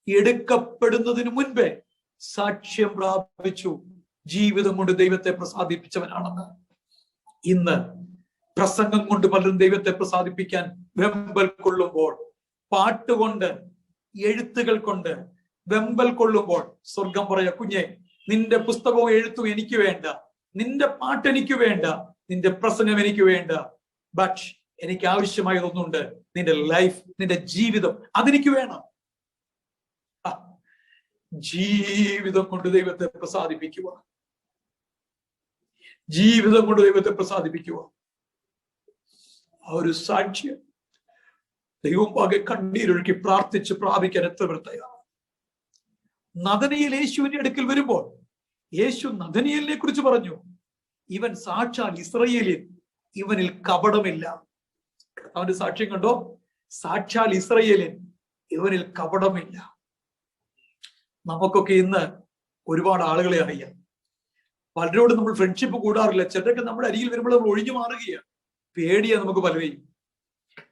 എടുക്കപ്പെടുന്നതിന് മുൻപേ സാക്ഷ്യം പ്രാപിച്ചു, ജീവിതം കൊണ്ട് ദൈവത്തെ പ്രസാദിപ്പിച്ചവനാണെന്ന്. ഇന്ന് പ്രസംഗം കൊണ്ട് പലരും ദൈവത്തെ പ്രസാദിപ്പിക്കാൻ വെമ്പൽ കൊള്ളുമ്പോൾ, പാട്ടുകൊണ്ട്, എഴുത്തുകൾ കൊണ്ട് വെമ്പൽ കൊള്ളുമ്പോൾ, സ്വർഗം പറയാ, കുഞ്ഞെ, നിന്റെ പുസ്തകവും എഴുത്തും എനിക്ക് വേണ്ട, നിന്റെ പാട്ട് എനിക്ക് വേണ്ട, നിന്റെ പ്രസംഗം എനിക്ക് വേണ്ട. ബട്ട് എനിക്ക് ആവശ്യമായതൊന്നുണ്ട്, നിന്റെ ലൈഫ്, നിന്റെ ജീവിതം, അതെനിക്ക് വേണം. ജീവിതം കൊണ്ട് ദൈവത്തെ പ്രസാദിപ്പിക്കുക, ജീവിതം കൊണ്ട് ദൈവത്തെ പ്രസാദിപ്പിക്കുക. ആ ഒരു സാക്ഷ്യം ദൈവം പാകെ കണ്ണീരൊഴുക്കി പ്രാർത്ഥിച്ച് പ്രാപിക്കാൻ എത്ര വൃത്തയാണ്. നദനയേൽ യേശുവിന്റെ അടുക്കൽ വരുമ്പോൾ യേശു നദനയേലിനെ കുറിച്ച് പറഞ്ഞു, ഇവൻ സാക്ഷാൽ ഇസ്രായേലിൻ, ഇവനിൽ കപടമില്ല. അവന്റെ സാക്ഷ്യം കണ്ടോ? സാക്ഷാൽ ഇസ്രായേലിൻ, ഇവനിൽ കപടമില്ല. നമുക്കൊക്കെ ഇന്ന് ഒരുപാട് ആളുകളെ അറിയാം. പലരോട് നമ്മൾ ഫ്രണ്ട്ഷിപ്പ് കൂടാറില്ല. ചിലരൊക്കെ നമ്മുടെ അരികിൽ വരുമ്പോൾ നമ്മൾ ഒഴിഞ്ഞു മാറുകയാണ്. പേടിയാ നമുക്ക് പലരെയും,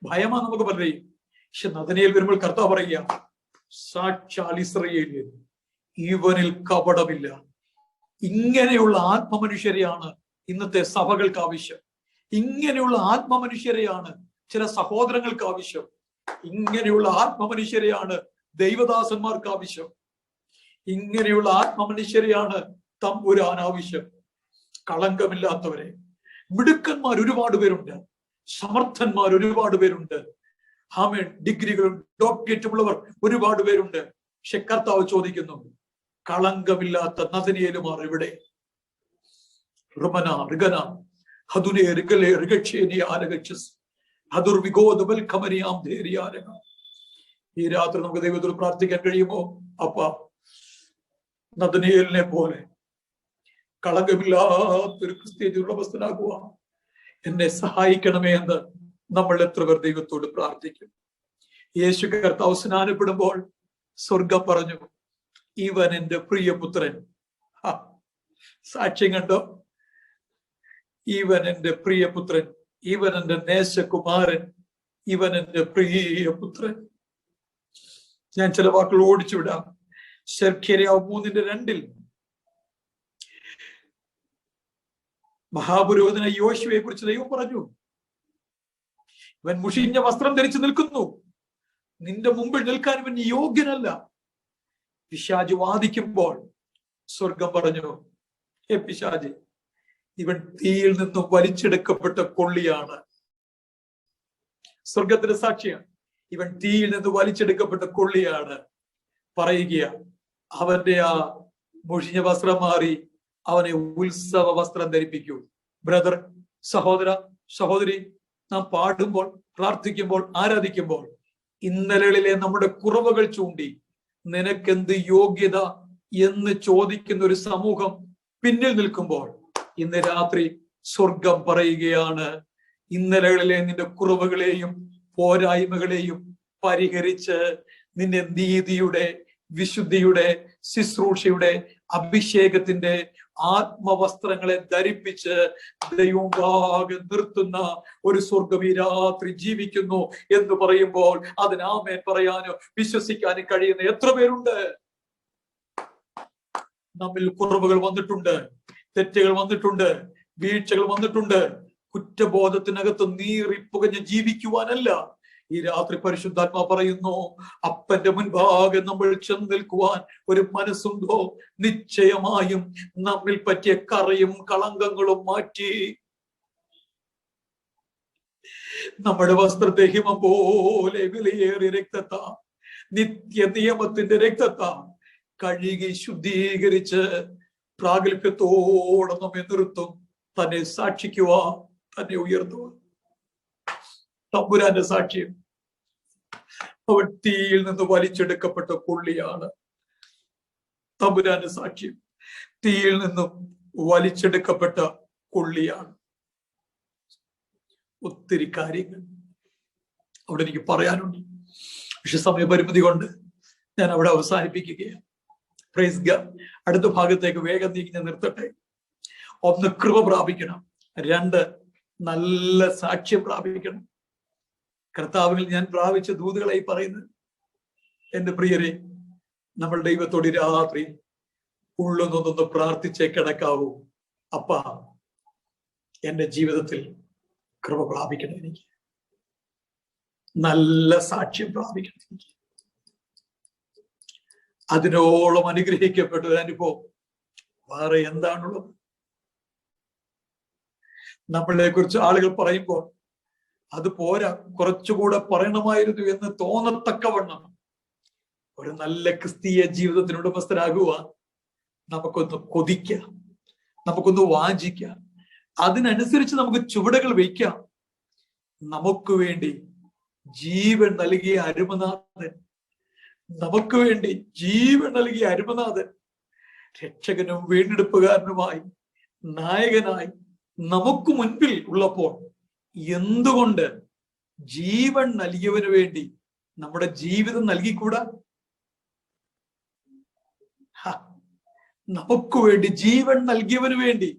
ഭയമാ നമുക്ക് പലരെയും. പക്ഷെ നദനയേൽ വരുമ്പോൾ കർത്താവ് പറയുക, സാക്ഷാൽ ഇസ്രായേലിൻ, ഇവനിൽ കപടമില്ല. ഇങ്ങനെയുള്ള ആത്മമനുഷ്യരെയാണ് ഇന്നത്തെ സഭകൾക്ക് ആവശ്യം. ഇങ്ങനെയുള്ള ആത്മമനുഷ്യരെയാണ് ചില സഹോദരങ്ങൾക്ക് ആവശ്യം. ഇങ്ങനെയുള്ള ആത്മമനുഷ്യരെയാണ് ദൈവദാസന്മാർക്ക് ആവശ്യം. ഇങ്ങനെയുള്ള ആത്മമനുഷ്യരെയാണ് തമ്പുരാൻ ആവശ്യം. കളങ്കമില്ലാത്തവരെ. മിടുക്കന്മാർ ഒരുപാട് പേരുണ്ട്, സമർത്ഥന്മാർ ഒരുപാട് പേരുണ്ട്, ആമേൻ, ഡിഗ്രികളും ഡോക്ടറേറ്റും ഉള്ളവർ ഒരുപാട് പേരുണ്ട്. പക്ഷെ കർത്താവ് ചോദിക്കുന്നു, കളങ്കമില്ലാത്ത നദനയേലുമാർ ഇവിടെ. ഈ രാത്രി നമുക്ക് ദൈവത്തോട് പ്രാർത്ഥിക്കാൻ കഴിയുമോ? അപ്പ നദനയേലിനെ പോലെ കളങ്കമില്ലാത്തൊരു ക്രിസ്തീയ ഉടമസ്ഥനാകുക എന്നെ സഹായിക്കണമേ എന്ന് നമ്മൾ എത്ര പേർ ദൈവത്തോട് പ്രാർത്ഥിക്കും. യേശു കർത്താവ് സ്നാനപ്പെടുമ്പോൾ സ്വർഗം പറഞ്ഞു, ഇവൻ എന്റെ പ്രിയപുത്രൻ. സാക്ഷ്യം കണ്ടോ? ഇവൻ എന്റെ പ്രിയപുത്രൻ, ഇവൻ എന്റെ നേശകുമാരൻ, ഇവൻ എന്റെ പ്രിയപുത്രൻ. ഞാൻ ചില വാക്കുകൾ ഓടിച്ചുവിടാം. ശർഖേരയാവ് 3:2 മഹാപുരോഹിതനായ യോശുവയെ കുറിച്ച് ദൈവം പറഞ്ഞു, ഇവൻ മുഷിഞ്ഞ വസ്ത്രം ധരിച്ചു നിൽക്കുന്നു, നിന്റെ മുമ്പിൽ നിൽക്കാൻ ഇവൻ യോഗ്യനല്ല. പിശാച് വാദിക്കുമ്പോൾ സ്വർഗം പറഞ്ഞു, ഹേ പിശാച്, ഇവൻ തീയിൽ നിന്നും വലിച്ചെടുക്കപ്പെട്ട കൊള്ളിയാണ്. സ്വർഗത്തിന്റെ സാക്ഷിയാണ്. ഇവൻ തീയിൽ നിന്ന് വലിച്ചെടുക്കപ്പെട്ട കൊള്ളിയാണ്. പറയുക, അവന്റെ ആ മുഷിഞ്ഞ വസ്ത്രം മാറി അവനെ ഉത്സവ വസ്ത്രം ധരിപ്പിക്കൂ. ബ്രദർ, സഹോദര, സഹോദരി, നാം പാടുമ്പോൾ, പ്രാർത്ഥിക്കുമ്പോൾ, ആരാധിക്കുമ്പോൾ ഇന്നലകളിലെ നമ്മുടെ കുറവുകൾ ചൂണ്ടി നിനക്കെന്ത് യോഗ്യത എന്ന് ചോദിക്കുന്ന ഒരു സമൂഹം പിന്നിൽ നിൽക്കുമ്പോൾ ഇന്ന് രാത്രി സ്വർഗം പറയുകയാണ്, ഇന്നലകളിലെ നിന്റെ കുറവുകളെയും പോരായ്മകളെയും പരിഹരിച്ച് നിന്നെ നീതിയുടെ, വിശുദ്ധിയുടെ, ശുശ്രൂഷയുടെ, അഭിഷേകത്തിന്റെ ആത്മവസ്ത്രങ്ങളെ ധരിപ്പിച്ച് ദൈവം ഭാഗം നിർത്തുന്ന ഒരു സ്വർഗം ഈ രാത്രി ജീവിക്കുന്നു എന്ന് പറയുമ്പോൾ അതിന് ആമേൻ പറയാനോ വിശ്വസിക്കാനും കഴിയുന്ന എത്ര പേരുണ്ട്? നമ്മിൽ കുറവുകൾ വന്നിട്ടുണ്ട്, തെറ്റുകൾ വന്നിട്ടുണ്ട്, വീഴ്ചകൾ വന്നിട്ടുണ്ട്. കുറ്റബോധത്തിനകത്ത് നീറിപ്പുകഞ്ഞ് ജീവിക്കുവാനല്ല, ഈ രാത്രി പരിശുദ്ധാത്മാ പറയുന്നു, അപ്പന്റെ മുൻപാകെ നമ്മൾ ചെന്ന് നിൽക്കുവാൻ ഒരു മനസ്സുണ്ടോ? നിശ്ചയമായും നമ്മിൽ പറ്റിയ കറയും കളങ്കങ്ങളും മാറ്റി നമ്മുടെ വസ്ത്രത്തെ ഹിമം പോലെ വിലയേറിയ രക്തത്താ, നിത്യ നിയമത്തിന്റെ രക്തത്താ കഴുകി ശുദ്ധീകരിച്ച് പ്രാഗൽഭ്യത്തോടെ നമ്മെ നിർത്തും. തന്നെ സാക്ഷിക്കുവാ, തന്നെ ഉയർത്തുക. തമ്പുരാന്റെ സാക്ഷ്യം, അവൻ തീയിൽ നിന്ന് വലിച്ചെടുക്കപ്പെട്ട പുള്ളിയാണ്. തമ്പുരാന്റെ സാക്ഷ്യം, തീയിൽ നിന്നും വലിച്ചെടുക്കപ്പെട്ട പുള്ളിയാണ്. ഒത്തിരി കാര്യങ്ങൾ അവിടെ എനിക്ക് പറയാനുണ്ട്, പക്ഷെ സമയപരിമിതി കൊണ്ട് ഞാൻ അവിടെ അവസാനിപ്പിക്കുകയാണ്. Praise God. അടുത്ത ഭാഗത്തേക്ക് വേഗം നീങ്ങി നിർത്തട്ടെ. ഒന്ന്, കൃപ പ്രാപിക്കണം. രണ്ട്, നല്ല സാക്ഷ്യം പ്രാപിക്കണം. കർത്താവിൽ ഞാൻ പ്രാപിച്ച ദൂതുകളായി പറയുന്നത്, എന്റെ പ്രിയരെ, നമ്മൾ ദൈവത്തോട് രാത്രി ഉള്ളുന്നൊന്ന് പ്രാർത്ഥിച്ചേ കിടക്കാവൂ. അപ്പാ, എന്റെ ജീവിതത്തിൽ കൃപ പ്രാപിക്കണം, എനിക്ക് നല്ല സാക്ഷ്യം പ്രാപിക്കണം. എനിക്ക് അതിനോളം അനുഗ്രഹിക്കപ്പെട്ട ഒരു അനുഭവം വേറെ എന്താണുള്ളത്? നമ്മളെ കുറിച്ച് ആളുകൾ പറയുമ്പോൾ അത് പോരാ, കുറച്ചുകൂടെ പറയണമായിരുന്നു എന്ന് തോന്നത്തക്കവണ്ണം ഒരു നല്ല ക്രിസ്തീയ ജീവിതത്തിന് ഉടമസ്ഥരാകുവാൻ നമുക്കൊന്ന് കൊതിക്കാം, നമുക്കൊന്ന് വാഞ്ചിക്കാം. അതിനനുസരിച്ച് നമുക്ക് ചുവടുകൾ വയ്ക്കാം. നമുക്ക് വേണ്ടി ജീവൻ നൽകിയ അരുമനാഥൻ, നമുക്ക് വേണ്ടി ജീവൻ നൽകിയ അരുമനാഥൻ, രക്ഷകനും വീണ്ടെടുപ്പുകാരനുമായി നായകനായി നമുക്ക് മുൻപിൽ ഉള്ളപ്പോൾ എന്തുകൊണ്ട് ജീവൻ നൽകിയവന് വേണ്ടി നമ്മുടെ ജീവിതം നൽകിക്കൂടാ? നമുക്ക് വേണ്ടി ജീവൻ നൽകിയവന് വേണ്ടി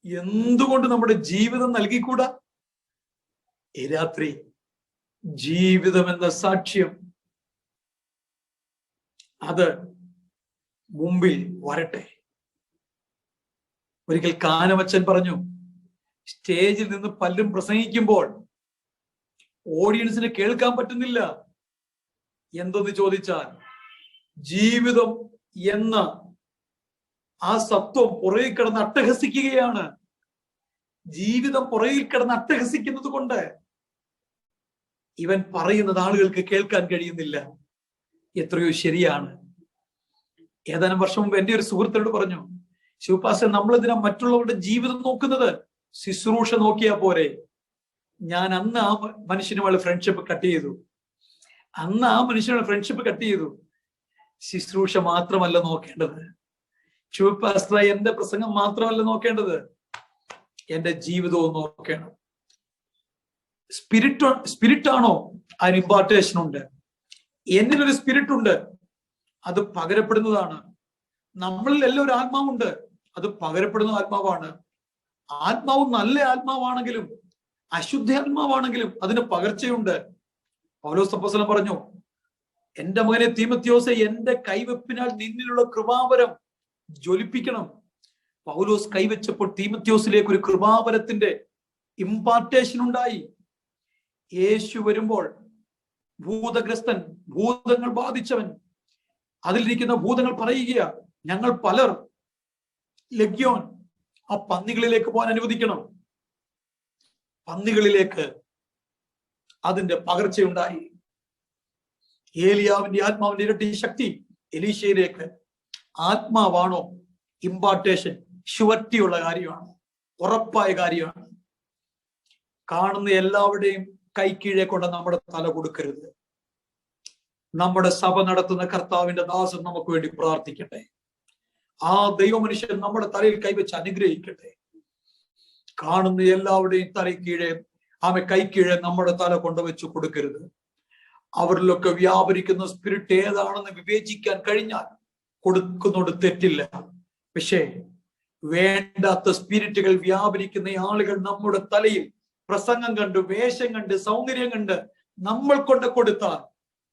എന്തുകൊണ്ട് നമ്മുടെ ജീവിതം നൽകിക്കൂടാ? ഈ രാത്രി ജീവിതം എന്ന സാക്ഷ്യം അത് മുമ്പിൽ വരട്ടെ. ഒരിക്കൽ കാനമച്ചൻ പറഞ്ഞു, സ്റ്റേജിൽ നിന്ന് പലരും പ്രസംഗിക്കുമ്പോൾ ഓഡിയൻസിന് കേൾക്കാൻ പറ്റുന്നില്ല. എന്തെന്ന് ചോദിച്ചാൽ, ജീവിതം എന്ന ആ സത്വം പുറകിൽ കിടന്ന് അട്ടഹസിക്കുകയാണ്. ജീവിതം പുറകിൽ കിടന്ന് അട്ടഹസിക്കുന്നത് കൊണ്ട് ഇവൻ പറയുന്നത് ആളുകൾക്ക് കേൾക്കാൻ കഴിയുന്നില്ല. എത്രയോ ശരിയാണ്. ഏതാനും വർഷം മുമ്പ് എന്റെ ഒരു സുഹൃത്തിനോട് പറഞ്ഞു, ശിവപാസ്റ്റർ, നമ്മളെന്തിനാ മറ്റുള്ളവരുടെ ജീവിതം നോക്കുന്നത്? ശുശ്രൂഷ നോക്കിയാ പോരെ. ഞാൻ അന്ന് ആ മനുഷ്യനുമായി ഫ്രണ്ട്ഷിപ്പ് കട്ട് ചെയ്തു. ശുശ്രൂഷ മാത്രമല്ല നോക്കേണ്ടത്. ശിവപാസ്റ്റർ, എന്റെ പ്രസംഗം മാത്രമല്ല നോക്കേണ്ടത്, എന്റെ ജീവിതവും നോക്കണം. സ്പിരിറ്റാണോ? അതിന് ഇമ്പാർട്ടേഷൻ ഉണ്ട്. എന്നിലൊരു സ്പിരിറ്റ് ഉണ്ട്, അത് പകരപ്പെടുന്നതാണ്. നമ്മളിൽ എല്ലാം ഒരു ആത്മാവുണ്ട്, അത് പകരപ്പെടുന്ന ആത്മാവാണ്. ആത്മാവ് നല്ല ആത്മാവാണെങ്കിലും അശുദ്ധ ആത്മാവാണെങ്കിലും അതിന് പകർച്ചയുണ്ട്. പൗലോസ് അപ്പോസ്തലൻ പറഞ്ഞു, എന്റെ മകനെ തീമോഥെയോസേ, എന്റെ കൈവെപ്പിനാൽ നിന്നിലുള്ള കൃപാവരം ജ്വലിപ്പിക്കണം. പൗലോസ് കൈവച്ചപ്പോൾ തീമോഥെയോസിലേക്ക് ഒരു കൃപാവരത്തിന്റെ ഇമ്പാർട്ടേഷൻ ഉണ്ടായി. യേശു വരുമ്പോൾ ഭൂതഗ്രസ്തൻ, ഭൂതങ്ങൾ ബാധിച്ചവൻ, അതിലിരിക്കുന്ന ഭൂതങ്ങൾ പറയുക, ഞങ്ങൾ പലർ ലഗ്യോൻ ആ പന്നികളിലേക്ക് പോകാൻ അനുവദിക്കണം. പന്നികളിലേക്ക് അതിന്റെ പകർച്ചയുണ്ടായി. ഏലിയാവിന്റെ ആത്മാവിന്റെ ഇരട്ടി ശക്തി എലീശയിലേക്ക്. ആത്മാവാണോ ഇമ്പാർട്ടേഷൻ? ഷുവർട്ടിയുള്ള കാര്യമാണ്, ഉറപ്പായ കാര്യമാണ്. കാണുന്ന എല്ലാവരുടെയും കൈക്കീഴെ കൊണ്ട് നമ്മുടെ തല കൊടുക്കരുത്. നമ്മുടെ സഭ നടത്തുന്ന കർത്താവിന്റെ ദാസൻ നമുക്ക് വേണ്ടി പ്രാർത്ഥിക്കട്ടെ. ആ ദൈവമനുഷ്യൻ നമ്മുടെ തലയിൽ കൈവച്ച് അനുഗ്രഹിക്കട്ടെ. കാണുന്ന എല്ലാവരുടെയും തലക്കീഴെ, കൈക്കീഴെ നമ്മുടെ തല കൊണ്ടുവച്ച് കൊടുക്കരുത്. അവരിലൊക്കെ വ്യാപരിക്കുന്ന സ്പിരിറ്റ് ഏതാണെന്ന് വിവേചിക്കാൻ കഴിഞ്ഞാൽ കൊടുക്കുന്നോട് തെറ്റില്ല. പക്ഷേ വേണ്ടാത്ത സ്പിരിറ്റുകൾ വ്യാപരിക്കുന്ന ആളുകൾ നമ്മുടെ തലയിൽ പ്രസംഗം കണ്ട്, വേഷം കണ്ട്, സൗന്ദര്യം കണ്ട് നമ്മൾ കൊണ്ട് കൊടുത്താൽ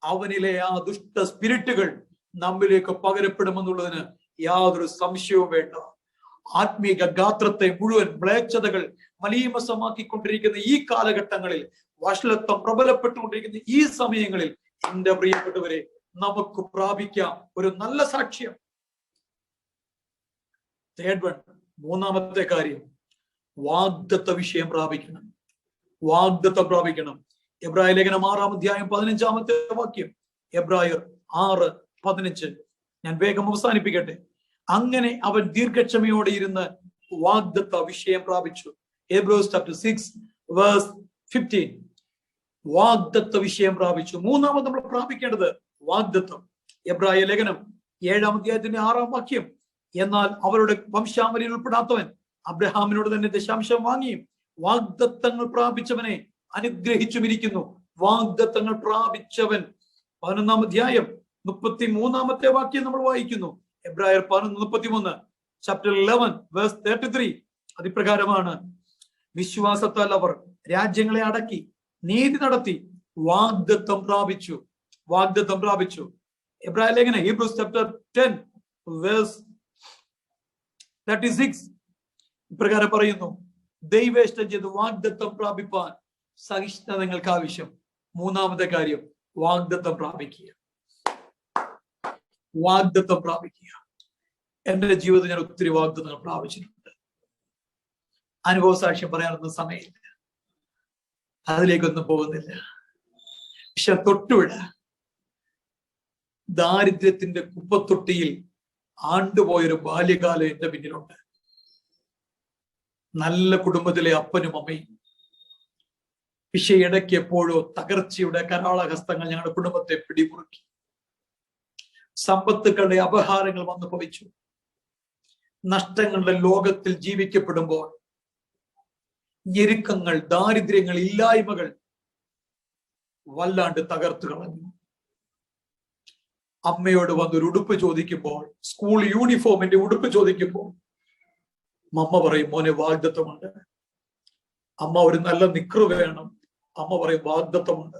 അവനിലെ ആ ദുഷ്ട സ്പിരിറ്റുകൾ നമ്മിലേക്ക് പകരപ്പെടുമെന്നുള്ളതിന് യാതൊരു സംശയവും വേണ്ട. ആത്മീക ഗാത്രത്തെ മുഴുവൻ മ്ലേച്ഛതകൾ മലീമസമാക്കിക്കൊണ്ടിരിക്കുന്ന ഈ കാലഘട്ടങ്ങളിൽ, വഷളത്വം പ്രബലപ്പെട്ടുകൊണ്ടിരിക്കുന്ന ഈ സമയങ്ങളിൽ, എന്റെ പ്രിയപ്പെട്ടവരെ, നമുക്ക് പ്രാപിക്കാം ഒരു നല്ല സാക്ഷ്യം. തേർഡ് വൺ, മൂന്നാമത്തെ കാര്യം, വാഗ്ദത്ത വിഷയം പ്രാപിക്കണം. വാഗ്ദത്തം പ്രാപിക്കണം. എബ്രായ ലേഖനം 6-ാം അധ്യായം 15-ാമത്തെ വാക്യം. എബ്രായർ 6:15. ഞാൻ വേഗം അവസാനിപ്പിക്കട്ടെ. അങ്ങനെ അവൻ ദീർഘക്ഷമയോടെ ഇരുന്ന് വാഗ്ദത്ത വിഷയം പ്രാപിച്ചു. Hebrews chapter 6:15. വാഗ്ദത്ത വിഷയം പ്രാപിച്ചു. മൂന്നാമത് നമ്മൾ പ്രാപിക്കേണ്ടത് വാഗ്ദത്തം. എബ്രായ ലേഖനം 7-ാം അധ്യായത്തിന്റെ 6-ാം വാക്യം. എന്നാൽ അവരുടെ വംശാവലിയിൽ ഉൾപ്പെടാത്തവൻ അബ്രഹാമിനോട് തന്നെ ദശാംശം വാങ്ങിയും വാഗ്ദത്തങ്ങൾ പ്രാപിച്ചവനെ അനുഗ്രഹിച്ചുമിരിക്കുന്നു. വാഗ്ദത്തങ്ങൾ പ്രാപിച്ചവൻ. 11-ാം അധ്യായം 33-ാമത്തെ വാക്യം നമ്മൾ വായിക്കുന്നു. എബ്രായർ 11:33, chapter 11 verse 33. അതിപ്രകാരമാണ്, വിശ്വാസത്താൽ അവർ രാജ്യങ്ങളെ അടക്കി നീതി നടത്തി വാഗ്ദത്തം പ്രാപിച്ചു. വാഗ്ദത്തം പ്രാപിച്ചു. എബ്രായ ലേഖനം Hebrews chapter 10 verse 36 ഇപ്രകാരം പറയുന്നു, ദൈവേഷ്ടം ചെയ്ത് വാഗ്ദത്തം പ്രാപിപ്പാൻ സഹിഷ്ണുത നിങ്ങൾക്ക് ആവശ്യം. മൂന്നാമത്തെ കാര്യം, വാഗ്ദത്തം പ്രാപിക്കുക. വാഗ്ദത്തം പ്രാപിക്കുക. എന്റെ ജീവിതത്തിൽ ഞാൻ ഒത്തിരി വാഗ്ദത്തങ്ങൾ പ്രാപിച്ചിട്ടുണ്ട്. അനുഭവ സാക്ഷ്യം പറയാനൊന്നും സമയമില്ല, അതിലേക്കൊന്നും പോകുന്നില്ല. പക്ഷെ തൊട്ടുവിട ദാരിദ്ര്യത്തിന്റെ കുപ്പത്തൊട്ടിയിൽ ആണ്ടുപോയൊരു ബാല്യകാലം എന്റെ പിന്നിലുണ്ട്. നല്ല കുടുംബത്തിലെ അപ്പനും അമ്മയും. പക്ഷെ ഇടയ്ക്ക് എപ്പോഴോ തകർച്ചയുടെ കരാളഹസ്തങ്ങൾ ഞങ്ങളുടെ കുടുംബത്തെ പിടിമുറുക്കി. സമ്പത്തുക്കളുടെ അപഹാരങ്ങൾ വന്നു ഭവിച്ചു. നഷ്ടങ്ങളുടെ ലോകത്തിൽ ജീവിക്കപ്പെടുമ്പോൾ ഞെരുക്കങ്ങൾ, ദാരിദ്ര്യങ്ങൾ, ഇല്ലായ്മകൾ വല്ലാണ്ട് തകർത്തു കളഞ്ഞു. അമ്മയോട് വന്നൊരു ഉടുപ്പ് ചോദിക്കുമ്പോൾ, സ്കൂൾ യൂണിഫോമിന്റെ ഉടുപ്പ് ചോദിക്കുമ്പോൾ അമ്മ പറയും, മോനെ വാഗ്ദത്തമുണ്ട്. അമ്മ ഒരു നല്ല നിക്റ് വേണം. അമ്മ പറയും, വാഗ്ദത്തമുണ്ട്.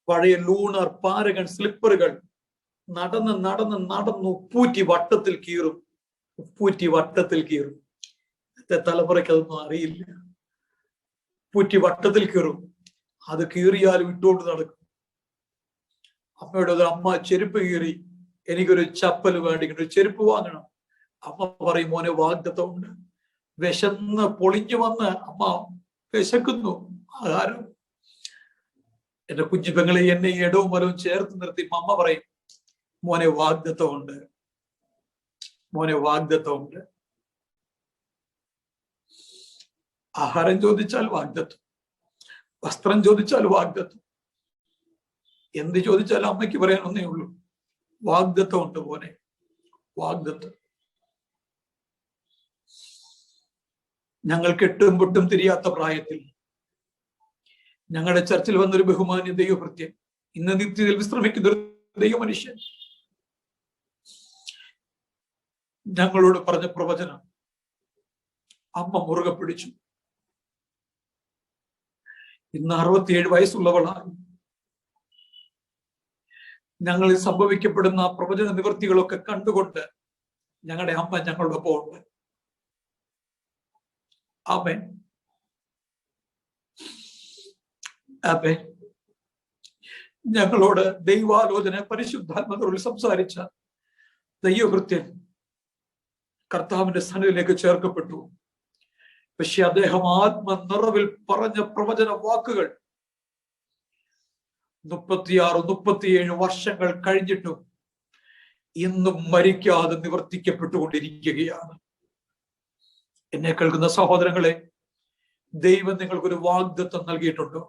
പഴയ ലൂണർ പാരഗൺ സ്ലിപ്പറുകൾ നടന്ന് നടന്ന് നടന്ന് ഉപ്പൂറ്റി വട്ടത്തിൽ കീറും. ഉപ്പൂറ്റി വട്ടത്തിൽ കീറും. ഇന്നത്തെ തലമുറയ്ക്ക് അതൊന്നും അറിയില്ല. ഉപ്പൂറ്റി വട്ടത്തിൽ കീറും. അത് കീറിയാലും ഇട്ടുകൊണ്ട് നടക്കും. അമ്മയോട്, അമ്മ ചെരുപ്പ് കീറി, എനിക്കൊരു ചപ്പൽ വേണ്ടിക്കണം, ഒരു ചെരുപ്പ് വാങ്ങണം. അമ്മ പറയും, മോനെ വാഗ്ദത്തമുണ്ട്. വിശന്ന് പൊളിഞ്ഞു വന്ന് അമ്മ വിശക്കുന്നു, ആഹാരം. എന്റെ കുഞ്ഞുപെങ്ങളെ എന്നെ ഇടവും വലവും ചേർത്ത് നിർത്തി അമ്മ പറയും, മോനെ വാഗ്ദത്തമുണ്ട്, മോനെ വാഗ്ദത്തമുണ്ട്. ആഹാരം ചോദിച്ചാൽ വാഗ്ദത്തം, വസ്ത്രം ചോദിച്ചാൽ വാഗ്ദത്തം, എന്ത് ചോദിച്ചാലും അമ്മയ്ക്ക് പറയാൻ ഒന്നേ ഉള്ളൂ, വാഗ്ദത്തമുണ്ട് മോനെ, വാഗ്ദത്തം. ഞങ്ങൾ കെട്ടും പൊട്ടും തിരിയാത്ത പ്രായത്തിൽ ഞങ്ങളുടെ ചർച്ചിൽ വന്നൊരു ബഹുമാന്യ ദൈവഭൃത്യൻ, ഇന്ന് നിത്യതയിൽ വിശ്രമിക്കുന്ന ഒരു ദൈവമനുഷ്യൻ ഞങ്ങളോട് പറഞ്ഞ പ്രവചനം അമ്മ മുറുകെ പിടിച്ചു. ഇന്ന് 67 വയസ്സുള്ളവളായി. ഞങ്ങളിൽ സംഭവിക്കപ്പെടുന്ന പ്രവചന നിവൃത്തികളൊക്കെ കണ്ടുകൊണ്ട് ഞങ്ങളുടെ അമ്മ ഞങ്ങളോടൊപ്പം ഉണ്ട്. ആമേൻ, ആമേൻ. ഞങ്ങളോട് ദൈവാലോചന പരിശുദ്ധാത്മാവിൽ സംസാരിച്ച ദൈവഭൃത്യൻ കർത്താവിന്റെ സന്നിധിയിലേക്ക് ചേർക്കപ്പെട്ടു. പക്ഷെ അദ്ദേഹം ആത്മനിറവിൽ പറഞ്ഞ പ്രവചന വാക്കുകൾ 36-37 വർഷങ്ങൾ കഴിഞ്ഞിട്ടും ഇന്നും മരിക്കാതെ നിവർത്തിക്കപ്പെട്ടുകൊണ്ടിരിക്കുകയാണ്. എന്നെ കേൾക്കുന്ന സഹോദരങ്ങളെ, ദൈവം നിങ്ങൾക്കൊരു വാഗ്ദത്തം നൽകിയിട്ടുണ്ടോ?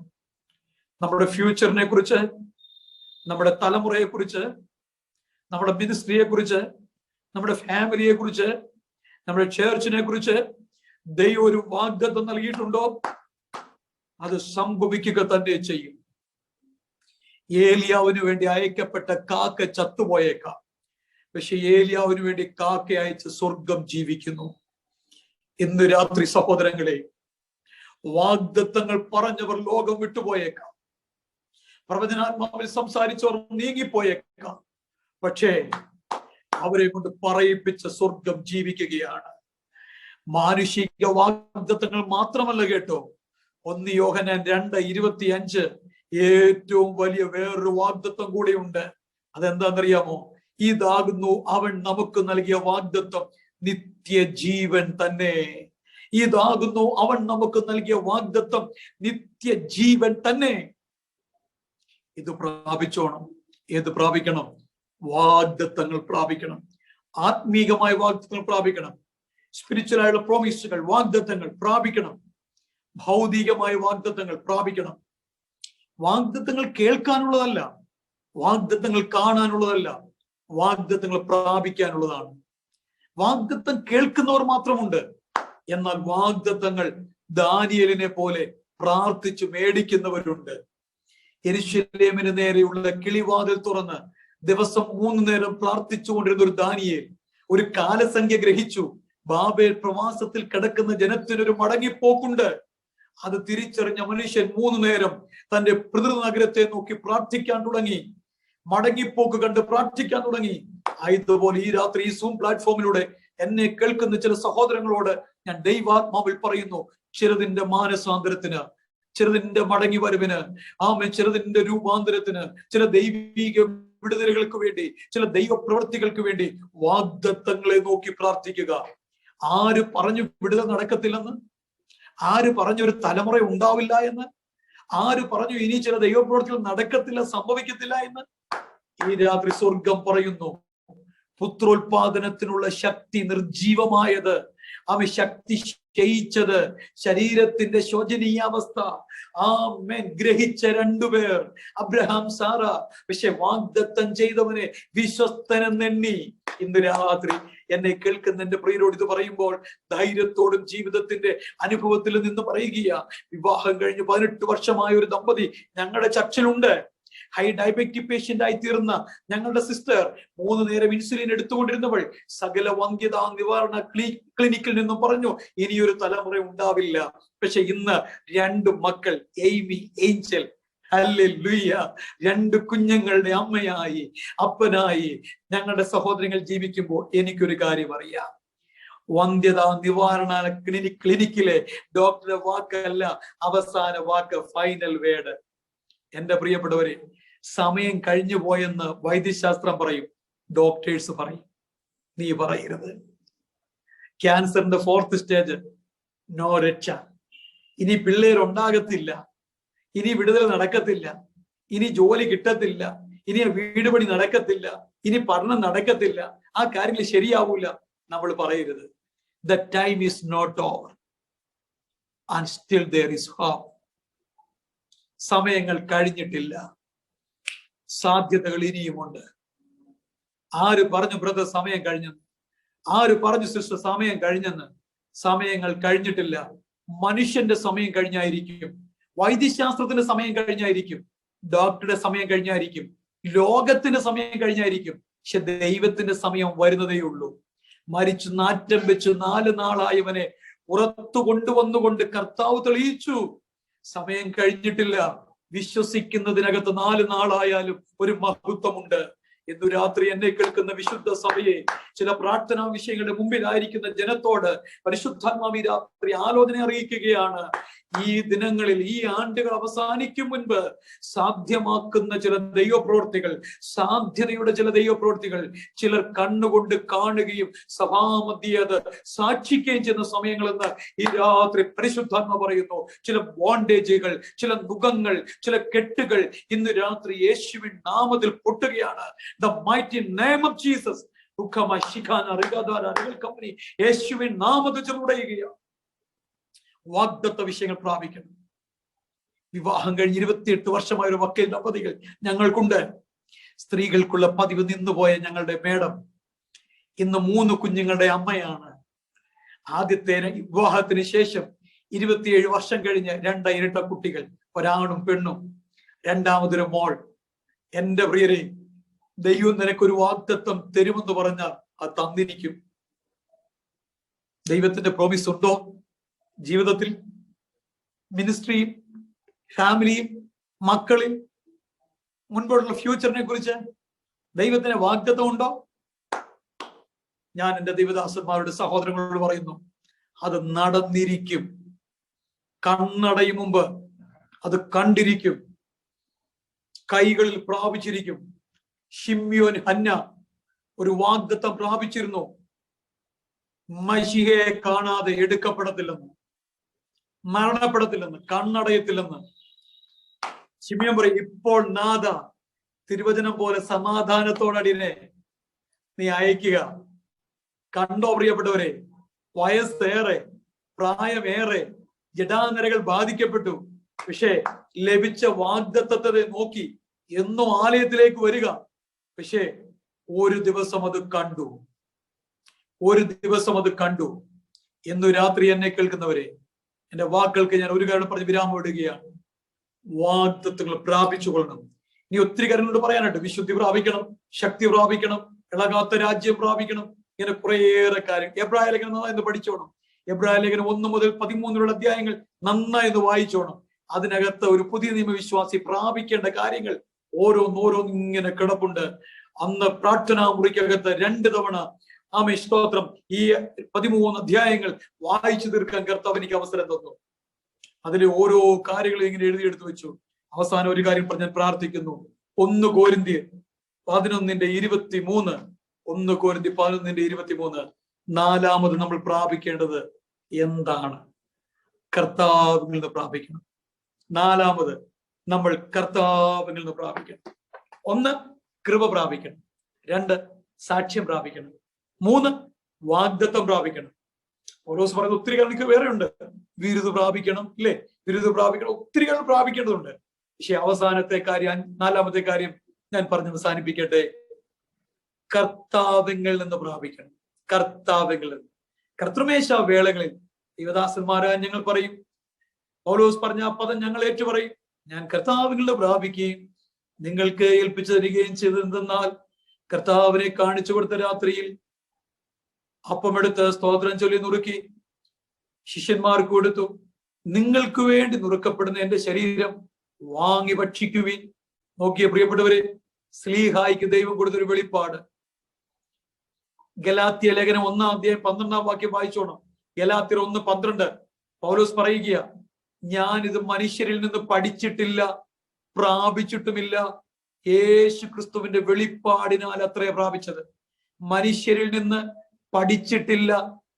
നമ്മുടെ ഫ്യൂച്ചറിനെ കുറിച്ച്, നമ്മുടെ തലമുറയെ കുറിച്ച്, നമ്മുടെ മിനിസ്ട്രിയെ കുറിച്ച്, നമ്മുടെ ഫാമിലിയെ കുറിച്ച്, നമ്മുടെ ചേർച്ചിനെ കുറിച്ച് ദൈവം ഒരു വാഗ്ദത്തം നൽകിയിട്ടുണ്ടോ? അത് സംഭവിക്കുക തന്നെ ചെയ്യും. ഏലിയാവിന് വേണ്ടി അയക്കപ്പെട്ട കാക്ക ചത്തുപോയേക്കാം, പക്ഷെ ഏലിയാവിന് വേണ്ടി കാക്ക അയച്ച് സ്വർഗം ജീവിക്കുന്നു. ഇന്ന് രാത്രി സഹോദരങ്ങളെ, വാഗ്ദത്തങ്ങൾ പറഞ്ഞവർ ലോകം വിട്ടുപോയേക്കാം, പ്രവചനാത്മാവിൽ സംസാരിച്ചവർ നീങ്ങിപ്പോയേക്കാം, പക്ഷേ അവരെ കൊണ്ട് പറയിപ്പിച്ച സ്വർഗം ജീവിക്കുകയാണ്. മാനുഷിക വാഗ്ദത്തങ്ങൾ മാത്രമല്ല കേട്ടോ, 1 യോഹന്നാൻ 2:25 ഏറ്റവും വലിയ വേറൊരു വാഗ്ദത്തം കൂടിയുണ്ട്. അതെന്താണെന്നറിയാമോ? ഇതാകുന്നു അവൻ നമുക്ക് നൽകിയ വാഗ്ദത്തം, നിത്യജീവൻ തന്നെ. ഇതാകുന്നു അവൻ നമുക്ക് നൽകിയ വാഗ്ദത്തം, നിത്യജീവൻ തന്നെ. ഇത് പ്രാപിച്ചോണം. ഏത് പ്രാപിക്കണം? വാഗ്ദത്തങ്ങൾ പ്രാപിക്കണം. ആത്മീകമായ വാഗ്ദത്തങ്ങൾ പ്രാപിക്കണം. സ്പിരിച്വലായുള്ള പ്രോമിസുകൾ, വാഗ്ദത്തങ്ങൾ പ്രാപിക്കണം. ഭൗതികമായ വാഗ്ദത്തങ്ങൾ പ്രാപിക്കണം. വാഗ്ദത്തങ്ങൾ കേൾക്കാനുള്ളതല്ല, വാഗ്ദത്തങ്ങൾ കാണാനുള്ളതല്ല, വാഗ്ദത്തങ്ങൾ പ്രാപിക്കാനുള്ളതാണ്. വാഗ്ദത്തം കേൾക്കുന്നവർ മാത്രമുണ്ട്. എന്നാൽ വാഗ്ദത്തങ്ങൾ ദാനിയേലിനെ പോലെ പ്രാർത്ഥിച്ചു മേടിക്കുന്നവരുണ്ട്. യെരൂശലേമിന് നേരെയുള്ള കിളിവാതിൽ തുറന്ന് ദിവസം 3 നേരം പ്രാർത്ഥിച്ചുകൊണ്ടിരുന്ന ഒരു ദാനിയേൽ ഒരു കാലസംഖ്യ ഗ്രഹിച്ചു. ബാബേൽ പ്രവാസത്തിൽ കിടക്കുന്ന ജനത്തിനൊരു മടങ്ങിപ്പോക്കുണ്ട്. അത് തിരിച്ചറിഞ്ഞ മനുഷ്യൻ 3 നേരം തന്റെ പിതൃനഗരത്തെ നോക്കി പ്രാർത്ഥിക്കാൻ തുടങ്ങി. മടങ്ങിപ്പോക്ക് കണ്ട് പ്രാർത്ഥിക്കാൻ തുടങ്ങി. ആയതുപോലെ ഈ രാത്രി ഈ സൂം പ്ലാറ്റ്ഫോമിലൂടെ എന്നെ കേൾക്കുന്ന ചില സഹോദരങ്ങളോട് ഞാൻ ദൈവാത്മാവിൽ പറയുന്നു, ചിലതിന്റെ മാനസാന്തരത്തിന്, ചിലതിന്റെ മടങ്ങി വരവിന്, ചിലതിന്റെ രൂപാന്തരത്തിന്, ചില ദൈവിക വിടുതലുകൾക്ക് വേണ്ടി, ചില ദൈവ പ്രവൃത്തികൾക്ക് വേണ്ടി വാഗ്ദത്തങ്ങളെ നോക്കി പ്രാർത്ഥിക്കുക. ആര് പറഞ്ഞു വിടുതൽ നടക്കത്തില്ലെന്ന്? ആര് പറഞ്ഞൊരു തലമുറ ഉണ്ടാവില്ല എന്ന്? ആര് പറഞ്ഞു ഇനി ചില ദൈവപ്രവൃത്തികൾ നടക്കത്തില്ല, സംഭവിക്കത്തില്ല എന്ന്? ഈ രാത്രി സ്വർഗം പറയുന്നു, പുത്രോത്പാദനത്തിനുള്ള ശക്തി നിർജീവമായത്, അവൻ ശക്തി ക്ഷയിച്ചത്, ശരീരത്തിന്റെ ശോചനീയാവസ്ഥ ഗ്രഹിച്ച 2 പേർ, അബ്രഹാം, സാറ. പക്ഷെ വാഗ്ദത്തം ചെയ്തവനെ വിശ്വസ്തനെന്നെണ്ണി. ഇന്ന് രാത്രി എന്നെ കേൾക്കുന്ന എന്റെ പ്രിയരോട് ഇത് പറയുമ്പോൾ ധൈര്യത്തോടും ജീവിതത്തിന്റെ അനുഭവത്തിൽ നിന്ന് പറയുക. വിവാഹം കഴിഞ്ഞ് 18 വർഷമായ ഒരു ദമ്പതി ഞങ്ങളുടെ ചർച്ചിലുണ്ട്. ഹൈ ഡയബറ്റിക് പേഷ്യന്റ് ആയി തീർന്ന ഞങ്ങളുടെ സിസ്റ്റർ 3 നേരം ഇൻസുലിൻ എടുത്തുകൊണ്ടിരുന്നവൾ സകല വന്ധ്യതാ നിവാരണ ക്ലിനിക്കിൽ നിന്നും പറഞ്ഞു ഇനിയൊരു തലമുറ ഉണ്ടാവില്ല. പക്ഷെ ഇന്ന് 2 മക്കൾ, എയ്മി, ഏഞ്ചൽ, ഹല്ലേലൂയ, 2 കുഞ്ഞുങ്ങളുടെ അമ്മയായി, അപ്പനായി ഞങ്ങളുടെ സഹോദരങ്ങൾ ജീവിക്കുമ്പോൾ എനിക്കൊരു കാര്യം അറിയാം. വന്ധ്യതാ നിവാരണ ക്ലിനിക്കിലെ ഡോക്ടറുടെ വാക്കല്ല അവസാന വാക്ക്, ഫൈനൽ വേർഡ്. എന്റെ പ്രിയപ്പെട്ടവരെ, സമയം കഴിഞ്ഞു പോയെന്ന് വൈദ്യശാസ്ത്രം പറയും, ഡോക്ടേഴ്സ് പറയും. നീ പറയരുത്. ക്യാൻസറിന്റെ 4th സ്റ്റേജ്, നോ രക്ഷ. ഇനി പിള്ളേരുണ്ടാകത്തില്ല, ഇനി വിടുതൽ നടക്കത്തില്ല, ഇനി ജോലി കിട്ടത്തില്ല, ഇനി വീട് പണി നടക്കത്തില്ല, ഇനി പഠനം നടക്കത്തില്ല, ആ കാര്യങ്ങൾ ശരിയാവൂല. നമ്മൾ പറയരുത്. The time is not over and still there is hope. സമയങ്ങൾ കഴിഞ്ഞിട്ടില്ല, സാധ്യതകൾ ഇനിയുമുണ്ട്. ആര് പറഞ്ഞു ബ്രദർ സമയം കഴിഞ്ഞെന്ന്? ആര് പറഞ്ഞു സിസ്റ്റർ സമയം കഴിഞ്ഞെന്ന്? സമയങ്ങൾ കഴിഞ്ഞിട്ടില്ല. മനുഷ്യന്റെ സമയം കഴിഞ്ഞായിരിക്കും, വൈദ്യശാസ്ത്രത്തിന്റെ സമയം കഴിഞ്ഞായിരിക്കും, ഡോക്ടറുടെ സമയം കഴിഞ്ഞായിരിക്കും, ലോകത്തിന്റെ സമയം കഴിഞ്ഞായിരിക്കും. പക്ഷെ ദൈവത്തിന്റെ സമയം വരുന്നതേ ഉള്ളൂ. മരിച്ചു നാറ്റം വെച്ച് 4 നാളായവനെ പുറത്തു കൊണ്ടുവന്നുകൊണ്ട് കർത്താവ് തെളിയിച്ചു, സമയം കഴിഞ്ഞിട്ടില്ല. വിശ്വസിക്കുന്നതിനകത്ത് 4 നാളായാലും ഒരു മഹത്വമുണ്ട്. ഇന്നു രാത്രി എന്നെ കേൾക്കുന്ന വിശുദ്ധ സഭയെ, ചില പ്രാർത്ഥനാ വിഷയങ്ങളുടെ മുമ്പിലായിരിക്കുന്ന ജനത്തോട് പരിശുദ്ധാത്മാവ് ഈ രാത്രി ആലോചന അറിയിക്കുകയാണ്. ഈ ദിനങ്ങളിൽ, ഈ ആണ്ടുകൾ അവസാനിക്കും മുൻപ് സാധ്യമാക്കുന്ന ചില ദൈവപ്രവൃത്തികൾ, സാധ്യതയുടെ ചില ദൈവപ്രവൃത്തികൾ ചിലർ കണ്ണുകൊണ്ട് കാണുകയും സഭാമധ്യേ അത് സാക്ഷിക്കുകയും ചെയ്യുന്ന സമയങ്ങളെന്ന് ഈ രാത്രി പരിശുദ്ധാത്മ പറയുന്നു. ചില ബോണ്ടേജുകൾ, ചില നുഖങ്ങൾ, ചില കെട്ടുകൾ ഇന്ന് രാത്രി യേശുവിൻ നാമത്തിൽ പൊട്ടുകയാണ്. The mighty name of Jesus. യേശുവിൻ നാമത്തിൽ ചെറുടയുകയാണ്. വാഗ്ദത്ത വിഷയങ്ങൾ പ്രാപിക്കണം. വിവാഹം കഴിഞ്ഞ് 28 വർഷമായ ഒരു വക്കീൽ ദമ്പതികൾ ഞങ്ങൾക്കുണ്ട്. സ്ത്രീകൾക്കുള്ള പതിവ് നിന്നുപോയ ഞങ്ങളുടെ മേഡം ഇന്ന് 3 കുഞ്ഞുങ്ങളുടെ അമ്മയാണ്. ആദ്യത്തെ വിവാഹത്തിന് ശേഷം 27 വർഷം കഴിഞ്ഞ് 2 ഇരട്ട കുട്ടികൾ, ഒരാണും പെണ്ണും, രണ്ടാമതൊരു മോൾ. എന്റെ പ്രിയരെ, ദൈവം നിനക്കൊരു വാഗ്ദത്തം തരുമെന്ന് പറഞ്ഞാൽ അത് തന്നിരിക്കും. ദൈവത്തിന്റെ പ്രോമിസ് ഉണ്ടോ ജീവിതത്തിൽ, മിനിസ്ട്രിയിൽ, ഫാമിലിയിൽ, മക്കളിൽ, മുൻപോട്ടുള്ള ഫ്യൂച്ചറിനെ കുറിച്ച് ദൈവത്തിന് വാഗ്ദത്തം ഉണ്ടോ? ഞാൻ എൻ്റെ ദൈവദാസന്മാരുടെ സഹോദരങ്ങളോട് പറയുന്നു, അത് നടന്നിരിക്കും. കണ്ണടയും മുമ്പ് അത് കണ്ടിരിക്കും, കൈകളിൽ പ്രാപിച്ചിരിക്കും. ശിമ്യോൻ ഹന്ന ഒരു വാഗ്ദത്തം പ്രാപിച്ചിരുന്നു, മശിഹയെ കാണാതെ എടുക്കപ്പെടത്തില്ലെന്ന്, മരണപ്പെടത്തില്ലെന്ന്, കണ്ണടയത്തില്ലെന്ന്. ശിമ്യോൻ പറയും, ഇപ്പോൾ നാഥ തിരുവചനം പോലെ സമാധാനത്തോടടിനെ നീ അയക്കുക. കണ്ടോ പ്രിയപ്പെട്ടവരെ, വയസ്സേറെ, പ്രായമേറെ, ജടാനരകൾ ബാധിക്കപ്പെട്ടു. പക്ഷേ ലഭിച്ച വാഗ്ദത്തത്തെ നോക്കി എന്നും ആലയത്തിലേക്ക് വരിക. പക്ഷേ ഒരു ദിവസം അത് കണ്ടു, ഒരു ദിവസം അത് കണ്ടു. എന്നു രാത്രി എന്നെ കേൾക്കുന്നവരെ, എന്റെ വാക്കുകൾക്ക് ഞാൻ ഒരു കാര്യം പറഞ്ഞ് വിരാമം ഇടുകയാണ്. വാഗ്ദത്തങ്ങൾ പ്രാപിച്ചു കൊള്ളണം. ഇനി ഒത്തിരി കാര്യങ്ങളോട് പറയാനുണ്ട്. വിശുദ്ധി പ്രാപിക്കണം, ശക്തി പ്രാപിക്കണം, ഇളകാത്ത രാജ്യം പ്രാപിക്കണം, ഇങ്ങനെ കുറേയേറെ കാര്യം. എബ്രായ ലേഖനം നന്നായി പഠിച്ചോണം. എബ്രായ ലേഖനം 1 മുതൽ 13 അധ്യായങ്ങൾ നന്നായി വായിച്ചോണം. അതിനകത്ത് ഒരു പുതിയ നിയമവിശ്വാസി പ്രാപിക്കേണ്ട കാര്യങ്ങൾ ഓരോന്നോരോന്ന് ഇങ്ങനെ കിടപ്പുണ്ട്. അന്ന് പ്രാർത്ഥനാ മുറിക്കകത്ത് 2 തവണ ആമേ സ്തോത്രം ഈ 13 അധ്യായങ്ങൾ വായിച്ചു തീർക്കാൻ കർത്താവ് എനിക്ക് അവസരം തന്നു. അതിലെ ഓരോ കാര്യങ്ങളും ഇങ്ങനെ എഴുതിയെടുത്തു വെച്ചു. അവസാനം ഒരു കാര്യം പറഞ്ഞ് ഞാൻ പ്രാർത്ഥിക്കുന്നു. 1 കോരിന്ത്യർ 11:23, 1 കോരിന്ത്യർ 11:23. നാലാമത് നമ്മൾ പ്രാപിക്കേണ്ടത് എന്താണ്? കർത്താവിൽ നിന്ന് പ്രാപിക്കണം. നാലാമത് നമ്മൾ കർത്താവിൽ നിന്ന് പ്രാപിക്കണം. 1 കൃപ പ്രാപിക്കണം, 2 സാക്ഷ്യം പ്രാപിക്കണം, 3 വാഗ്ദത്തം പ്രാപിക്കണം. പൗലോസ് പറയുന്ന ഒത്തിരി കാര്യങ്ങൾക്ക് വേറെ ഉണ്ട്. വിരുദ് പ്രാപിക്കണം, ഇല്ലേ? വിരുദ് പ്രാപിക്കണം, ഒത്തിരി കാര്യം പ്രാപിക്കേണ്ടതുണ്ട്. പക്ഷെ അവസാനത്തെ കാര്യം, 4-മത്തെ കാര്യം ഞാൻ പറഞ്ഞ് അവസാനിപ്പിക്കട്ടെ. കർത്താവിൽ നിന്ന് പ്രാപിക്കണം. കർത്താവിൽ നിന്ന്. കർത്തൃമേശ വേളകളിൽ ദൈവദാസന്മാരായ ഞങ്ങൾ പറയും, പൗലോസ് പറഞ്ഞ ആ പദം ഞങ്ങൾ ഏറ്റു പറയും, ഞാൻ കർത്താവിൽ നിന്ന് പ്രാപിക്കുകയും നിങ്ങൾക്ക് ഏൽപ്പിച്ചു തരികയും ചെയ്തതെന്നാൽ, കർത്താവിനെ കാണിച്ചു കൊടുത്ത രാത്രിയിൽ അപ്പമെടുത്ത് സ്തോത്രം ചൊല്ലി നുറുക്കി ശിഷ്യന്മാർക്ക് കൊടുത്തു. നിങ്ങൾക്ക് വേണ്ടി നുറുക്കപ്പെടുന്ന എന്റെ ശരീരം വാങ്ങി ഭക്ഷിക്കുവിൻ. നോക്കിയ പ്രിയപ്പെട്ടവരെ, സ്ലീഹായിക്ക് ദൈവം കൊടുത്തൊരു വെളിപ്പാട്. ഗലാത്യ ലേഖനം 1:12 വായിച്ചോണം. ഗലാത്യർ 1:12 പൗലോസ് പറയുക, ഞാൻ ഇത് മനുഷ്യരിൽ നിന്ന് പഠിച്ചിട്ടില്ല, പ്രാപിച്ചിട്ടുമില്ല, യേശു ക്രിസ്തുവിന്റെ വെളിപ്പാടിനാൽ അത്രേ പ്രാപിച്ചത്. മനുഷ്യരിൽ നിന്ന് പഠിച്ചിട്ടില്ല,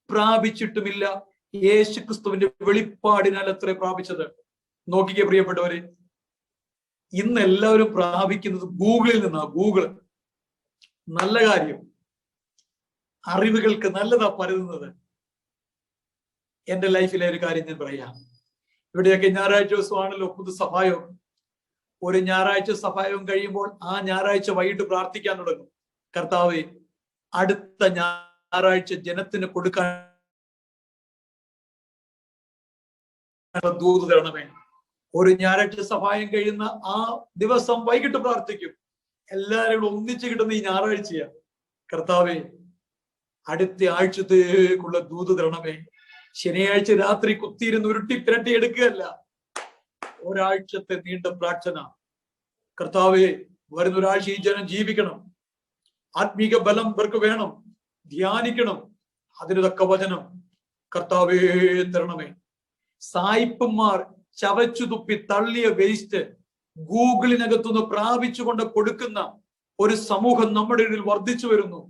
പ്രാപിച്ചിട്ടുമില്ല, യേശു ക്രിസ്തുവിന്റെ വെളിപ്പാടിനാൽ അത്രേ പ്രാപിച്ചത്. നോക്കിക്കേ പ്രിയപ്പെട്ടവരെ, ഇന്ന് എല്ലാവരും പ്രാപിക്കുന്നത് ഗൂഗിളിൽ നിന്നാണ്. ഗൂഗിൾ നല്ല കാര്യം, അറിവുകൾക്ക് നല്ലതാ പരതുന്നത്. എന്റെ ലൈഫിലെ ഒരു കാര്യം ഞാൻ പറയാം. ഇവിടെയൊക്കെ ഞായറാഴ്ച ദിവസമാണല്ലോ പൊതുസഭായോഗം. ഒരു ഞായറാഴ്ച സഭായോഗം കഴിയുമ്പോൾ ആ ഞായറാഴ്ച വൈകിട്ട് പ്രാർത്ഥിക്കാൻ തുടങ്ങും. കർത്താവേ, അടുത്ത ഞായറാഴ്ച ജനത്തിന് കൊടുക്കാൻ ദൂത് തരണമേ. ഒരു ഞായറാഴ്ച സഭായം കഴിയുന്ന ആ ദിവസം വൈകിട്ട് പ്രാർത്ഥിക്കും. എല്ലാവരും കൂടെ ഒന്നിച്ച് കിട്ടുന്ന ഈ ഞായറാഴ്ചയാ. കർത്താവേ, അടുത്ത ആഴ്ചത്തേക്കുള്ള ദൂത് തരണമേ. ശനിയാഴ്ച രാത്രി കുത്തിയിരുന്ന് ഉരുട്ടി പിരട്ടി എടുക്കുകയല്ല, ഒരാഴ്ചത്തെ നീണ്ട പ്രാർത്ഥന. കർത്താവേ, വരുന്ന ഒരാഴ്ച ഈ ജനം ജീവിക്കണം, ആത്മീക ബലം ഇവർക്ക് വേണം, ധ്യാനിക്കണം, അതിന് തക്ക വചനം കർത്താവേ തരണമേ. സായിപ്പന്മാർ ചവച്ചു തുപ്പി തള്ളിയ വേസ്റ്റ് ഗൂഗിളിനകത്തുനിന്ന് പ്രാപിച്ചുകൊണ്ട് കൊടുക്കുന്ന ഒരു സമൂഹം നമ്മുടെ ഇടയിൽ വർദ്ധിച്ചു വരുന്നു.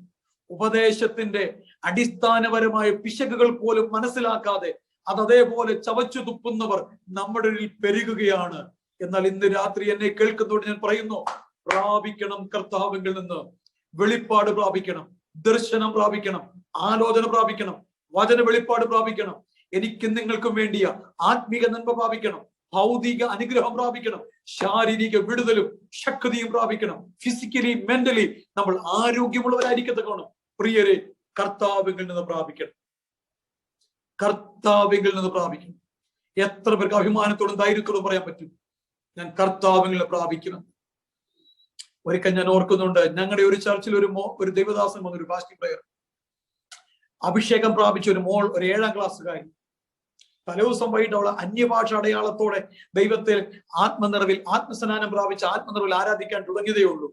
ഉപദേശത്തിന്റെ അടിസ്ഥാനപരമായ പിശകുകൾ പോലും മനസ്സിലാക്കാതെ അത് അതേപോലെ ചവച്ചു തുപ്പുന്നവർ നമ്മുടെ ഇടയിൽ പെരുകുകയാണ്. എന്നാൽ ഇന്ന് രാത്രി എന്നെ കേൾക്കുന്നതോട് ഞാൻ പറയുന്നു, പ്രാപിക്കണം കർത്താവിൽ നിന്ന്. വെളിപ്പാട് പ്രാപിക്കണം, ദർശനം പ്രാപിക്കണം, ആലോചന പ്രാപിക്കണം, വചന വെളിപ്പാട് പ്രാപിക്കണം. എനിക്കും നിങ്ങൾക്കും വേണ്ടിയ ആത്മീക നന്മ പ്രാപിക്കണം, ഭൗതിക അനുഗ്രഹം പ്രാപിക്കണം, ശാരീരിക വിടുതലും ശക്തിയും പ്രാപിക്കണം. ഫിസിക്കലി മെന്റലി നമ്മൾ ആരോഗ്യമുള്ളവരായിരിക്കത്തക്കണം. പ്രിയരെ, കർത്താവിൽ നിന്ന് പ്രാപിക്കണം, കർത്താവിൽ നിന്ന് പ്രാപിക്കണം. എത്ര പേർക്ക് അഭിമാനത്തോടും ധൈര്യത്തോടും പറയാൻ പറ്റും, ഞാൻ കർത്താവിൽ നിന്ന് പ്രാപിക്കണം? ഒരിക്കൽ ഞാൻ ഓർക്കുന്നുണ്ട്, ഞങ്ങളുടെ ഒരു ചർച്ചിൽ ഒരു ദൈവദാസൻ വന്നൊരു ഫാസ്റ്റിംഗ് പ്രയർ. അഭിഷേകം പ്രാപിച്ച ഒരു മോൾ, ഒരു 7ാം ക്ലാസ്സുകാരി. തലേദിവസം വൈകിട്ട് അവൾ അന്യഭാഷ അടയാളത്തോടെ ദൈവത്തിൽ ആത്മനിറവിൽ ആത്മസ്നാനം പ്രാപിച്ച ആത്മനിറവിൽ ആരാധിക്കാൻ തുടങ്ങിയതേ ഉള്ളൂ.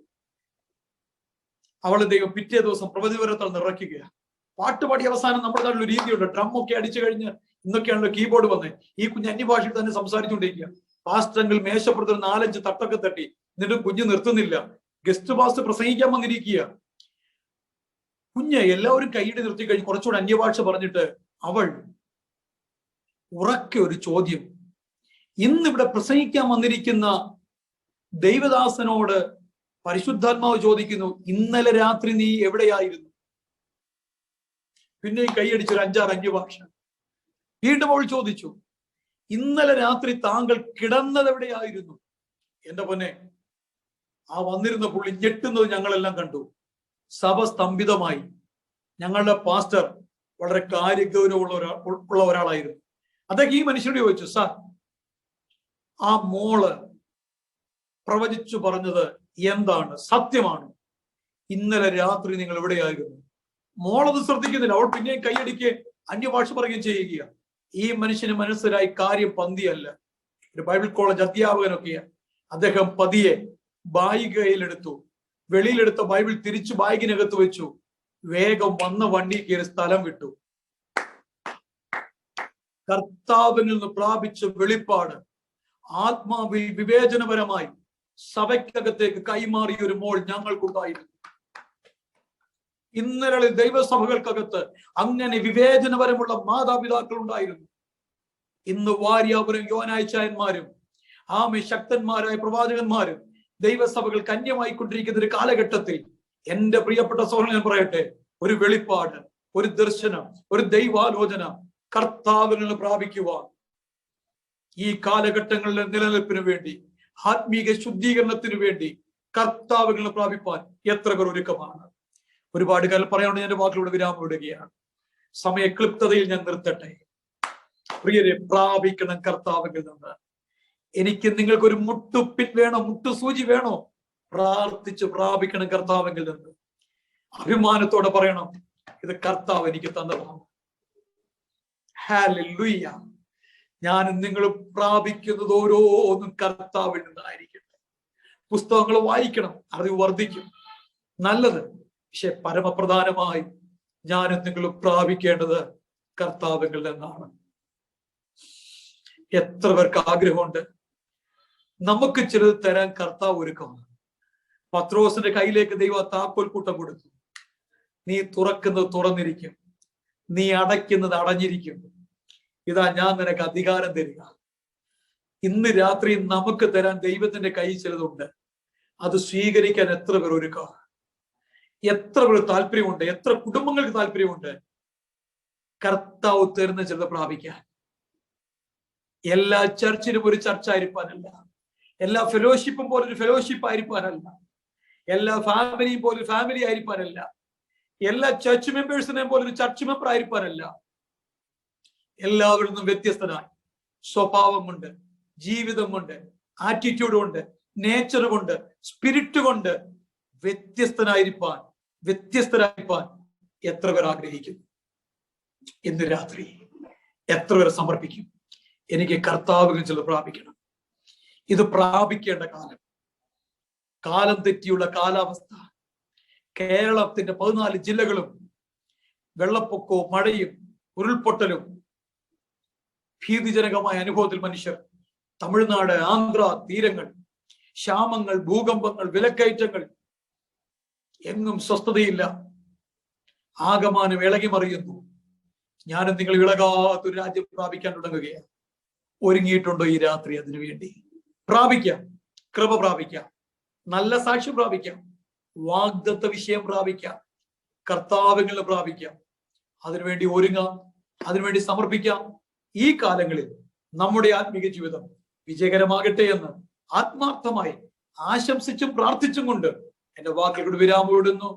അവളെ ദൈവം പിറ്റേ ദിവസം പ്രവചനവരത്താൽ നിറയ്ക്കുകയാണ്. പാട്ടുപാടി അവസാനം നമ്മുടെ നാട്ടിലൊരു രീതിയുണ്ട്, ഡ്രം ഒക്കെ അടിച്ചു കഴിഞ്ഞ് ഇന്നൊക്കെയാണല്ലോ കീബോർഡ് വന്നത്. ഈ കുഞ്ഞ് അന്യഭാഷയിൽ തന്നെ സംസാരിച്ചുകൊണ്ടിരിക്കുക. പാസ്റ്ററെങ്കിൽ മേശപ്പുറത്ത് 4-5 തട്ടൊക്കെ തട്ടി, എന്നിട്ട് കുഞ്ഞ് നിർത്തുന്നില്ല. ഗസ്റ്റ് പാസ്റ്റർ പ്രസംഗിക്കാൻ വന്നിരിക്കുക. കുഞ്ഞ് എല്ലാവരും കൈയിടി നിർത്തി കഴിഞ്ഞ് കുറച്ചുകൂടെ അന്യഭാഷ പറഞ്ഞിട്ട് അവൾ ഉറക്കെ ഒരു ചോദ്യം. ഇന്നിവിടെ പ്രസംഗിക്കാൻ വന്നിരിക്കുന്ന ദൈവദാസനോട് പരിശുദ്ധാത്മാവ് ചോദിക്കുന്നു, ഇന്നലെ രാത്രി നീ എവിടെയായിരുന്നു? പിന്നെ കൈയടിച്ചൊരു 5-6 അന്യഭാഷ. വീണ്ടും അവൾ ചോദിച്ചു, ഇന്നലെ രാത്രി താങ്കൾ കിടന്നത് എവിടെയായിരുന്നു? എന്റെ പൊന്നെ, ആ വന്നിരുന്ന പുള്ളി ഞെട്ടുന്നത് ഞങ്ങളെല്ലാം കണ്ടു. സഭ സ്തംഭിതമായി. ഞങ്ങളുടെ പാസ്റ്റർ വളരെ കാര്യഗൗരവമുള്ള ഒരാളായിരുന്നു. അദ്ദേഹം ഈ മനുഷ്യനോട് ചോദിച്ചു, സാർ, ആ മോള് പ്രവചിച്ചു പറഞ്ഞത് എന്താണ്? സത്യമാണ്? ഇന്നലെ രാത്രി നിങ്ങൾ എവിടെയായിരുന്നു? മോളത് ശ്രദ്ധിക്കുന്നില്ല. അവൾ പിന്നെയും കൈയടിക്ക് അന്യഭാഷ പറയുകയും ചെയ്യുക. ഈ മനുഷ്യന് മനസ്സിലായി കാര്യം പന്തിയല്ല. ഒരു ബൈബിൾ കോളേജ് അധ്യാപകനൊക്കെയാണ്. അദ്ദേഹം പതിയെ ബാഗ് കയ്യിലെടുത്തു, വെളിയിലെടുത്ത ബൈബിൾ തിരിച്ചു ബാഗിനകത്ത് വെച്ചു, വേഗം വന്ന വണ്ടി കയറി സ്ഥലം വിട്ടു. കർത്താവിൽ നിന്ന് പ്രാപിച്ച വെളിപ്പാട് ആത്മാവിൽ വിവേചനപരമായി സഭയ്ക്കകത്തേക്ക് കൈമാറിയ ഒരു മോൾ ഞങ്ങൾക്കുണ്ടായിരുന്നു. ഇന്നലെ ദൈവസഭകൾക്കകത്ത് അങ്ങനെ വിവേചനപരമുള്ള മാതാപിതാക്കൾ ഉണ്ടായിരുന്നു. ഇന്ന് വാര്യാപുരം യോനായ്ച്ചായന്മാരും ശക്തന്മാരായ പ്രവാചകന്മാരും ദൈവസഭകൾക്ക് അന്യമായിക്കൊണ്ടിരിക്കുന്ന ഒരു കാലഘട്ടത്തിൽ എന്റെ പ്രിയപ്പെട്ട സഹോദരൻ ഞാൻ പറയട്ടെ, ഒരു വെളിപ്പാട്, ഒരു ദർശനം, ഒരു ദൈവാലോചന കർത്താവിൽ നിന്ന് പ്രാപിക്കുവാൻ ഈ കാലഘട്ടങ്ങളിലെ നിലനിൽപ്പിന് വേണ്ടി, ആത്മീക ശുദ്ധീകരണത്തിന് വേണ്ടി കർത്താവിൽ നിന്ന് പ്രാപിപ്പാൻ എത്ര പേർ ഒരുക്കമാണ്? ഒരുപാട് കാലം പറയാനുണ്ട്. ഞാൻ വാക്കിലൂടെ വിരാമം ഇടുകയാണ്. സമയക്ലിപ്തതയിൽ ഞാൻ നിർത്തട്ടെ. പ്രിയരെ, പ്രാപിക്കണം കർത്താവിൽ നിന്ന്. എനിക്ക് നിങ്ങൾക്കൊരു മുട്ടുപ്പിൻ വേണോ? മുട്ടുസൂചി വേണോ? പ്രാർത്ഥിച്ച് പ്രാപിക്കണം കർത്താവിൽ നിന്ന്. അഭിമാനത്തോടെ പറയണം, ഇത് കർത്താവ് എനിക്ക് തന്നതാണ്. ഹല്ലേലൂയ. ഞാനും നിങ്ങൾ പ്രാപിക്കുന്നത് ഓരോന്നും കർത്താവിൽ നിന്നായിരിക്കട്ടെ. പുസ്തകങ്ങൾ വായിക്കണം, അറിവ് വർദ്ധിക്കും, നല്ലത്. പക്ഷെ പരമപ്രധാനമായി ഞാനും നിങ്ങൾ പ്രാപിക്കേണ്ടത് കർത്താവിൽ നിന്നാണ്. എത്ര പേർക്ക് ആഗ്രഹമുണ്ട്? നമുക്ക് ചിലത് തരാൻ കർത്താവ് ഒരുക്കമാണ്. പത്രോസിന്റെ കയ്യിലേക്ക് ദൈവം താക്കോൽ കൂട്ടം കൊടുത്തു. നീ തുറക്കുന്നത് തുറന്നിരിക്കും, നീ അടയ്ക്കുന്നത് അടഞ്ഞിരിക്കും. ഇതാ ഞാൻ നിനക്ക് അധികാരം തരിക. ഇന്ന് രാത്രി നമുക്ക് തരാൻ ദൈവത്തിന്റെ കയ്യിൽ ചിലതുണ്ട്. അത് സ്വീകരിക്കാൻ എത്ര പേർ ഒരുക്കമാണ്? എത്ര പേർ താല്പര്യമുണ്ട്? എത്ര കുടുംബങ്ങൾക്ക് താല്പര്യമുണ്ട് കർത്താവ് തരുന്ന ചിലത് പ്രാപിക്കാൻ? എല്ലാ ചർച്ചിനും ഒരു ചർച്ച ആയിരിക്കാനല്ല, എല്ലാ ഫെലോഷിപ്പും പോലൊരു ഫെലോഷിപ്പ് ആയിരിക്കാനല്ല, എല്ലാ ഫാമിലിയും പോലൊരു ഫാമിലി ആയിരിക്കാനല്ല, എല്ലാ ചർച്ച് മെമ്പേഴ്സിനെയും പോലൊരു ചർച്ച് മെമ്പർ ആയിരിക്കാനല്ല. എല്ലാവരിൽ നിന്നും വ്യത്യസ്തനായി സ്വഭാവം കൊണ്ട്, ജീവിതം കൊണ്ട്, ആറ്റിറ്റ്യൂഡ് കൊണ്ട്, നേച്ചർ കൊണ്ട്, സ്പിരിറ്റ് കൊണ്ട് വ്യത്യസ്തരായിരിക്കാൻ എത്ര പേർ ആഗ്രഹിക്കുന്നു? ഇന്ന് രാത്രി എത്ര പേർ സമർപ്പിക്കും? എനിക്ക് കർത്താവിൽ ചിലത് പ്രാപിക്കണം. ഇത് പ്രാപിക്കേണ്ട കാലം. കാലം തെറ്റിയുള്ള കാലാവസ്ഥ. കേരളത്തിന്റെ 14 ജില്ലകളും വെള്ളപ്പൊക്കവും മഴയും ഉരുൾപൊട്ടലും ഭീതിജനകമായ അനുഭവത്തിൽ മനുഷ്യർ. തമിഴ്നാട്, ആന്ധ്ര തീരങ്ങൾ, ക്ഷാമങ്ങൾ, ഭൂകമ്പങ്ങൾ, വിലക്കയറ്റങ്ങൾ, എങ്ങും സ്വസ്ഥതയില്ല. ആകമാനം ഇളകി മറിയുന്നു. ഞാനും നിങ്ങൾ ഇളകാത്തൊരു രാജ്യം പ്രാപിക്കാൻ തുടങ്ങുകയാണ്. ഒരുങ്ങിയിട്ടുണ്ടോ ഈ രാത്രി അതിനു വേണ്ടി? പ്രാപിക്കാം, കൃപ പ്രാപിക്കാം, നല്ല സാക്ഷ്യം പ്രാപിക്കാം, വാഗ്ദത്ത വിഷയം പ്രാപിക്കാം, കർത്താവിൽ പ്രാപിക്കാം. അതിനുവേണ്ടി ഒരുങ്ങാം, അതിനുവേണ്ടി സമർപ്പിക്കാം. ഈ കാലങ്ങളിൽ നമ്മുടെ ആത്മീക ജീവിതം വിജയകരമാകട്ടെ എന്ന് ആത്മാർത്ഥമായി ആശംസിച്ചും പ്രാർത്ഥിച്ചും കൊണ്ട് എന്റെ വാക്കുകളുടെ വിരാമം ഇടുന്നു.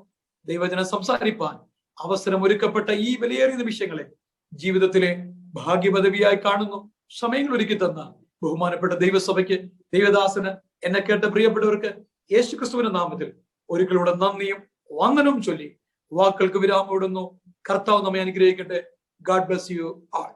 ദൈവജനം സംസാരിപ്പാൻ അവസരം ഒരുക്കപ്പെട്ട ഈ വിലയേറിയ നിമിഷങ്ങളെ ജീവിതത്തിലെ ഭാഗ്യപദവിയായി കാണുന്നു. സമയങ്ങൾ ഒരുക്കി തന്ന ബഹുമാനപ്പെട്ട ദൈവസഭയ്ക്ക്, ദൈവദാസന്, എന്നെ കേട്ട പ്രിയപ്പെട്ടവർക്ക് യേശുക്രിസ്തുവിന്റെ നാമത്തിൽ ഒരിക്കലൂടെ നന്ദിയും വന്ദനവും ചൊല്ലി വാക്കുകൾക്ക് വിരാമം ഇടുന്നു. കർത്താവ് നമ്മെ അനുഗ്രഹിക്കട്ടെ. God bless you all.